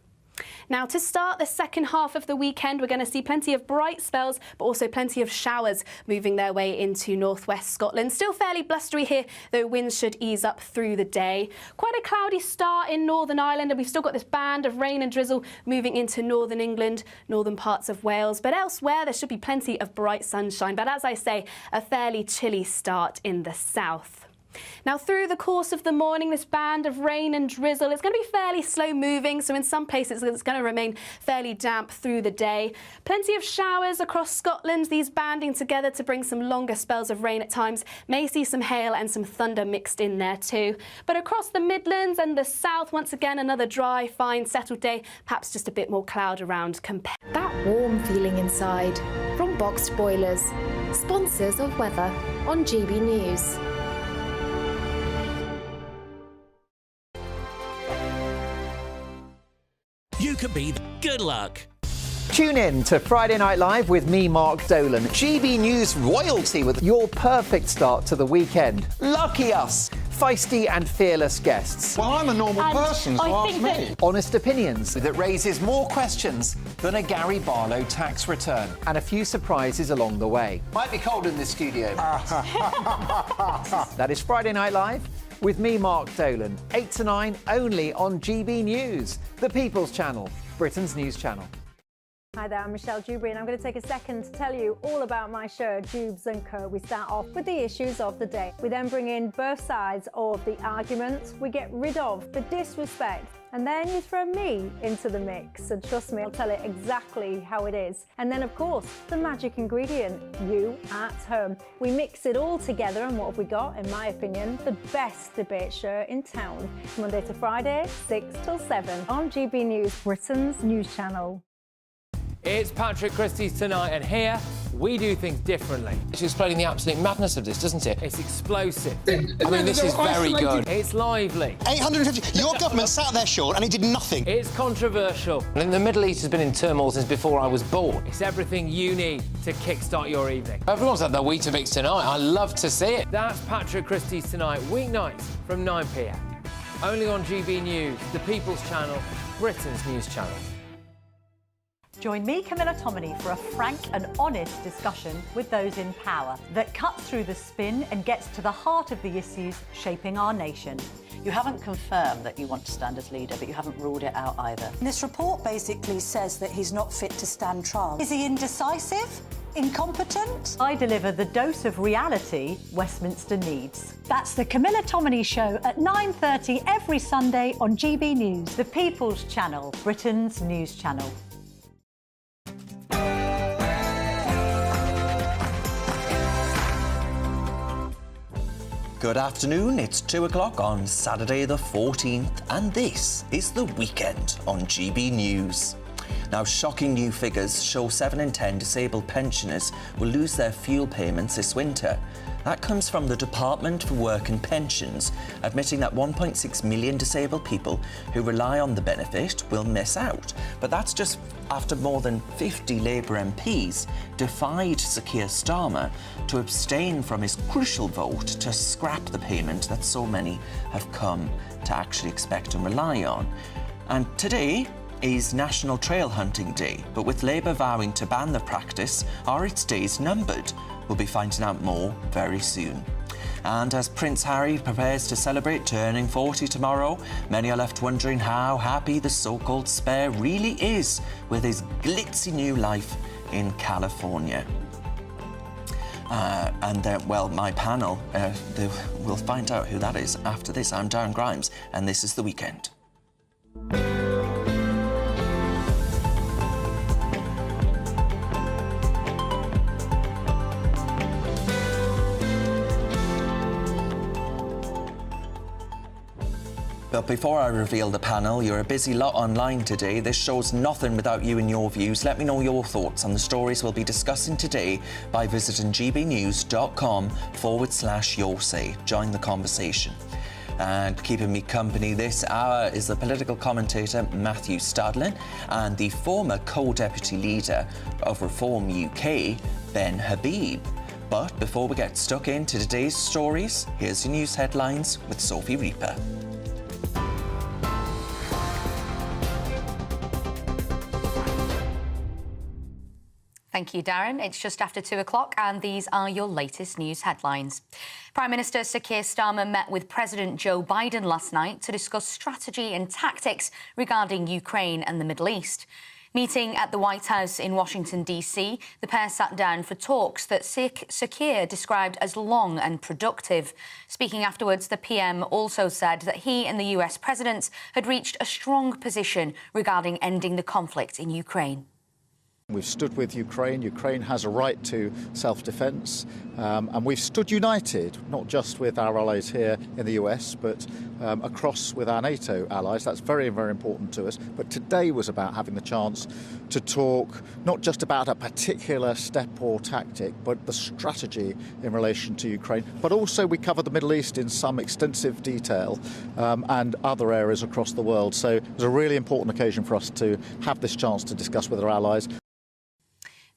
Now, to start the second half of the weekend, we're going to see plenty of bright spells, but also plenty of showers moving their way into northwest Scotland. Still fairly blustery here, though winds should ease up through the day. Quite a cloudy start in Northern Ireland, and we've still got this band of rain and drizzle moving into northern England, northern parts of Wales. But elsewhere, there should be plenty of bright sunshine. But as I say, a fairly chilly start in the south. Now, through the course of the morning, this band of rain and drizzle is going to be fairly slow moving, so in some places it's going to remain fairly damp through the day. Plenty of showers across Scotland, these banding together to bring some longer spells of rain at times. May see some hail and some thunder mixed in there too. But across the Midlands and the south, once again, another dry, fine, settled day, perhaps just a bit more cloud around compared. That warm feeling inside from Boxed Boilers, sponsors of weather on GB News. You could be the good luck. Tune in to Friday Night Live with me, Mark Dolan. GB News royalty with your perfect start to the weekend. Lucky us. Feisty and fearless guests. Well, I'm a normal person, so ask me. Honest opinions. That raises more questions than a Gary Barlow tax return. And a few surprises along the way. Might be cold in this studio. That is Friday Night Live with me, Mark Dolan. 8 to 9 only on GB News, the People's Channel, Britain's news channel. Hi there, I'm Michelle Dewberry, and I'm going to take a second to tell you all about my show, Dubes & Co. We start off with the issues of the day. We then bring in both sides of the argument. We get rid of the disrespect. And then you throw me into the mix. And trust me, I'll tell it exactly how it is. And then, of course, the magic ingredient, you at home. We mix it all together, and what have we got? In my opinion, the best debate show in town. Monday to Friday, 6 till 7 on GB News, Britain's news channel. It's Patrick Christie's Tonight, and here we do things differently. It's explaining the absolute madness of this, doesn't it? It's explosive. I mean, this is very good. It's lively. 850. Your government sat there short and it did nothing. It's controversial. And the Middle East has been in turmoil since before I was born. It's everything you need to kickstart your evening. Everyone's had their Weetabix tonight. I love to see it. That's Patrick Christie's Tonight, weeknights from 9 p.m. Only on GB News, the People's Channel, Britain's news channel. Join me, Camilla Tominey, for a frank and honest discussion with those in power that cuts through the spin and gets to the heart of the issues shaping our nation. You haven't confirmed that you want to stand as leader, but you haven't ruled it out either. This report basically says that he's not fit to stand trial. Is he indecisive? Incompetent? I deliver the dose of reality Westminster needs. That's the Camilla Tominey Show at 9:30 every Sunday on GB News. The People's Channel, Britain's news channel. Good afternoon, it's 2 o'clock on Saturday the 14th, and this is The Weekend on GB News. Now, shocking new figures show 7 in 10 disabled pensioners will lose their fuel payments this winter. That comes from the Department for Work and Pensions, admitting that 1.6 million disabled people who rely on the benefit will miss out. But that's just after more than 50 Labour MPs defied Sir Keir Starmer to abstain from his crucial vote to scrap the payment that so many have come to actually expect and rely on. And today is National Trail Hunting Day, but with Labour vowing to ban the practice, are its days numbered? We'll be finding out more very soon. And as Prince Harry prepares to celebrate turning 40 tomorrow, many are left wondering how happy the so-called spare really is with his glitzy new life in California. And then, well, my panel, we'll find out who that is after this. I'm Darren Grimes, and this is The Weekend. But before I reveal the panel, you're a busy lot online today. This show's nothing without you and your views. Let me know your thoughts on the stories we'll be discussing today by visiting gbnews.com/your say. Join the conversation. And keeping me company this hour is the political commentator Matthew Stadlin and the former co-deputy leader of Reform UK, Ben Habib. But before we get stuck into today's stories, here's your news headlines with Sophie Reaper. Thank you, Darren. It's just after 2 o'clock and these are your latest news headlines. Prime Minister Sir Keir Starmer met with President Joe Biden last night to discuss strategy and tactics regarding Ukraine and the Middle East. Meeting at the White House in Washington, D.C., the pair sat down for talks that Sir Keir described as long and productive. Speaking afterwards, the PM also said that he and the US presidents had reached a strong position regarding ending the conflict in Ukraine. We've stood with Ukraine. Ukraine has a right to self-defence, and we've stood united, not just with our allies here in the US, but across with our NATO allies. That's very, very important to us. But today was about having the chance to talk not just about a particular step or tactic, but the strategy in relation to Ukraine. But also we covered the Middle East in some extensive detail and other areas across the world. So it was a really important occasion for us to have this chance to discuss with our allies.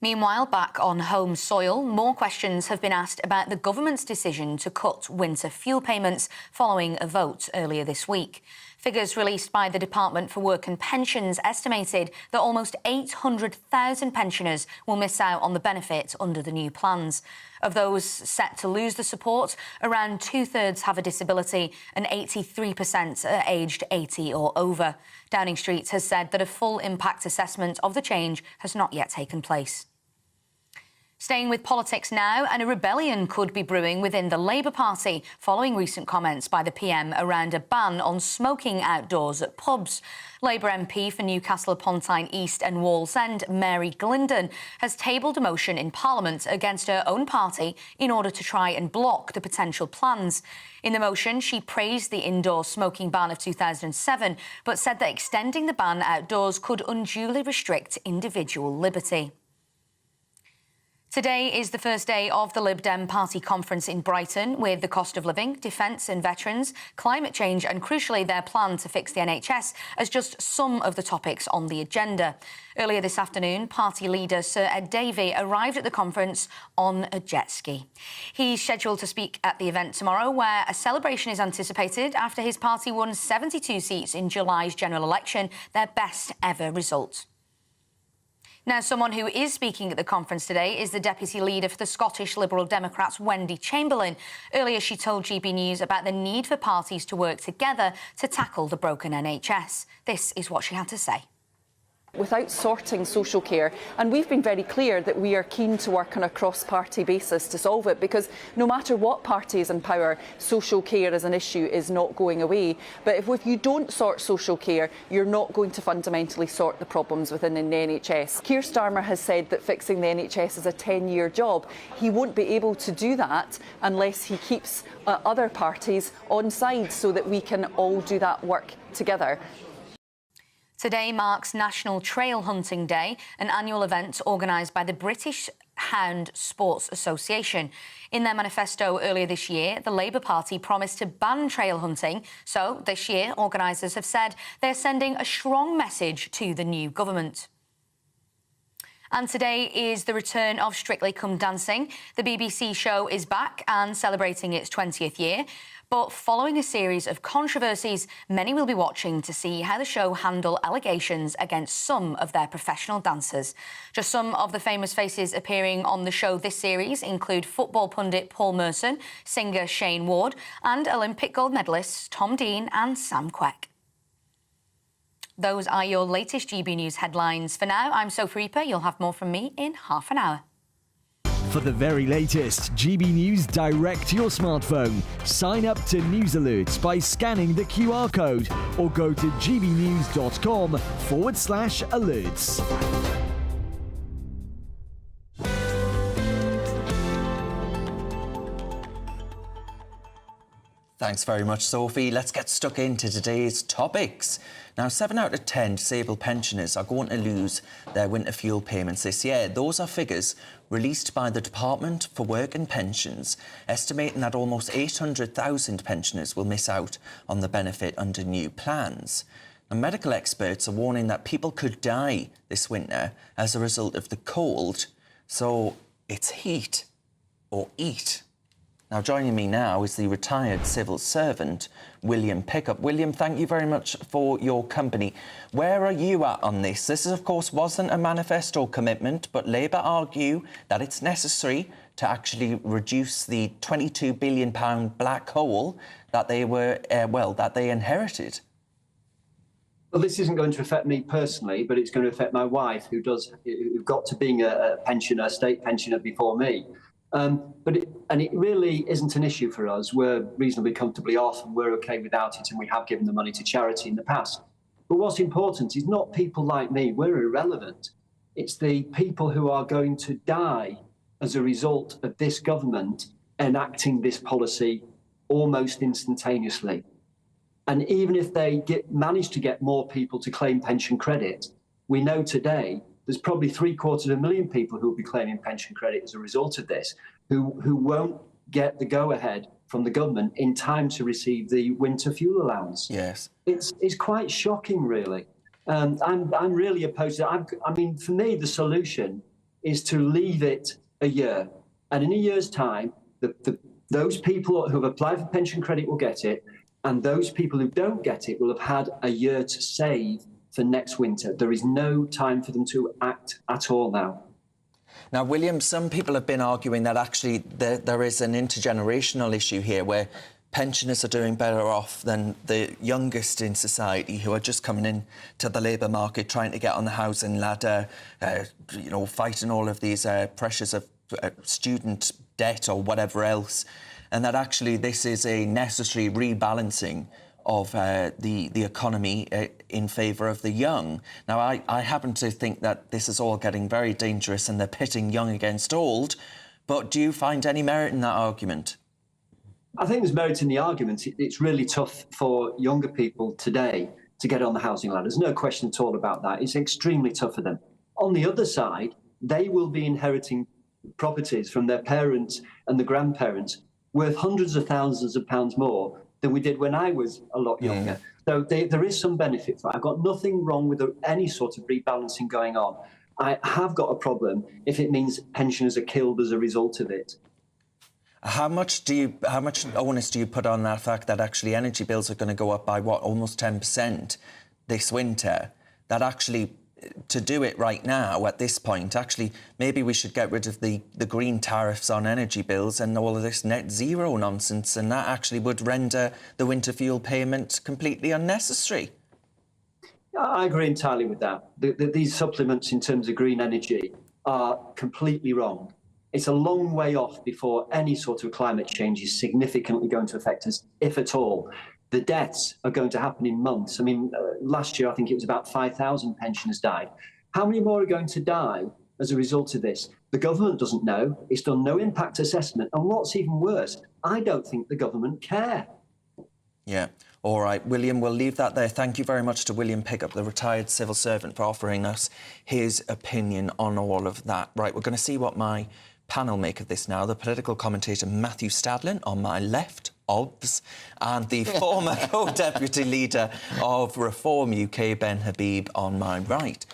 Meanwhile, back on home soil, more questions have been asked about the government's decision to cut winter fuel payments following a vote earlier this week. Figures released by the Department for Work and Pensions estimated that almost 800,000 pensioners will miss out on the benefit under the new plans. Of those set to lose the support, around two-thirds have a disability and 83% are aged 80 or over. Downing Street has said that a full impact assessment of the change has not yet taken place. Staying with politics now, and a rebellion could be brewing within the Labour Party following recent comments by the PM around a ban on smoking outdoors at pubs. Labour MP for Newcastle upon Tyne East and Wallsend, Mary Glinden, has tabled a motion in Parliament against her own party in order to try and block the potential plans. In the motion, she praised the indoor smoking ban of 2007, but said that extending the ban outdoors could unduly restrict individual liberty. Today is the first day of the Lib Dem Party conference in Brighton, with the cost of living, defence and veterans, climate change and, crucially, their plan to fix the NHS as just some of the topics on the agenda. Earlier this afternoon, party leader Sir Ed Davey arrived at the conference on a jet ski. He's scheduled to speak at the event tomorrow, where a celebration is anticipated after his party won 72 seats in July's general election, their best ever result. Now, someone who is speaking at the conference today is the Deputy Leader for the Scottish Liberal Democrats, Wendy Chamberlain. Earlier, she told GB News about the need for parties to work together to tackle the broken NHS. This is what she had to say. Without sorting social care, and we've been very clear that we are keen to work on a cross-party basis to solve it, because no matter what party is in power, social care as an issue is not going away. But if you don't sort social care, you're not going to fundamentally sort the problems within the NHS. Keir Starmer has said that fixing the NHS is a 10-year job. He won't be able to do that unless he keeps other parties on side so that we can all do that work together. Today marks National Trail Hunting Day, an annual event organised by the British Hound Sports Association. In their manifesto earlier this year, the Labour Party promised to ban trail hunting. So this year, organisers have said they're sending a strong message to the new government. And today is the return of Strictly Come Dancing. The BBC show is back and celebrating its 20th year. But following a series of controversies, many will be watching to see how the show handle allegations against some of their professional dancers. Just some of the famous faces appearing on the show this series include football pundit Paul Merson, singer Shane Ward, and Olympic gold medalists Tom Dean and Sam Quek. Those are your latest GB News headlines. For now, I'm Sophie Reaper. You'll have more from me in half an hour. For the very latest GB News direct to your smartphone, sign up to News Alerts by scanning the QR code or go to gbnews.com/alerts. Thanks very much, Sophie. Let's get stuck into today's topics. Now, 7 out of 10 disabled pensioners are going to lose their winter fuel payments this year. Those are figures released by the Department for Work and Pensions, estimating that almost 800,000 pensioners will miss out on the benefit under new plans. Now, medical experts are warning that people could die this winter as a result of the cold. So it's heat or eat. Now, joining me now is the retired civil servant, William Pickup. William, thank you very much for your company. Where are you at on this? This, of course, wasn't a manifesto commitment, but Labour argue that it's necessary to actually reduce the £22 billion black hole that they were, that they inherited. Well, this isn't going to affect me personally, but it's going to affect my wife, who got to being a pensioner, a state pensioner before me. But it really isn't an issue for us. We're reasonably comfortably off and we're okay without it, and we have given the money to charity in the past. But what's important is not people like me. We're irrelevant. It's the people who are going to die as a result of this government enacting this policy almost instantaneously. And even if they manage to get more people to claim pension credit, we know today there's probably 750,000 people who will be claiming pension credit as a result of this, who won't get the go-ahead from the government in time to receive the winter fuel allowance. Yes. It's quite shocking, really. I'm really opposed to it. I mean, for me, the solution is to leave it a year. And in a year's time, those people who have applied for pension credit will get it, and those people who don't get it will have had a year to save for next winter. There is no time for them to act at all now. Now, William, some people have been arguing that actually there is an intergenerational issue here where pensioners are doing better off than the youngest in society who are just coming in to the labour market, trying to get on the housing ladder, fighting all of these pressures of student debt or whatever else, and that actually this is a necessary rebalancing of the economy in favour of the young. Now, I happen to think that this is all getting very dangerous and they're pitting young against old, but do you find any merit in that argument? I think there's merit in the argument. It's really tough for younger people today to get on the housing ladder. There's no question at all about that. It's extremely tough for them. On the other side, they will be inheriting properties from their parents and the grandparents worth hundreds of thousands of pounds more than we did when I was a lot younger. So there is some benefit for it. I've got nothing wrong with any sort of rebalancing going on. I have got a problem if it means pensioners are killed as a result of it. How much onus do you put on that fact that actually energy bills are going to go up by, almost 10% this winter? That actually, to do it right now at this point, actually, maybe we should get rid of the green tariffs on energy bills and all of this net zero nonsense, and that actually would render the winter fuel payment completely unnecessary. I agree entirely with that. These supplements in terms of green energy are completely wrong. It's a long way off before any sort of climate change is significantly going to affect us, if at all. The deaths are going to happen in months. I mean, last year, I think it was about 5,000 pensioners died. How many more are going to die as a result of this? The government doesn't know. It's done no impact assessment. And what's even worse, I don't think the government care. Yeah. All right, William, we'll leave that there. Thank you very much to William Pickup, the retired civil servant, for offering us his opinion on all of that. Right, we're going to see what my panel make of this now. The political commentator Matthew Stadlin on my left, OBS, and the former co-deputy leader of Reform UK, Ben Habib, on my right.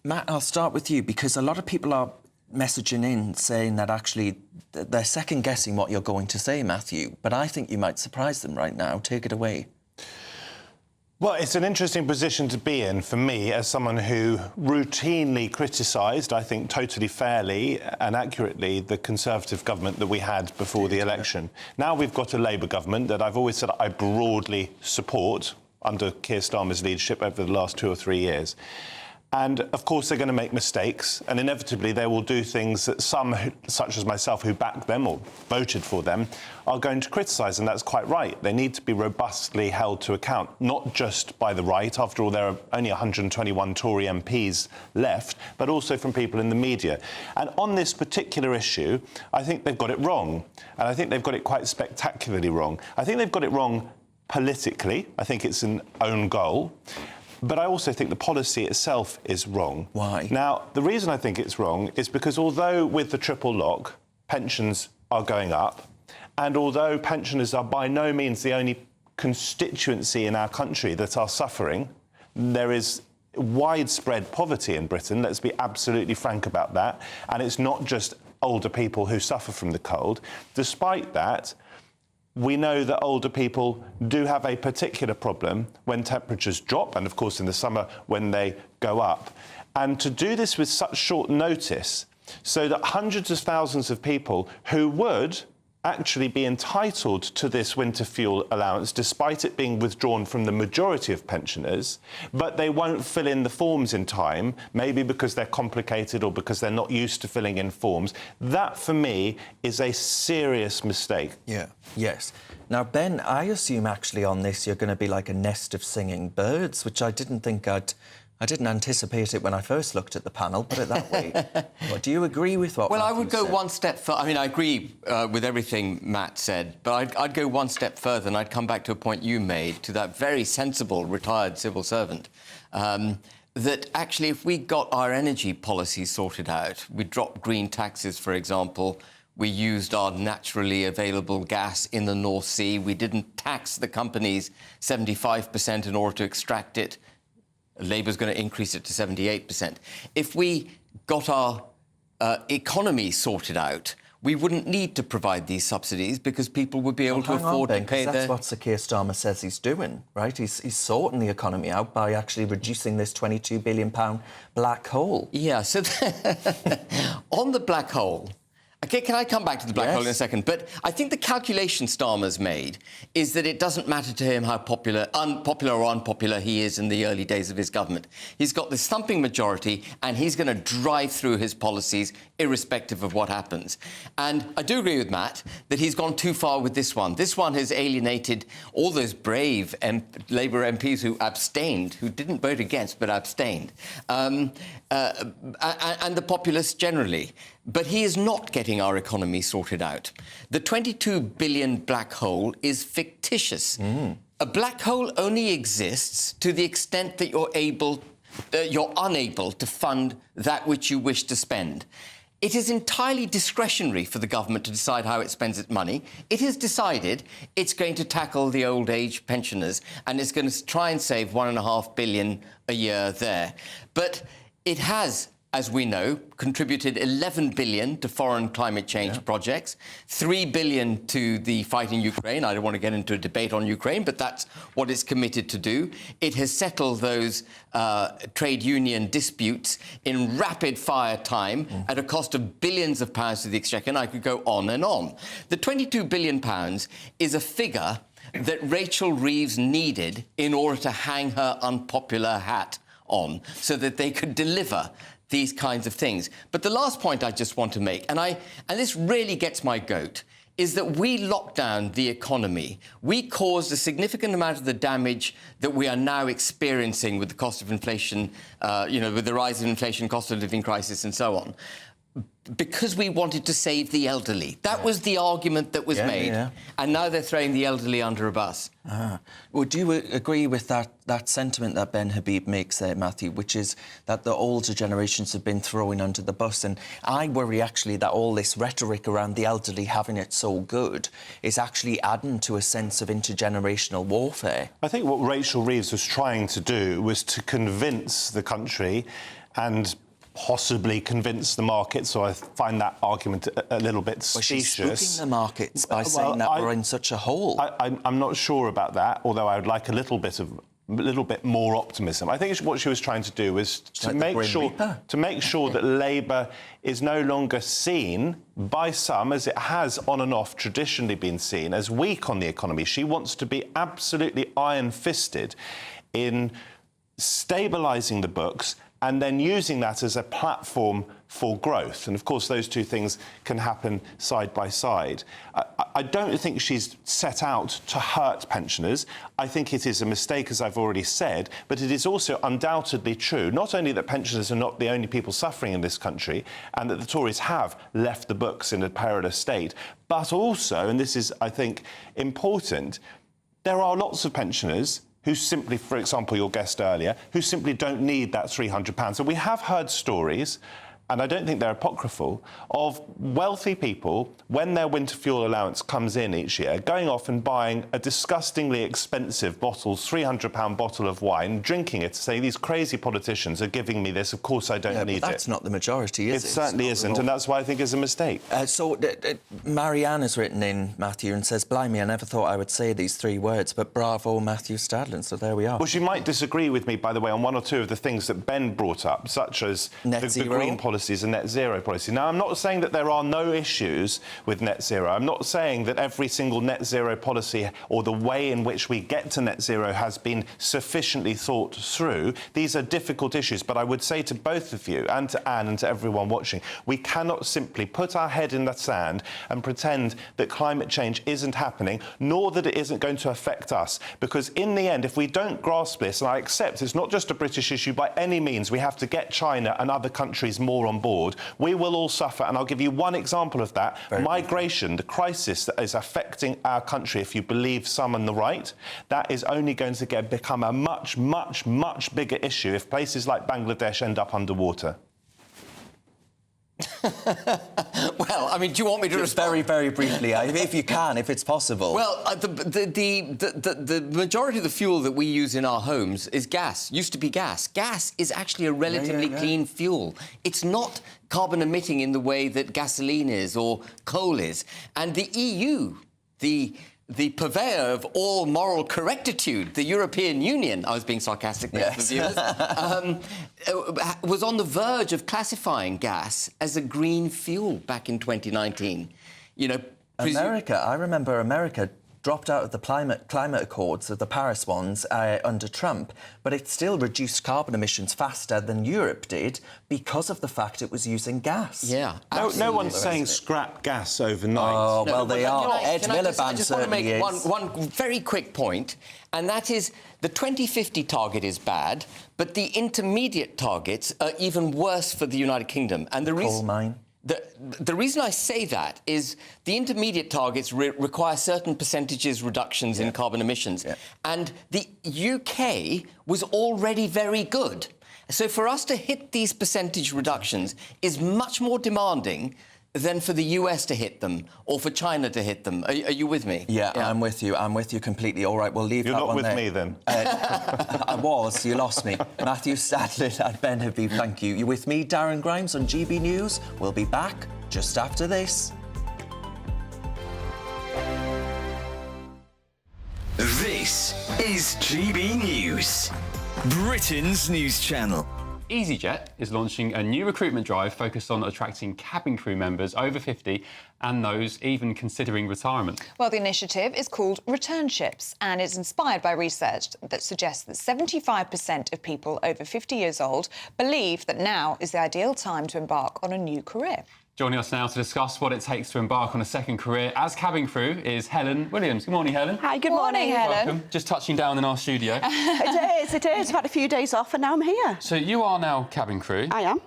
Matt, I'll start with you, because a lot of people are messaging in saying that actually they're second-guessing what you're going to say, Matthew, but I think you might surprise them right now. Take it away. Well, it's an interesting position to be in for me as someone who routinely criticised, I think totally fairly and accurately, the Conservative government that we had before the election. Now we've got a Labour government that I've always said I broadly support under Keir Starmer's leadership over the last 2 or 3 years. And, of course, they're going to make mistakes, and inevitably they will do things that some, such as myself, who backed them or voted for them, are going to criticise, and that's quite right. They need to be robustly held to account, not just by the right. After all, there are only 121 Tory MPs left, but also from people in the media. And on this particular issue, I think they've got it wrong, and I think they've got it quite spectacularly wrong. I think they've got it wrong politically. I think it's an own goal. But I also think the policy itself is wrong. Why? Now, the reason I think it's wrong is because although with the triple lock, pensions are going up, and although pensioners are by no means the only constituency in our country that are suffering, there is widespread poverty in Britain. Let's be absolutely frank about that. And it's not just older people who suffer from the cold. Despite that, we know that older people do have a particular problem when temperatures drop, and of course in the summer when they go up. And to do this with such short notice, so that hundreds of thousands of people who would actually be entitled to this winter fuel allowance, despite it being withdrawn from the majority of pensioners, but they won't fill in the forms in time, maybe because they're complicated or because they're not used to filling in forms. That, for me, is a serious mistake. Yeah. Yes. Now, Ben, I assume actually on this you're going to be like a nest of singing birds, which I didn't anticipate it when I first looked at the panel, put it that way. But do you agree with what Well, Matthew I would go said? one step further. I mean, I agree with everything Matt said, but I'd go one step further, and I'd come back to a point you made, to that very sensible retired civil servant, that actually if we got our energy policy sorted out, we dropped green taxes, for example, we used our naturally available gas in the North Sea, we didn't tax the companies 75% in order to extract it, Labour's going to increase it to 78%. If we got our economy sorted out, we wouldn't need to provide these subsidies because people would be able to afford to pay that's what Sir Keir Starmer says he's doing, right? He's sorting the economy out by actually reducing this £22 billion black hole. Yeah, so on the black hole... OK, can I come back to the black hole in a second? But I think the calculation Starmer's made is that it doesn't matter to him how unpopular or unpopular he is in the early days of his government. He's got this thumping majority and he's going to drive through his policies irrespective of what happens. And I do agree with Matt that he's gone too far with this one. This one has alienated all those brave Labour MPs who abstained, who didn't vote against but abstained, and the populace generally. But he is not getting our economy sorted out. The 22 billion black hole is fictitious. A black hole only exists to the extent that you're unable to fund that which you wish to spend. It is entirely discretionary for the government to decide how it spends its money. It has decided it's going to tackle the old age pensioners and it's going to try and save £1.5 billion a year there. But it has, as we know, contributed £11 billion to foreign climate change projects, £3 billion to the fight in Ukraine. I don't want to get into a debate on Ukraine, but that's what it's committed to do. It has settled those trade union disputes in rapid-fire time at a cost of billions of pounds to the Exchequer, and I could go on and on. The £22 billion is a figure that Rachel Reeves needed in order to hang her unpopular hat on so that they could deliver these kinds of things. But the last point I just want to make, and this really gets my goat, is that we locked down the economy. We caused a significant amount of the damage that we are now experiencing with the cost of inflation, with the rise in inflation, cost of living crisis and so on, because we wanted to save the elderly. That was the argument that was made. And now they're throwing the elderly under a bus. Would you agree with that sentiment that Ben Habib makes there, Matthew, which is that the older generations have been thrown under the bus? And I worry, actually, that all this rhetoric around the elderly having it so good is actually adding to a sense of intergenerational warfare. I think what Rachel Reeves was trying to do was to convince the country and possibly convince the market, so I find that argument a little bit specious. Well, she's spooking the markets by saying that we're in such a hole. I'm not sure about that, although I would like a little bit more optimism. I think what she was trying to do was to make sure that Labour is no longer seen by some, as it has on and off traditionally been seen, as weak on the economy. She wants to be absolutely iron-fisted in stabilising the books and then using that as a platform for growth. And of course, those two things can happen side by side. I don't think she's set out to hurt pensioners. I think it is a mistake, as I've already said, but it is also undoubtedly true, not only that pensioners are not the only people suffering in this country and that the Tories have left the books in a perilous state, but also, and this is, I think, important, there are lots of pensioners who simply, for example, your guest earlier, who simply don't need that £300. And we have heard stories, and I don't think they're apocryphal, of wealthy people, when their winter fuel allowance comes in each year, going off and buying a disgustingly expensive bottle, £300 bottle of wine, drinking it to say, these crazy politicians are giving me this, of course I don't need it. That's not the majority, is it? It certainly isn't, and that's why I think it's a mistake. Marianne has written in, Matthew, and says, blimey, I never thought I would say these three words, but bravo, Matthew Stadlin, so there we are. Well, she might disagree with me, by the way, on one or two of the things that Ben brought up, such as the green policies and net zero policy. Now, I'm not saying that there are no issues with net zero. I'm not saying that every single net zero policy or the way in which we get to net zero has been sufficiently thought through. These are difficult issues, but I would say to both of you and to Anne and to everyone watching, we cannot simply put our head in the sand and pretend that climate change isn't happening, nor that it isn't going to affect us. Because in the end, if we don't grasp this, and I accept it's not just a British issue by any means, we have to get China and other countries more on board, we will all suffer. And I'll give you one example of that. Migration, the crisis that is affecting our country, if you believe some on the right, that is only going to become a much, much, much bigger issue if places like Bangladesh end up underwater. Well, I mean, do you want me to respond? Very, very briefly, if you can, if it's possible. Well, the majority of the fuel that we use in our homes is gas. Used to be gas. Gas is actually a relatively clean fuel. It's not carbon emitting in the way that gasoline is or coal is. And the EU, the purveyor of all moral correctitude, the European Union, I was being sarcastic there for viewers, was on the verge of classifying gas as a green fuel back in 2019. You know, I remember America dropped out of the climate accords, of the Paris ones, under Trump, but it still reduced carbon emissions faster than Europe did because of the fact it was using gas. Yeah, no one's saying scrap gas overnight. Oh, well, they are. Ed Miliband I just want to make is. one very quick point, and that is the 2050 target is bad, but the intermediate targets are even worse for the United Kingdom. And the coal mine. The reason I say that is the intermediate targets require certain percentages reductions in carbon emissions. And the UK was already very good. So for us to hit these percentage reductions is much more demanding than for the US to hit them or for China to hit them. Are you with me? Yeah, I'm with you. I'm with you completely. All right, we'll leave You're that one there. You're not with me, then. I was. You lost me. Matthew Stadlin and Ben Habib, thank you. You're with me, Darren Grimes, on GB News. We'll be back just after this. This is GB News, Britain's news channel. EasyJet is launching a new recruitment drive focused on attracting cabin crew members over 50 and those even considering retirement. Well, the initiative is called Returnships and is inspired by research that suggests that 75% of people over 50 years old believe that now is the ideal time to embark on a new career. Joining us now to discuss what it takes to embark on a second career as cabin crew is Helen Williams. Good morning, Helen. Hi, good morning, Helen. Welcome. Just touching down in our studio. It is. I've had a few days off and now I'm here. So you are now cabin crew. I am.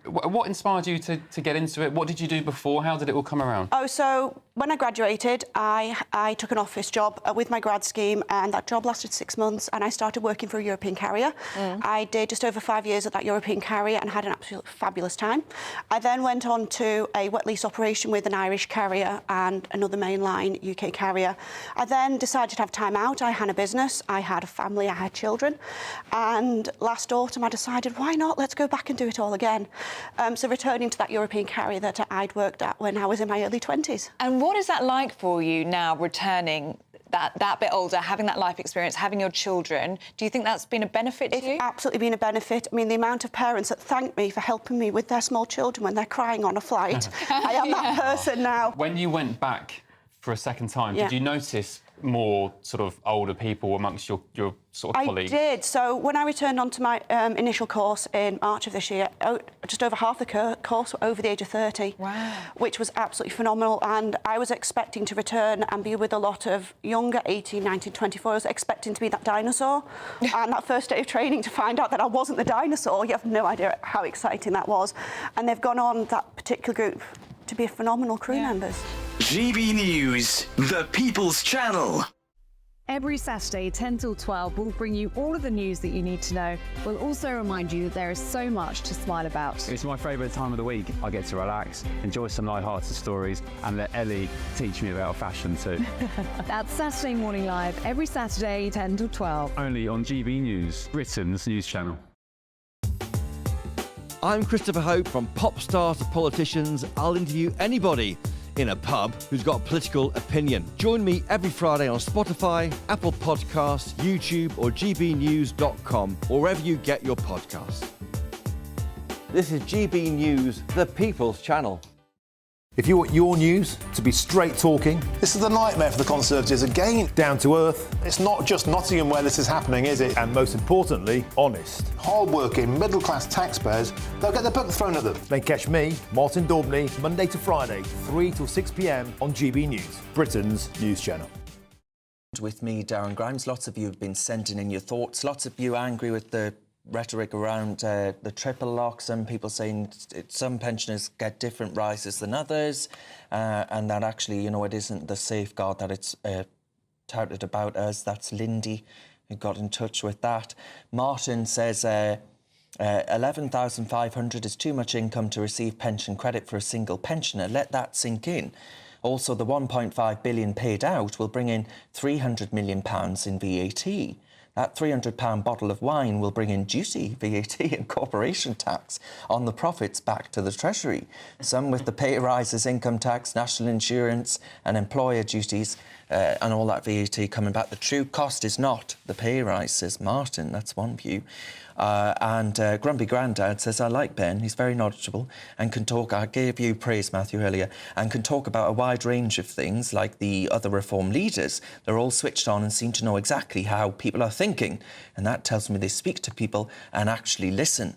What inspired you to get into it? What did you do before? How did it all come around? Oh, so when I graduated, I took an office job with my grad scheme, and that job lasted 6 months, and I started working for a European carrier. I did just over 5 years at that European carrier and had an absolutely fabulous time. I then went on to a wet lease operation with an Irish carrier and another mainline UK carrier. I then decided to have time out. I had a business, I had a family, I had children, and last autumn I decided, why not? Let's go back and do it all again. So returning to that European carrier that I'd worked at when I was in my early 20s. And what is that like for you now, returning that bit older, having that life experience, having your children? Do you think that's been a benefit to you? It's absolutely been a benefit. I mean, the amount of parents that thank me for helping me with their small children when they're crying on a flight. I am that person now. When you went back for a second time. Yeah. Did you notice more sort of older people amongst your sort of colleagues? I did. So when I returned onto my initial course in March of this year, just over half the course were over the age of 30. Wow. Which was absolutely phenomenal. And I was expecting to return and be with a lot of younger, 18, 19, 24. I was expecting to be that dinosaur. And that first day of training, to find out that I wasn't the dinosaur, you have no idea how exciting that was. And they've gone on, that particular group, to be phenomenal crew members. GB News, the People's Channel. Every Saturday, 10 till 12, we'll bring you all of the news that you need to know. We'll also remind you that there is so much to smile about. It's my favourite time of the week. I get to relax, enjoy some light-hearted stories, and let Ellie teach me about fashion too. That's Saturday Morning Live, every Saturday, 10 till 12. Only on GB News, Britain's news channel. I'm Christopher Hope. From pop stars to politicians, I'll interview anybody in a pub who's got a political opinion. Join me every Friday on Spotify, Apple Podcasts, YouTube or gbnews.com, or wherever you get your podcasts. This is GB News, the People's Channel. If you want your news to be straight talking, This is a nightmare for the Conservatives again. down to earth, It's not just Nottingham where this is happening, is it? and most importantly, honest, Hard-working, middle-class taxpayers, they'll get the book thrown at them. then catch me, Martin Daubney, Monday to Friday, 3 till 6 p.m. on GB News, Britain's news channel. With me, Darren Grimes. Lots of you have been sending in your thoughts. Lots of you angry with the rhetoric around the triple lock. Some people saying some pensioners get different rises than others, and that actually, you know, it isn't the safeguard that it's touted about as. That's Lindy who got in touch with that. Martin says 11,500 is too much income to receive pension credit for a single pensioner. Let that sink in. Also, the 1.5 billion paid out will bring in £300 million in VAT. That £300 bottle of wine will bring in juicy VAT and corporation tax on the profits back to the Treasury. Some with the pay rises, income tax, national insurance and employer duties and all that VAT coming back. The true cost is not the pay rise, says Martin. That's one view. And Grumpy Grandad says, I like Ben, he's very knowledgeable and can talk, I gave you praise, Matthew, earlier, and can talk about a wide range of things like the other reform leaders. They're all switched on and seem to know exactly how people are thinking. And that tells me they speak to people and actually listen.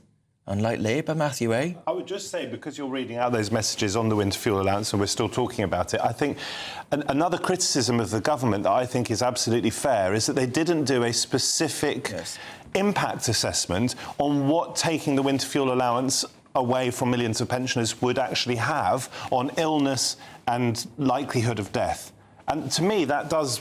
Unlike Labour, Matthew, eh? I would just say, because you're reading out those messages on the winter fuel allowance and we're still talking about it, I think another criticism of the government that I think is absolutely fair is that they didn't do a specific impact assessment on what taking the winter fuel allowance away from millions of pensioners would actually have on illness and likelihood of death. And to me, that does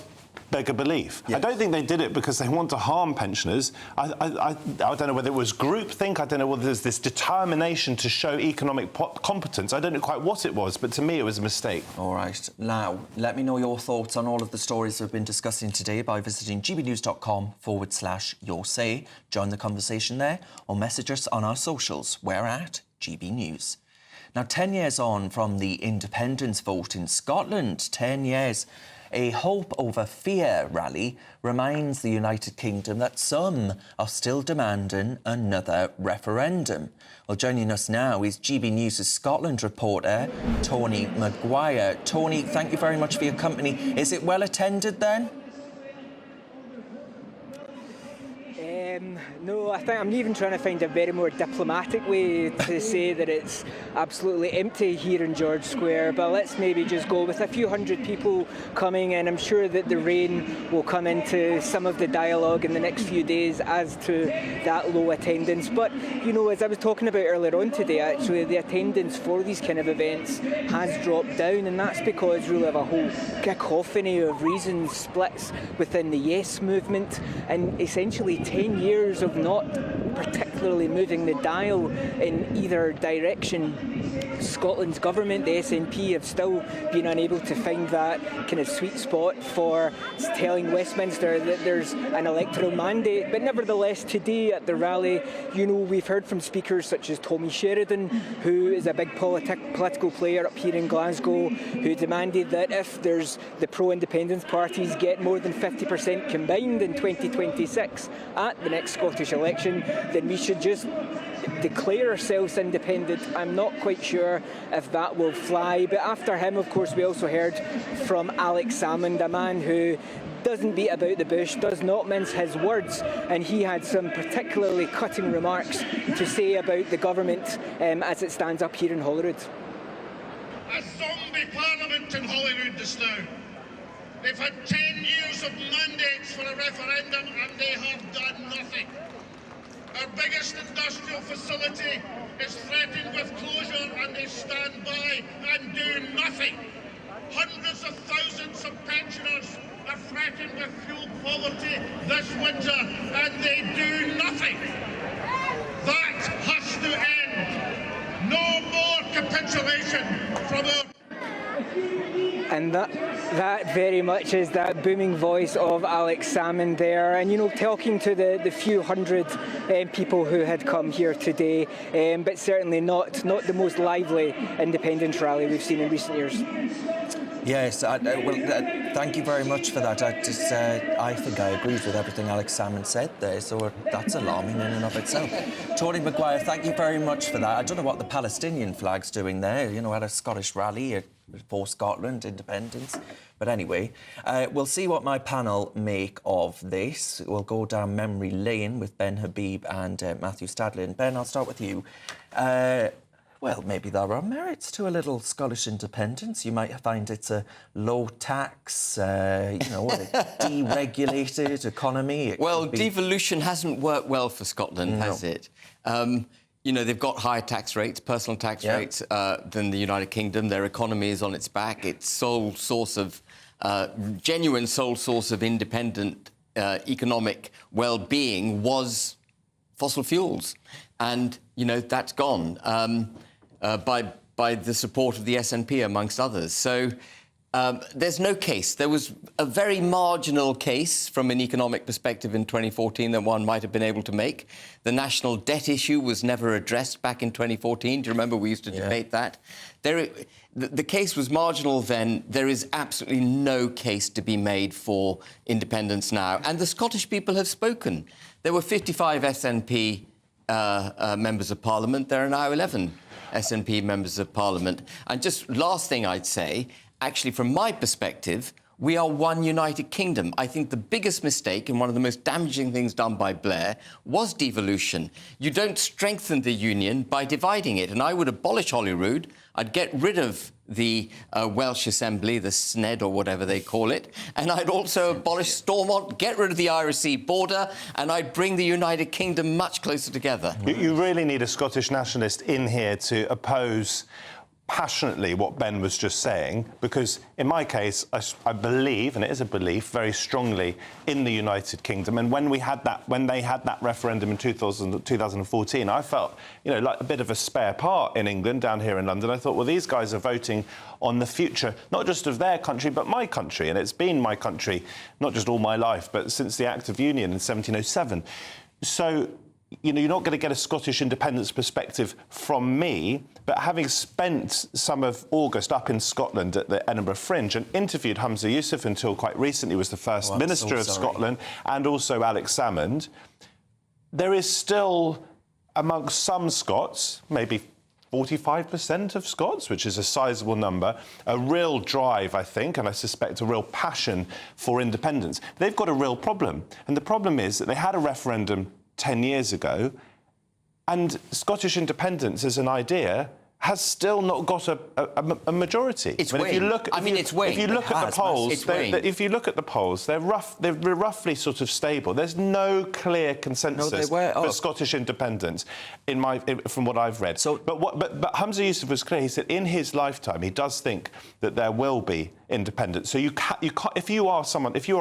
beg a belief. Yes. I don't think they did it because they want to harm pensioners. I don't know whether it was groupthink. I don't know whether there's this determination to show economic competence. I don't know quite what it was, but to me it was a mistake. All right. Now, let me know your thoughts on all of the stories we've been discussing today by visiting gbnews.com/your say. Join the conversation there or message us on our socials. We're at GB News. Now, 10 years on from the independence vote in Scotland, 10 years, a hope over fear rally reminds the United Kingdom that some are still demanding another referendum. Well, joining us now is GB News' Scotland reporter, Tony Maguire. Tony, thank you very much for your company. Is it well attended then? No, I think I'm even trying to find a very more diplomatic way to say that it's absolutely empty here in George Square, but let's maybe just go with a few hundred people coming, and I'm sure that the rain will come into some of the dialogue in the next few days as to that low attendance. But, you know, as I was talking about earlier on today, actually, the attendance for these kind of events has dropped down, and that's because really of a whole cacophony of reasons, splits within the Yes movement, and essentially 10 years of not particularly moving the dial in either direction. Scotland's government, the SNP, have still been unable to find that kind of sweet spot for telling Westminster that there's an electoral mandate. But nevertheless, today at the rally, you know, we've heard from speakers such as Tommy Sheridan, who is a big political player up here in Glasgow, who demanded that if there's the pro-independence parties get more than 50% combined in 2026 at the next Scottish election, then we should just declare ourselves independent. I'm not quite sure if that will fly. But after him, of course, we also heard from Alex Salmond, a man who doesn't beat about the bush, does not mince his words, and he had some particularly cutting remarks to say about the government as it stands up here in Holyrood. A zombie parliament in Holyrood just now. They've had 10 years of mandates for a referendum and they have done nothing. Our biggest industrial facility is threatened with closure and they stand by and do nothing. Hundreds of thousands of pensioners are threatened with fuel poverty this winter and they do nothing. That has to end. No more capitulation from our... And that very much is that booming voice of Alex Salmond there. And, you know, talking to the few hundred people who had come here today, but certainly not the most lively independence rally we've seen in recent years. Yes, thank you very much for that. I think I agree with everything Alex Salmond said there, so that's alarming in and of itself. Tony Maguire, thank you very much for that. I don't know what the Palestinian flag's doing there, you know, at a Scottish rally for Scotland, independence. But anyway, we'll see what my panel make of this. We'll go down memory lane with Ben Habib and Matthew Stadlin. Ben, I'll start with you. Well, maybe there are merits to a little Scottish independence. You might find it's a low-tax, a deregulated economy. Well, devolution hasn't worked well for Scotland, has it? You know, they've got higher tax rates, personal tax rates, than the United Kingdom. Their economy is on its back. Its sole source of, genuine sole source of independent economic well-being was fossil fuels. And, you know, that's gone by the support of the SNP, amongst others. So there's no case. There was a very marginal case from an economic perspective in 2014 that one might have been able to make. The national debt issue was never addressed back in 2014. Do you remember we used to debate that? The case was marginal then. There is absolutely no case to be made for independence now. And the Scottish people have spoken. There were 55 SNP members of Parliament. There are now 11 SNP members of Parliament. And just last thing I'd say, actually, from my perspective, we are one United Kingdom. I think the biggest mistake and one of the most damaging things done by Blair was devolution. You don't strengthen the union by dividing it. And I would abolish Holyrood. I'd get rid of the Welsh Assembly, the SNED or whatever they call it. And I'd also abolish Stormont, get rid of the Irish-Sea border, and I'd bring the United Kingdom much closer together. You really need a Scottish nationalist in here to oppose passionately what Ben was just saying, because in my case, I believe, and it is a belief, very strongly in the United Kingdom. And when they had that referendum in 2014, I felt, you know, like a bit of a spare part in England down here in London. I thought, well, these guys are voting on the future, not just of their country, but my country. And it's been my country, not just all my life, but since the Act of Union in 1707. So, you know, you're not going to get a Scottish independence perspective from me, but having spent some of August up in Scotland at the Edinburgh Fringe and interviewed Humza Yousaf until quite recently was the First Minister of Scotland, and also Alex Salmond, there is still, amongst some Scots, maybe 45% of Scots, which is a sizable number, a real drive, I think, and I suspect a real passion for independence. They've got a real problem, and the problem is that they had a referendum 10 years ago, and Scottish independence as an idea has still not got a majority. It's waned. If you look at the polls, they're roughly sort of stable. There's no clear consensus for Scottish independence, from what I've read. But Humza Yousaf was clear. He said in his lifetime he does think that there will be independence. So you can't, if you are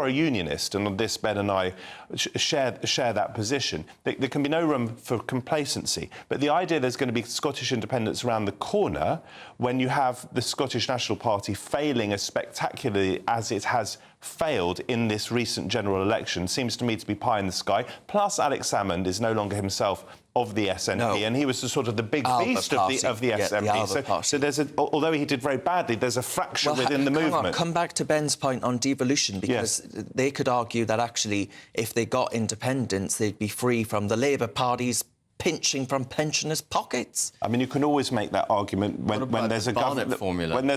a unionist, and on this Ben and I share that position, there can be no room for complacency. But the idea there's going to be Scottish independence around the corner when you have the Scottish National Party failing as spectacularly as it has failed in this recent general election seems to me to be pie in the sky. Plus, Alex Salmond is no longer himself of the SNP, and he was sort of the big beast of the SNP. So there's although he did very badly, there's a fracture within the movement. Come back to Ben's point on devolution, because they could argue that actually, if they got independence, they'd be free from the Labour Party's pinching from pensioners' pockets. I mean, you can always make that argument when there's a government formula? When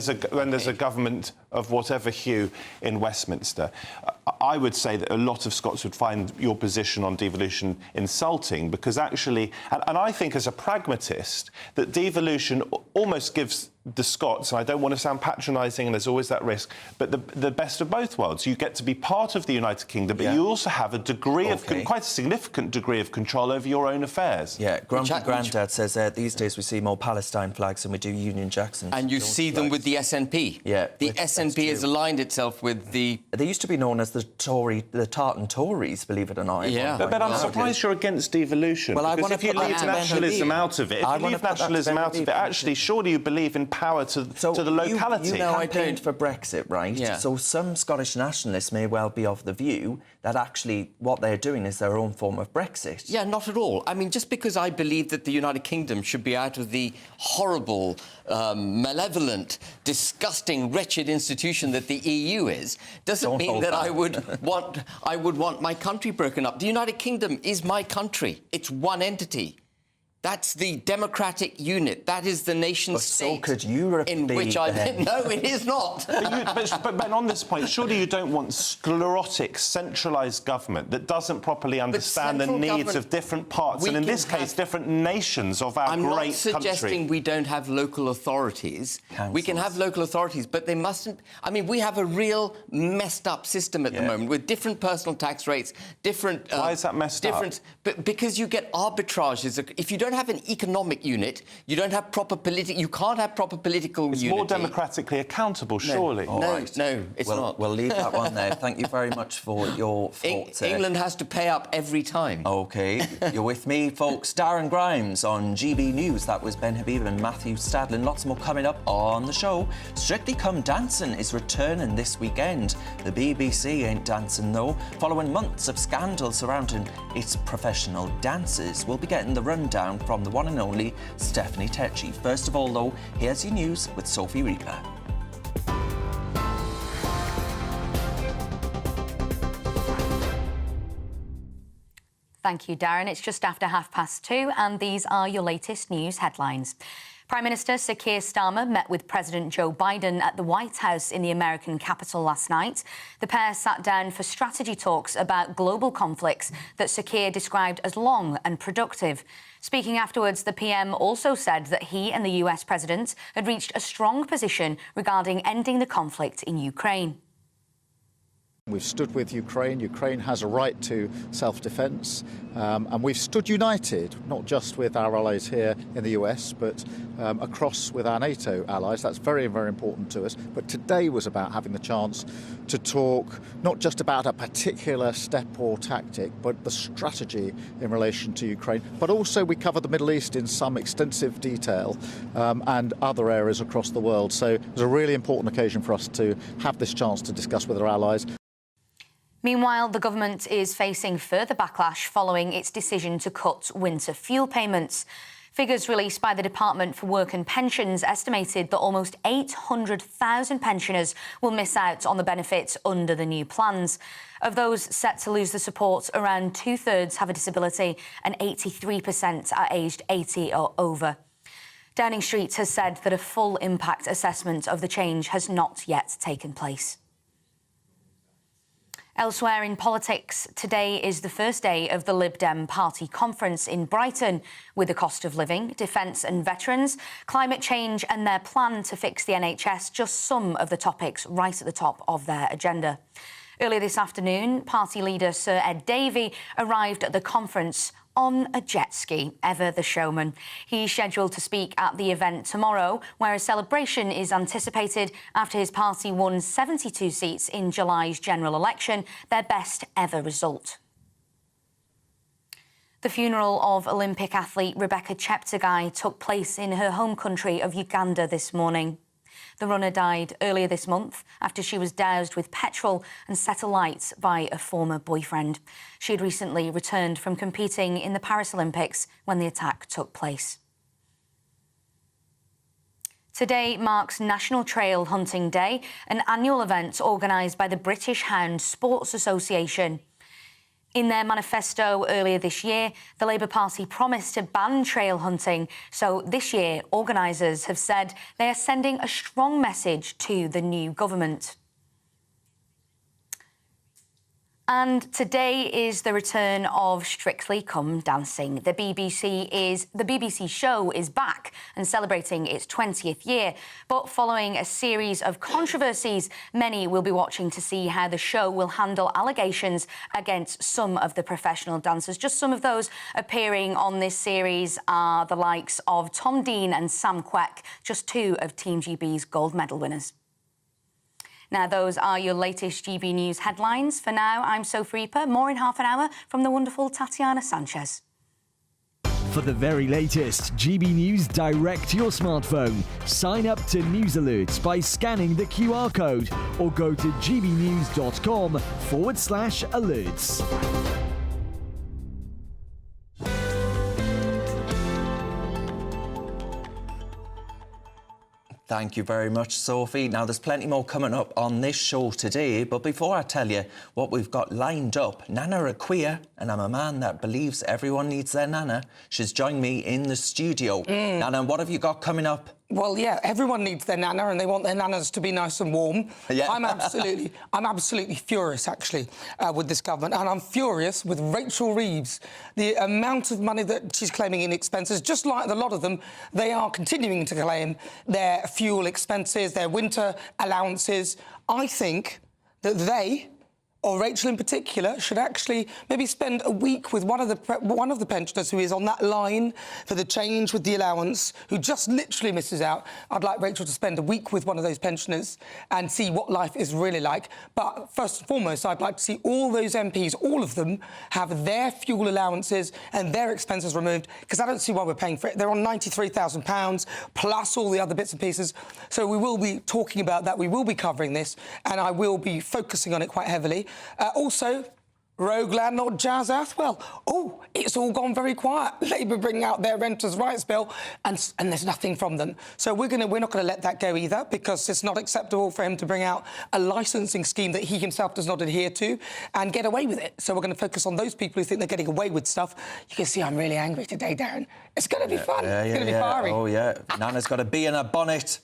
there's a government of whatever hue in Westminster. I would say that a lot of Scots would find your position on devolution insulting because actually, and I think as a pragmatist, that devolution almost gives the Scots, and I don't want to sound patronising, and there's always that risk, but the best of both worlds. You get to be part of the United Kingdom, but you also have a degree of, quite a significant degree of control over your own affairs. Yeah, Grumpy Grandad says these days we see more Palestine flags than we do Union Jacks. And you see them with the SNP. Yeah. The SNP has aligned itself with the... They used to be known as the Tartan Tories, believe it or not. Yeah. But I'm surprised you're against devolution. Well, because if you leave nationalism out of it, actually, surely you believe in power to the locality. You know, I campaigned for Brexit, right? Yeah. So some Scottish nationalists may well be of the view that actually what they're doing is their own form of Brexit. Yeah, not at all. I mean, just because I believe that the United Kingdom should be out of the horrible, malevolent, disgusting, wretched institution that the EU is, doesn't mean that I would want my country broken up. The United Kingdom is my country. It's one entity. That's the democratic unit. That is the nation state. So could Europe in be which I no, it is not. But Ben, on this point, surely you don't want sclerotic, centralised government that doesn't properly understand the needs of different parts, and in this case, different nations of our great country. I'm not suggesting we don't have local authorities. Councils. We can have local authorities, but they mustn't... I mean, we have a real messed-up system at the moment with different personal tax rates, different... Why is that messed up? But because you get arbitrages. If you don't have an economic unit, you don't have proper political... You can't have proper political unity. It's more democratically accountable, surely. No, it's not. We'll leave that one there. Thank you very much for your thoughts. England has to pay up every time. OK. You're with me, folks. Darren Grimes on GB News. That was Ben Habib and Matthew Stadlin. Lots more coming up on the show. Strictly Come Dancing is returning this weekend. The BBC ain't dancing, though. Following months of scandal surrounding its professional dancers, we'll be getting the rundown from the one and only Stephanie Tecci. First of all, though, here's your news with Sophie Reaper. Thank you, Darren. It's just after 2:30, and these are your latest news headlines. Prime Minister Sir Keir Starmer met with President Joe Biden at the White House in the American capital last night. The pair sat down for strategy talks about global conflicts that Sir Keir described as long and productive. Speaking afterwards, the PM also said that he and the US President had reached a strong position regarding ending the conflict in Ukraine. We've stood with Ukraine. Ukraine has a right to self-defence, and we've stood united, not just with our allies here in the US, but across with our NATO allies. That's very, very important to us. But today was about having the chance to talk not just about a particular step or tactic, but the strategy in relation to Ukraine. But also we cover the Middle East in some extensive detail and other areas across the world. So it was a really important occasion for us to have this chance to discuss with our allies. Meanwhile, the government is facing further backlash following its decision to cut winter fuel payments. Figures released by the Department for Work and Pensions estimated that almost 800,000 pensioners will miss out on the benefits under the new plans. Of those set to lose the support, around 2/3 have a disability and 83% are aged 80 or over. Downing Street has said that a full impact assessment of the change has not yet taken place. Elsewhere in politics, today is the first day of the Lib Dem Party conference in Brighton, with the cost of living, defence and veterans, climate change and their plan to fix the NHS just some of the topics right at the top of their agenda. Earlier this afternoon, party leader Sir Ed Davey arrived at the conference on a jet ski, ever the showman. He's scheduled to speak at the event tomorrow, where a celebration is anticipated after his party won 72 seats in July's general election, their best ever result. The funeral of Olympic athlete Rebecca Cheptegei took place in her home country of Uganda this morning. The runner died earlier this month after she was doused with petrol and set alight by a former boyfriend. She had recently returned from competing in the Paris Olympics when the attack took place. Today marks National Trail Hunting Day, an annual event organised by the British Hound Sports Association. In their manifesto earlier this year, the Labour Party promised to ban trail hunting. So this year, organisers have said they are sending a strong message to the new government. And today is the return of Strictly Come Dancing. The BBC show is back and celebrating its 20th year. But following a series of controversies, many will be watching to see how the show will handle allegations against some of the professional dancers. Just some of those appearing on this series are the likes of Tom Dean and Sam Quek, just two of Team GB's gold medal winners. Now, those are your latest GB News headlines. For now, I'm Sophie Reaper. More in half an hour from the wonderful Tatiana Sanchez. For the very latest GB News direct to your smartphone, sign up to News Alerts by scanning the QR code or go to gbnews.com/alerts. Thank you very much, Sophie. Now, there's plenty more coming up on this show today, but before I tell you what we've got lined up, Nana are queer, and I'm a man that believes everyone needs their Nana. She's joined me in the studio. Nana, what have you got coming up? Well, yeah, everyone needs their Nana, and they want their Nanas to be nice and warm. Yeah. I'm absolutely furious, actually, with this government, and I'm furious with Rachel Reeves. The amount of money that she's claiming in expenses, just like a lot of them, they are continuing to claim their fuel expenses, their winter allowances. I think that they, or Rachel in particular, should actually maybe spend a week with one of the pensioners who is on that line for the change with the allowance, who just literally misses out. I'd like Rachel to spend a week with one of those pensioners and see what life is really like. But first and foremost, I'd like to see all those MPs, all of them, have their fuel allowances and their expenses removed, because I don't see why we're paying for it. They're on £93,000 plus all the other bits and pieces. So we will be talking about that. We will be covering this, and I will be focusing on it quite heavily. Also, rogue landlord Jazz Athwell. Oh, it's all gone very quiet. Labour bringing out their renters' rights bill, and there's nothing from them. So we're not going to let that go either, because it's not acceptable for him to bring out a licensing scheme that he himself does not adhere to and get away with it. So we're going to focus on those people who think they're getting away with stuff. You can see I'm really angry today, Darren. It's going to be fun. It's going to be fiery. Oh, yeah. Nana's got a bee in her bonnet.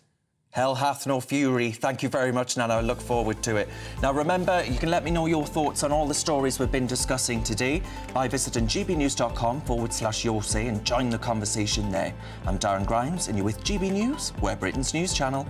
Hell hath no fury. Thank you very much, Nana. I look forward to it. Now, remember, you can let me know your thoughts on all the stories we've been discussing today by visiting gbnews.com/yoursay and join the conversation there. I'm Darren Grimes, and you're with GB News, we're Britain's news channel.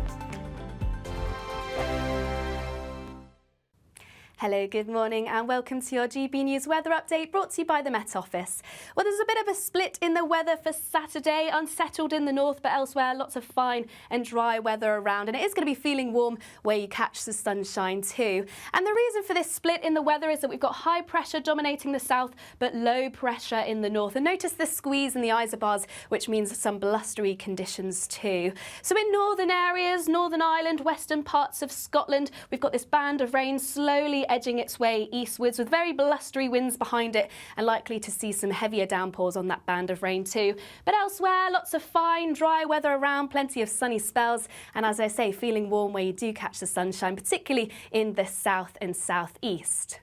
Hello, good morning and welcome to your GB News weather update brought to you by the Met Office. Well, there's a bit of a split in the weather for Saturday, unsettled in the north, but elsewhere lots of fine and dry weather around, and it is going to be feeling warm where you catch the sunshine too. And the reason for this split in the weather is that we've got high pressure dominating the south but low pressure in the north. And notice the squeeze in the isobars, which means some blustery conditions too. So in northern areas, Northern Ireland, western parts of Scotland, we've got this band of rain slowly edging its way eastwards with very blustery winds behind it, and likely to see some heavier downpours on that band of rain too. But elsewhere, lots of fine, dry weather around, plenty of sunny spells, and as I say, feeling warm where you do catch the sunshine, particularly in the south and southeast.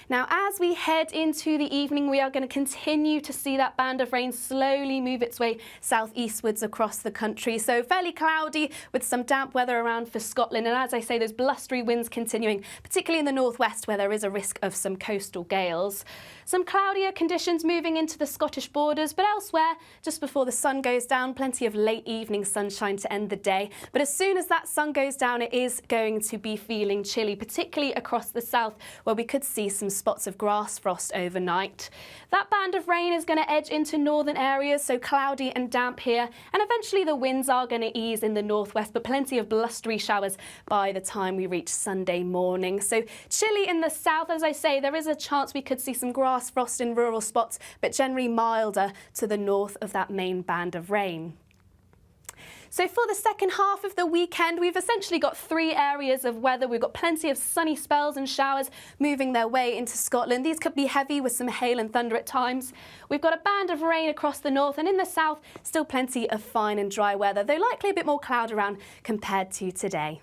Now, as we head into the evening, we are going to continue to see that band of rain slowly move its way southeastwards across the country. So fairly cloudy with some damp weather around for Scotland. And as I say, those blustery winds continuing, particularly in the northwest where there is a risk of some coastal gales. Some cloudier conditions moving into the Scottish borders, but elsewhere, just before the sun goes down, plenty of late evening sunshine to end the day. But as soon as that sun goes down, it is going to be feeling chilly, particularly across the south, where we could see some spots of grass frost overnight. That band of rain is going to edge into northern areas, so cloudy and damp here, and eventually the winds are going to ease in the northwest, but plenty of blustery showers by the time we reach Sunday morning. So chilly in the south, as I say, there is a chance we could see some grass frost in rural spots, but generally milder to the north of that main band of rain. So for the second half of the weekend, we've essentially got three areas of weather. We've got plenty of sunny spells and showers moving their way into Scotland. These could be heavy with some hail and thunder at times. We've got a band of rain across the north, and in the south, still plenty of fine and dry weather, though likely a bit more cloud around compared to today.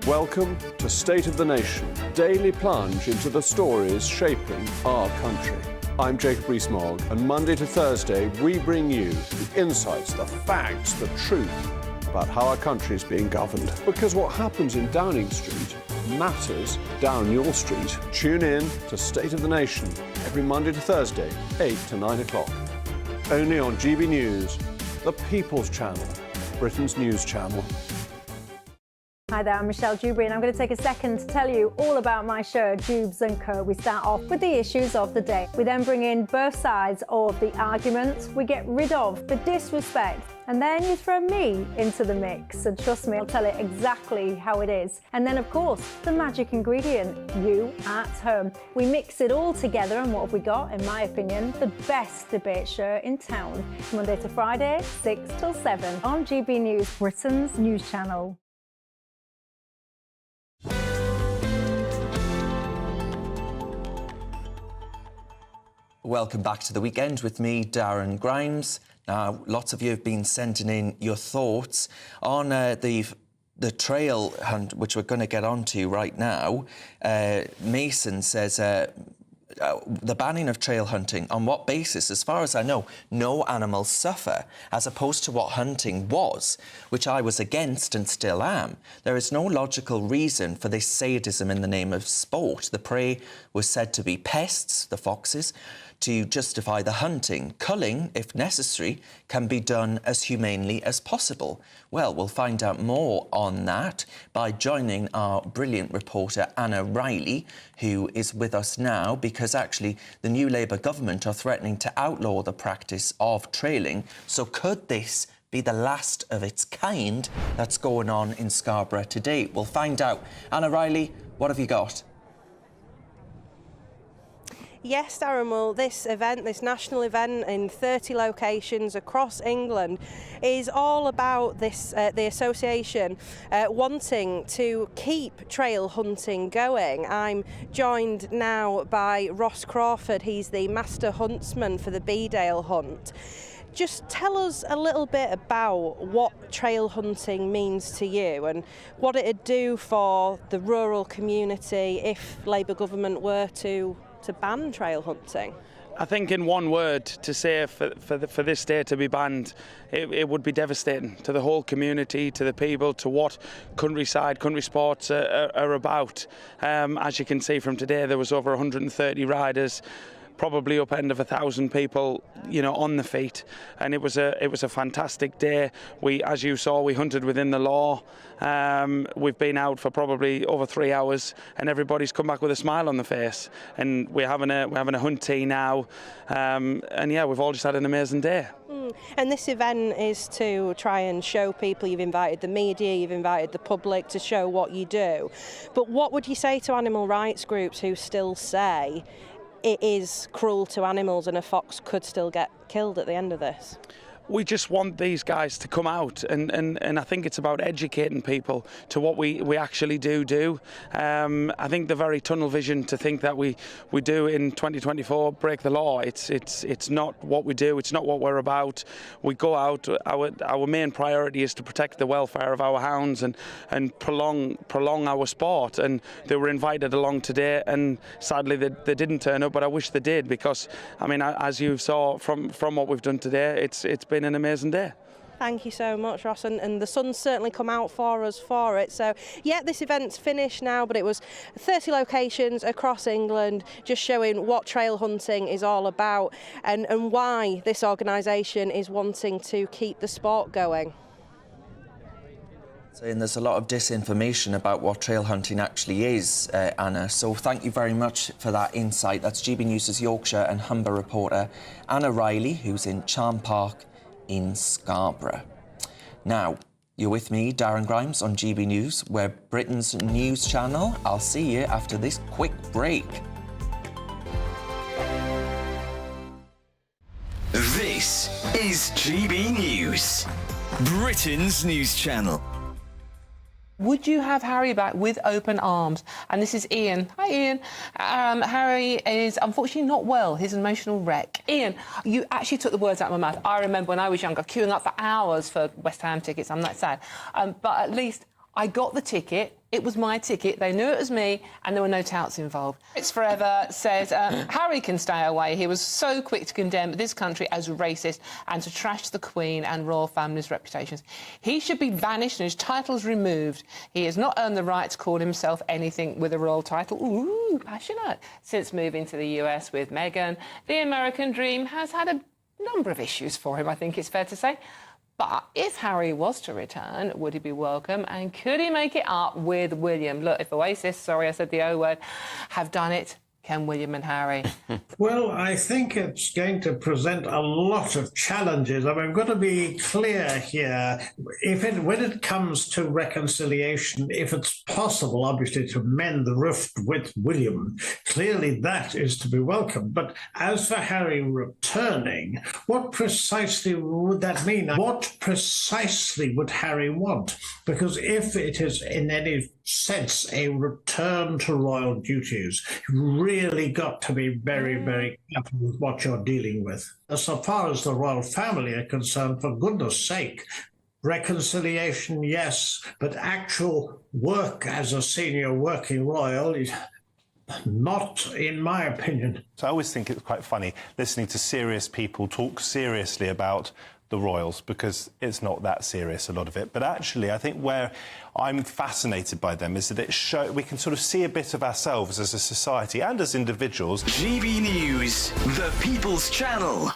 Welcome to State of the Nation, daily plunge into the stories shaping our country. I'm Jacob Rees-Mogg, and Monday to Thursday we bring you the insights, the facts, the truth about how our country is being governed. Because what happens in Downing Street matters down your street. Tune in to State of the Nation every Monday to Thursday, 8 to 9 o'clock. Only on GB News, the People's Channel, Britain's news channel. Hi there, I'm Michelle Dewberry, and I'm going to take a second to tell you all about my show, Dubes & Co. We start off with the issues of the day. We then bring in both sides of the argument. We get rid of the disrespect. And then you throw me into the mix. And trust me, I'll tell it exactly how it is. And then, of course, the magic ingredient, you at home. We mix it all together, and what have we got? In my opinion, the best debate show in town. Monday to Friday, 6 till 7 on GB News, Britain's news channel. Welcome back to the weekend with me, Darren Grimes. Now, lots of you have been sending in your thoughts on the trail hunt, which we're going to get onto right now. Mason says the banning of trail hunting, on what basis? As far as I know, no animals suffer, as opposed to what hunting was, which I was against and still am. There is no logical reason for this sadism in the name of sport. The prey was said to be pests, the foxes, to justify the hunting. Culling, if necessary, can be done as humanely as possible. Well, we'll find out more on that by joining our brilliant reporter Anna Riley, who is with us now, because actually the new Labour government are threatening to outlaw the practice of trailing. So could this be the last of its kind that's going on in Scarborough today? We'll find out. Anna Riley, what have you got? Yes, Darren, well, this event, this national event in 30 locations across England, is all about this the association wanting to keep trail hunting going. I'm joined now by Ross Crawford. He's the master huntsman for the Bedale Hunt. Just tell us a little bit about what trail hunting means to you and what it'd do for the rural community if Labour government were to ban trail hunting. I think in one word to say for this day to be banned, it would be devastating to the whole community, to the people, to what country sports are about. As you can see from today, there was over 130 riders, probably up end of 1,000 people, you know, on the feet, and it was a fantastic day. We, as you saw, we hunted within the law. We've been out for probably over 3 hours, and everybody's come back with a smile on the face. And we're having a hunt tea now, and yeah, we've all just had an amazing day. And this event is to try and show people. You've invited the media, you've invited the public to show what you do. But what would you say to animal rights groups who still say it is cruel to animals and a fox could still get killed at the end of this? We just want these guys to come out, and I think it's about educating people to what we actually do. I think the very tunnel vision to think that we do in 2024 break the law. It's not what we do. It's not what we're about. We go out. Our main priority is to protect the welfare of our hounds and prolong our sport. And they were invited along today, and sadly they didn't turn up. But I wish they did, because I mean, as you saw from what we've done today, it's been an amazing day. Thank you so much, Ross, and the sun's certainly come out for us for it. So yeah, this event's finished now, but it was 30 locations across England, just showing what trail hunting is all about and why this organisation is wanting to keep the sport going. And there's a lot of disinformation about what trail hunting actually is, Anna. So thank you very much for that insight. That's GB News' Yorkshire and Humber reporter Anna Riley, who's in Charm Park in Scarborough. Now, you're with me, Darren Grimes, on GB News. We're Britain's news channel. I'll see you after this quick break. This is GB News, Britain's news channel. Would you have Harry back with open arms? And this is Ian. Hi, Ian. Harry is unfortunately not well. He's an emotional wreck. Ian, you actually took the words out of my mouth. I remember when I was younger, queuing up for hours for West Ham tickets. I'm that sad. But at least I got the ticket. It was my ticket. They knew it was me, and there were no touts involved. It's Forever says Harry can stay away. He was so quick to condemn this country as racist and to trash the Queen and royal family's reputations. He should be banished and his titles removed. He has not earned the right to call himself anything with a royal title. Ooh, passionate. Since moving to the US with Meghan, the American dream has had a number of issues for him, I think it's fair to say. But if Harry was to return, would he be welcome? And could he make it up with William? Look, if Oasis, sorry I said the O word, have done it, can William and Harry? Well, I think it's going to present a lot of challenges. I mean, we've got to be clear here. When it comes to reconciliation, if it's possible, obviously, to mend the rift with William, clearly that is to be welcomed. But as for Harry returning, what precisely would that mean? What precisely would Harry want? Because if it is in any sense a return to royal duties, you really got to be very, very careful with what you're dealing with. As far as the royal family are concerned, for goodness sake, reconciliation, yes, but actual work as a senior working royal is not, in my opinion. So I always think it's quite funny listening to serious people talk seriously about the royals, because it's not that serious, a lot of it. But actually, I think where I'm fascinated by them is that we can sort of see a bit of ourselves as a society and as individuals. GB News, the People's Channel.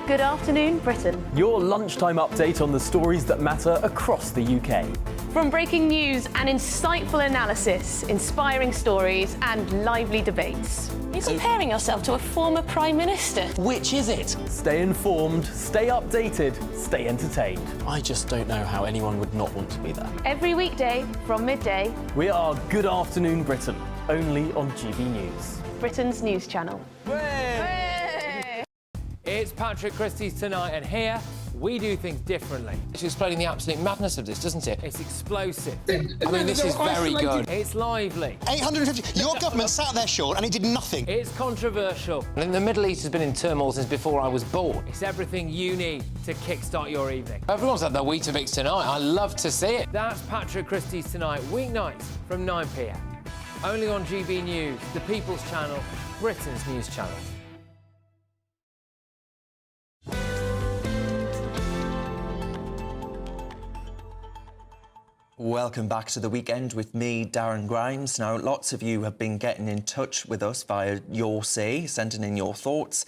Good afternoon, Britain. Your lunchtime update on the stories that matter across the UK. From breaking news and insightful analysis, inspiring stories and lively debates. Are you comparing yourself to a former Prime Minister? Which is it? Stay informed, stay updated, stay entertained. I just don't know how anyone would not want to be there. Every weekday from midday. We are Good Afternoon Britain, only on GB News. Britain's news channel. It's Patrick Christie's Tonight, and here we do things differently. It's explaining the absolute madness of this, doesn't it? It's explosive. I mean, this is very good. It's lively. 850. Your government sat there, Sean, and it did nothing. It's controversial. And the Middle East has been in turmoil since before I was born. It's everything you need to kickstart your evening. Everyone's had their Weetabix tonight. I love to see it. That's Patrick Christie's Tonight, weeknights from 9 p.m. Only on GB News, the People's Channel, Britain's news channel. Welcome back to the weekend with me, Darren Grimes. Now, lots of you have been getting in touch with us via Your Say, sending in your thoughts.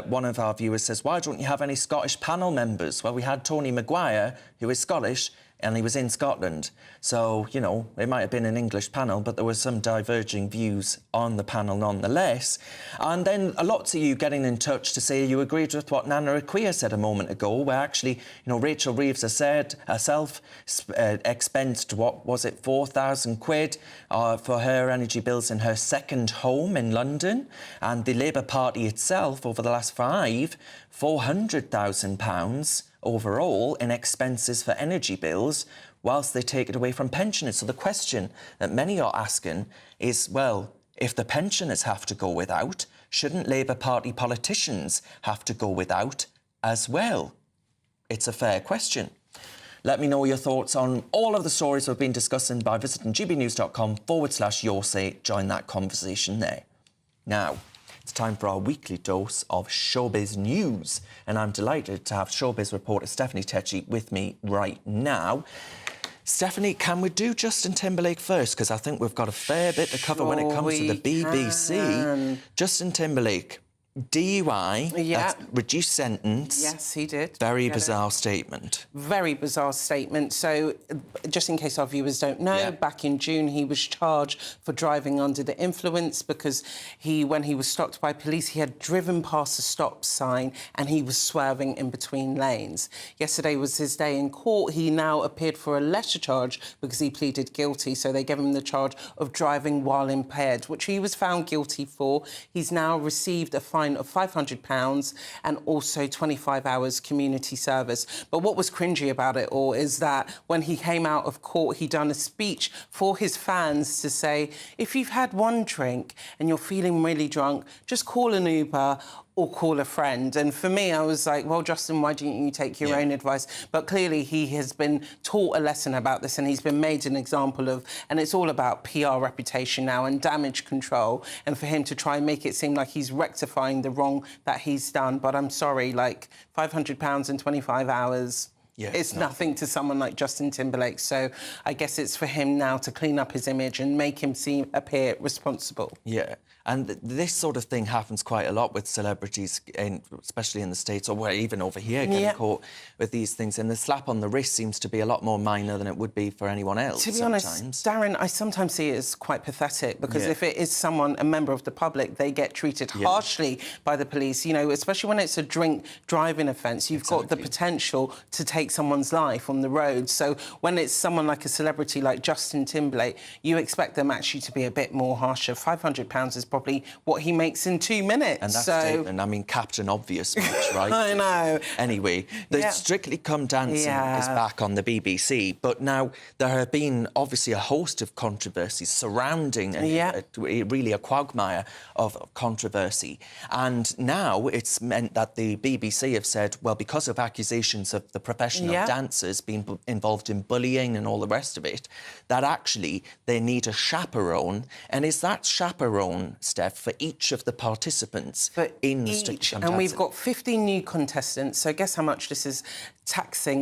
One of our viewers says, why don't you have any Scottish panel members? Well, we had Tony Maguire, who is Scottish, and he was in Scotland. So, you know, it might have been an English panel, but there were some diverging views on the panel nonetheless. And then lots of you getting in touch to say you agreed with what Nana Akua said a moment ago, where actually, you know, Rachel Reeves has said herself expensed, what was it, 4,000 quid for her energy bills in her second home in London. And the Labour Party itself, over the last £400,000 overall in expenses for energy bills, whilst they take it away from pensioners. So the question that many are asking is, well, if the pensioners have to go without, shouldn't Labour Party politicians have to go without as well? It's a fair question. Let me know your thoughts on all of the stories we've been discussing by visiting gbnews.com/yoursay. Join that conversation there. Now, it's time for our weekly dose of showbiz news, and I'm delighted to have showbiz reporter Stephanie Tecchi with me right now. Stephanie, can we do Justin Timberlake first? Because I think we've got a fair bit to cover when it comes to the BBC. Justin Timberlake, DUI, that's reduced sentence. Yes, he did. Very bizarre statement. Very bizarre statement. So, just in case our viewers don't know, back in June he was charged for driving under the influence because when he was stopped by police, he had driven past a stop sign and he was swerving in between lanes. Yesterday was his day in court. He now appeared for a lesser charge because he pleaded guilty. So they gave him the charge of driving while impaired, which he was found guilty for. He's now received a fine of £500 and also 25 hours community service. But what was cringy about it all is that when he came out of court, he done a speech for his fans to say, if you've had one drink and you're feeling really drunk, just call an Uber or call a friend. And for me, I was like, well, Justin, why didn't you take your own advice? But clearly he has been taught a lesson about this, and he's been made an example of, and it's all about PR reputation now and damage control, and for him to try and make it seem like he's rectifying the wrong that he's done. But I'm sorry, like, £500 in 25 hours... Yeah, it's nothing to someone like Justin Timberlake. So I guess it's for him now to clean up his image and make him appear responsible. Yeah, and this sort of thing happens quite a lot with celebrities, especially in the States, or even over here, getting caught with these things. And the slap on the wrist seems to be a lot more minor than it would be for anyone else. To be honest, Darren, I sometimes see it as quite pathetic, because if it is someone, a member of the public, they get treated harshly by the police, you know, especially when it's a drink driving offence. You've got the potential to take someone's life on the road. So when it's someone like a celebrity like Justin Timberlake, you expect them actually to be a bit more harsher. £500 is probably what he makes in 2 minutes. And that's statement, I mean, Captain Obvious much, right? I know. Anyway, the Strictly Come Dancing is back on the BBC, but now there have been obviously a host of controversies surrounding really a quagmire of controversy. And now it's meant that the BBC have said, well, because of accusations of the professional dancers being involved in bullying and all the rest of it, that actually they need a chaperone. And is that chaperone, Steph, for each of the participants in the Strictly Come Dancing? And we've got 15 new contestants, so guess how much this is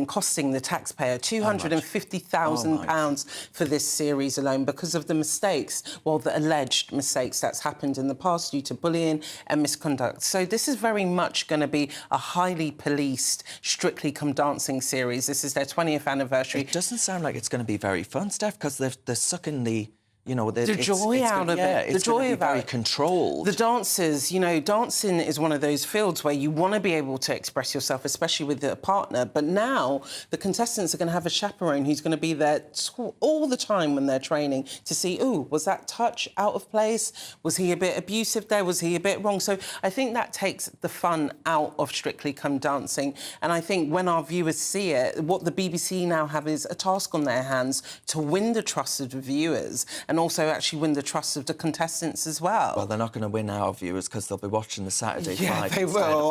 costing the taxpayer? £250,000 for this series alone, because of the mistakes, well, the alleged mistakes that's happened in the past due to bullying and misconduct. So this is very much going to be a highly policed Strictly Come Dancing series. This is their 20th anniversary. It doesn't sound like it's going to be very fun, Steph, because they're sucking the... You know, the joy out of it. The joy of it. Very controlled. The dancers, you know, dancing is one of those fields where you want to be able to express yourself, especially with a partner. But now the contestants are going to have a chaperone who's going to be there all the time when they're training to see, ooh, was that touch out of place? Was he a bit abusive there? Was he a bit wrong? So I think that takes the fun out of Strictly Come Dancing. And I think when our viewers see it, what the BBC now have is a task on their hands to win the trust of the viewers and also actually win the trust of the contestants as well. Well, they're not going to win our viewers because they'll be watching the Saturday Night. Yeah, they will.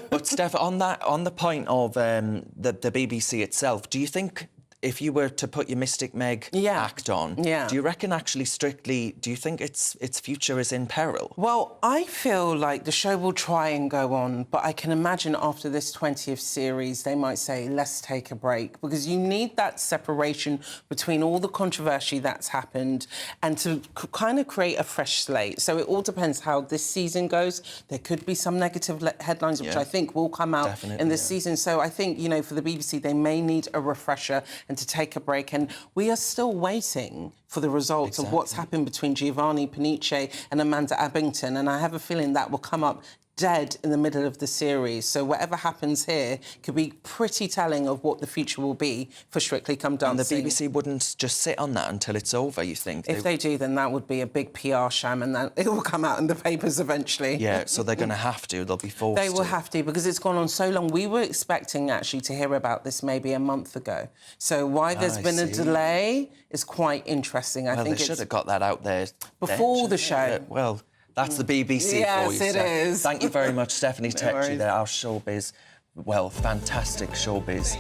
But, Steph, on the point of the BBC itself, do you think if you were to put your Mystic Meg act on, do you reckon actually Strictly, do you think its future is in peril? Well, I feel like the show will try and go on, but I can imagine after this 20th series, they might say, let's take a break, because you need that separation between all the controversy that's happened and to kind of create a fresh slate. So it all depends how this season goes. There could be some negative headlines, which I think will come out in this season. So I think, you know, for the BBC, they may need a refresher and to take a break. And we are still waiting for the results of what's happened between Giovanni Panice and Amanda Abington. And I have a feeling that will come up dead in the middle of the series. So whatever happens here could be pretty telling of what the future will be for Strictly Come Dancing. And the BBC wouldn't just sit on that until it's over, you think? If they do, then that would be a big PR sham, and then it will come out in the papers eventually. Yeah, so they're going to have to. They'll be forced They will have to, because it's gone on so long. We were expecting, actually, to hear about this maybe a month ago. So why there's been a delay is quite interesting. I think they should have got that out there before the show. Well, that's the BBC for you, Yes, it is. Thank you very much, Stephanie Tetchy, worries. there, our showbiz, well, fantastic showbiz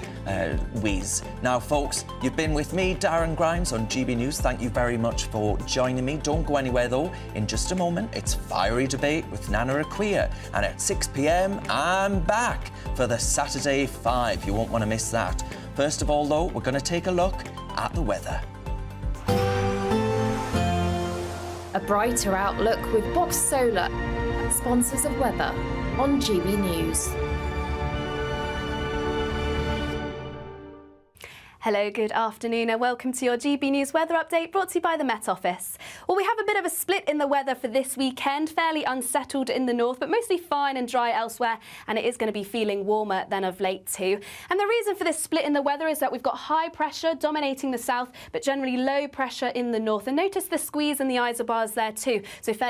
whiz. Now, folks, you've been with me, Darren Grimes, on GB News. Thank you very much for joining me. Don't go anywhere, though. In just a moment, it's Fiery Debate with Nana Akua. And at 6 p.m, I'm back for the Saturday 5. You won't want to miss that. First of all, though, we're going to take a look at the weather. A brighter outlook with Box Solar, sponsors of weather on GB News. Hello, good afternoon and welcome to your GB News weather update brought to you by the Met Office. Well, we have a bit of a split in the weather for this weekend, fairly unsettled in the north, but mostly fine and dry elsewhere, and it is going to be feeling warmer than of late too. And the reason for this split in the weather is that we've got high pressure dominating the south, but generally low pressure in the north. And notice the squeeze in the isobars there too. So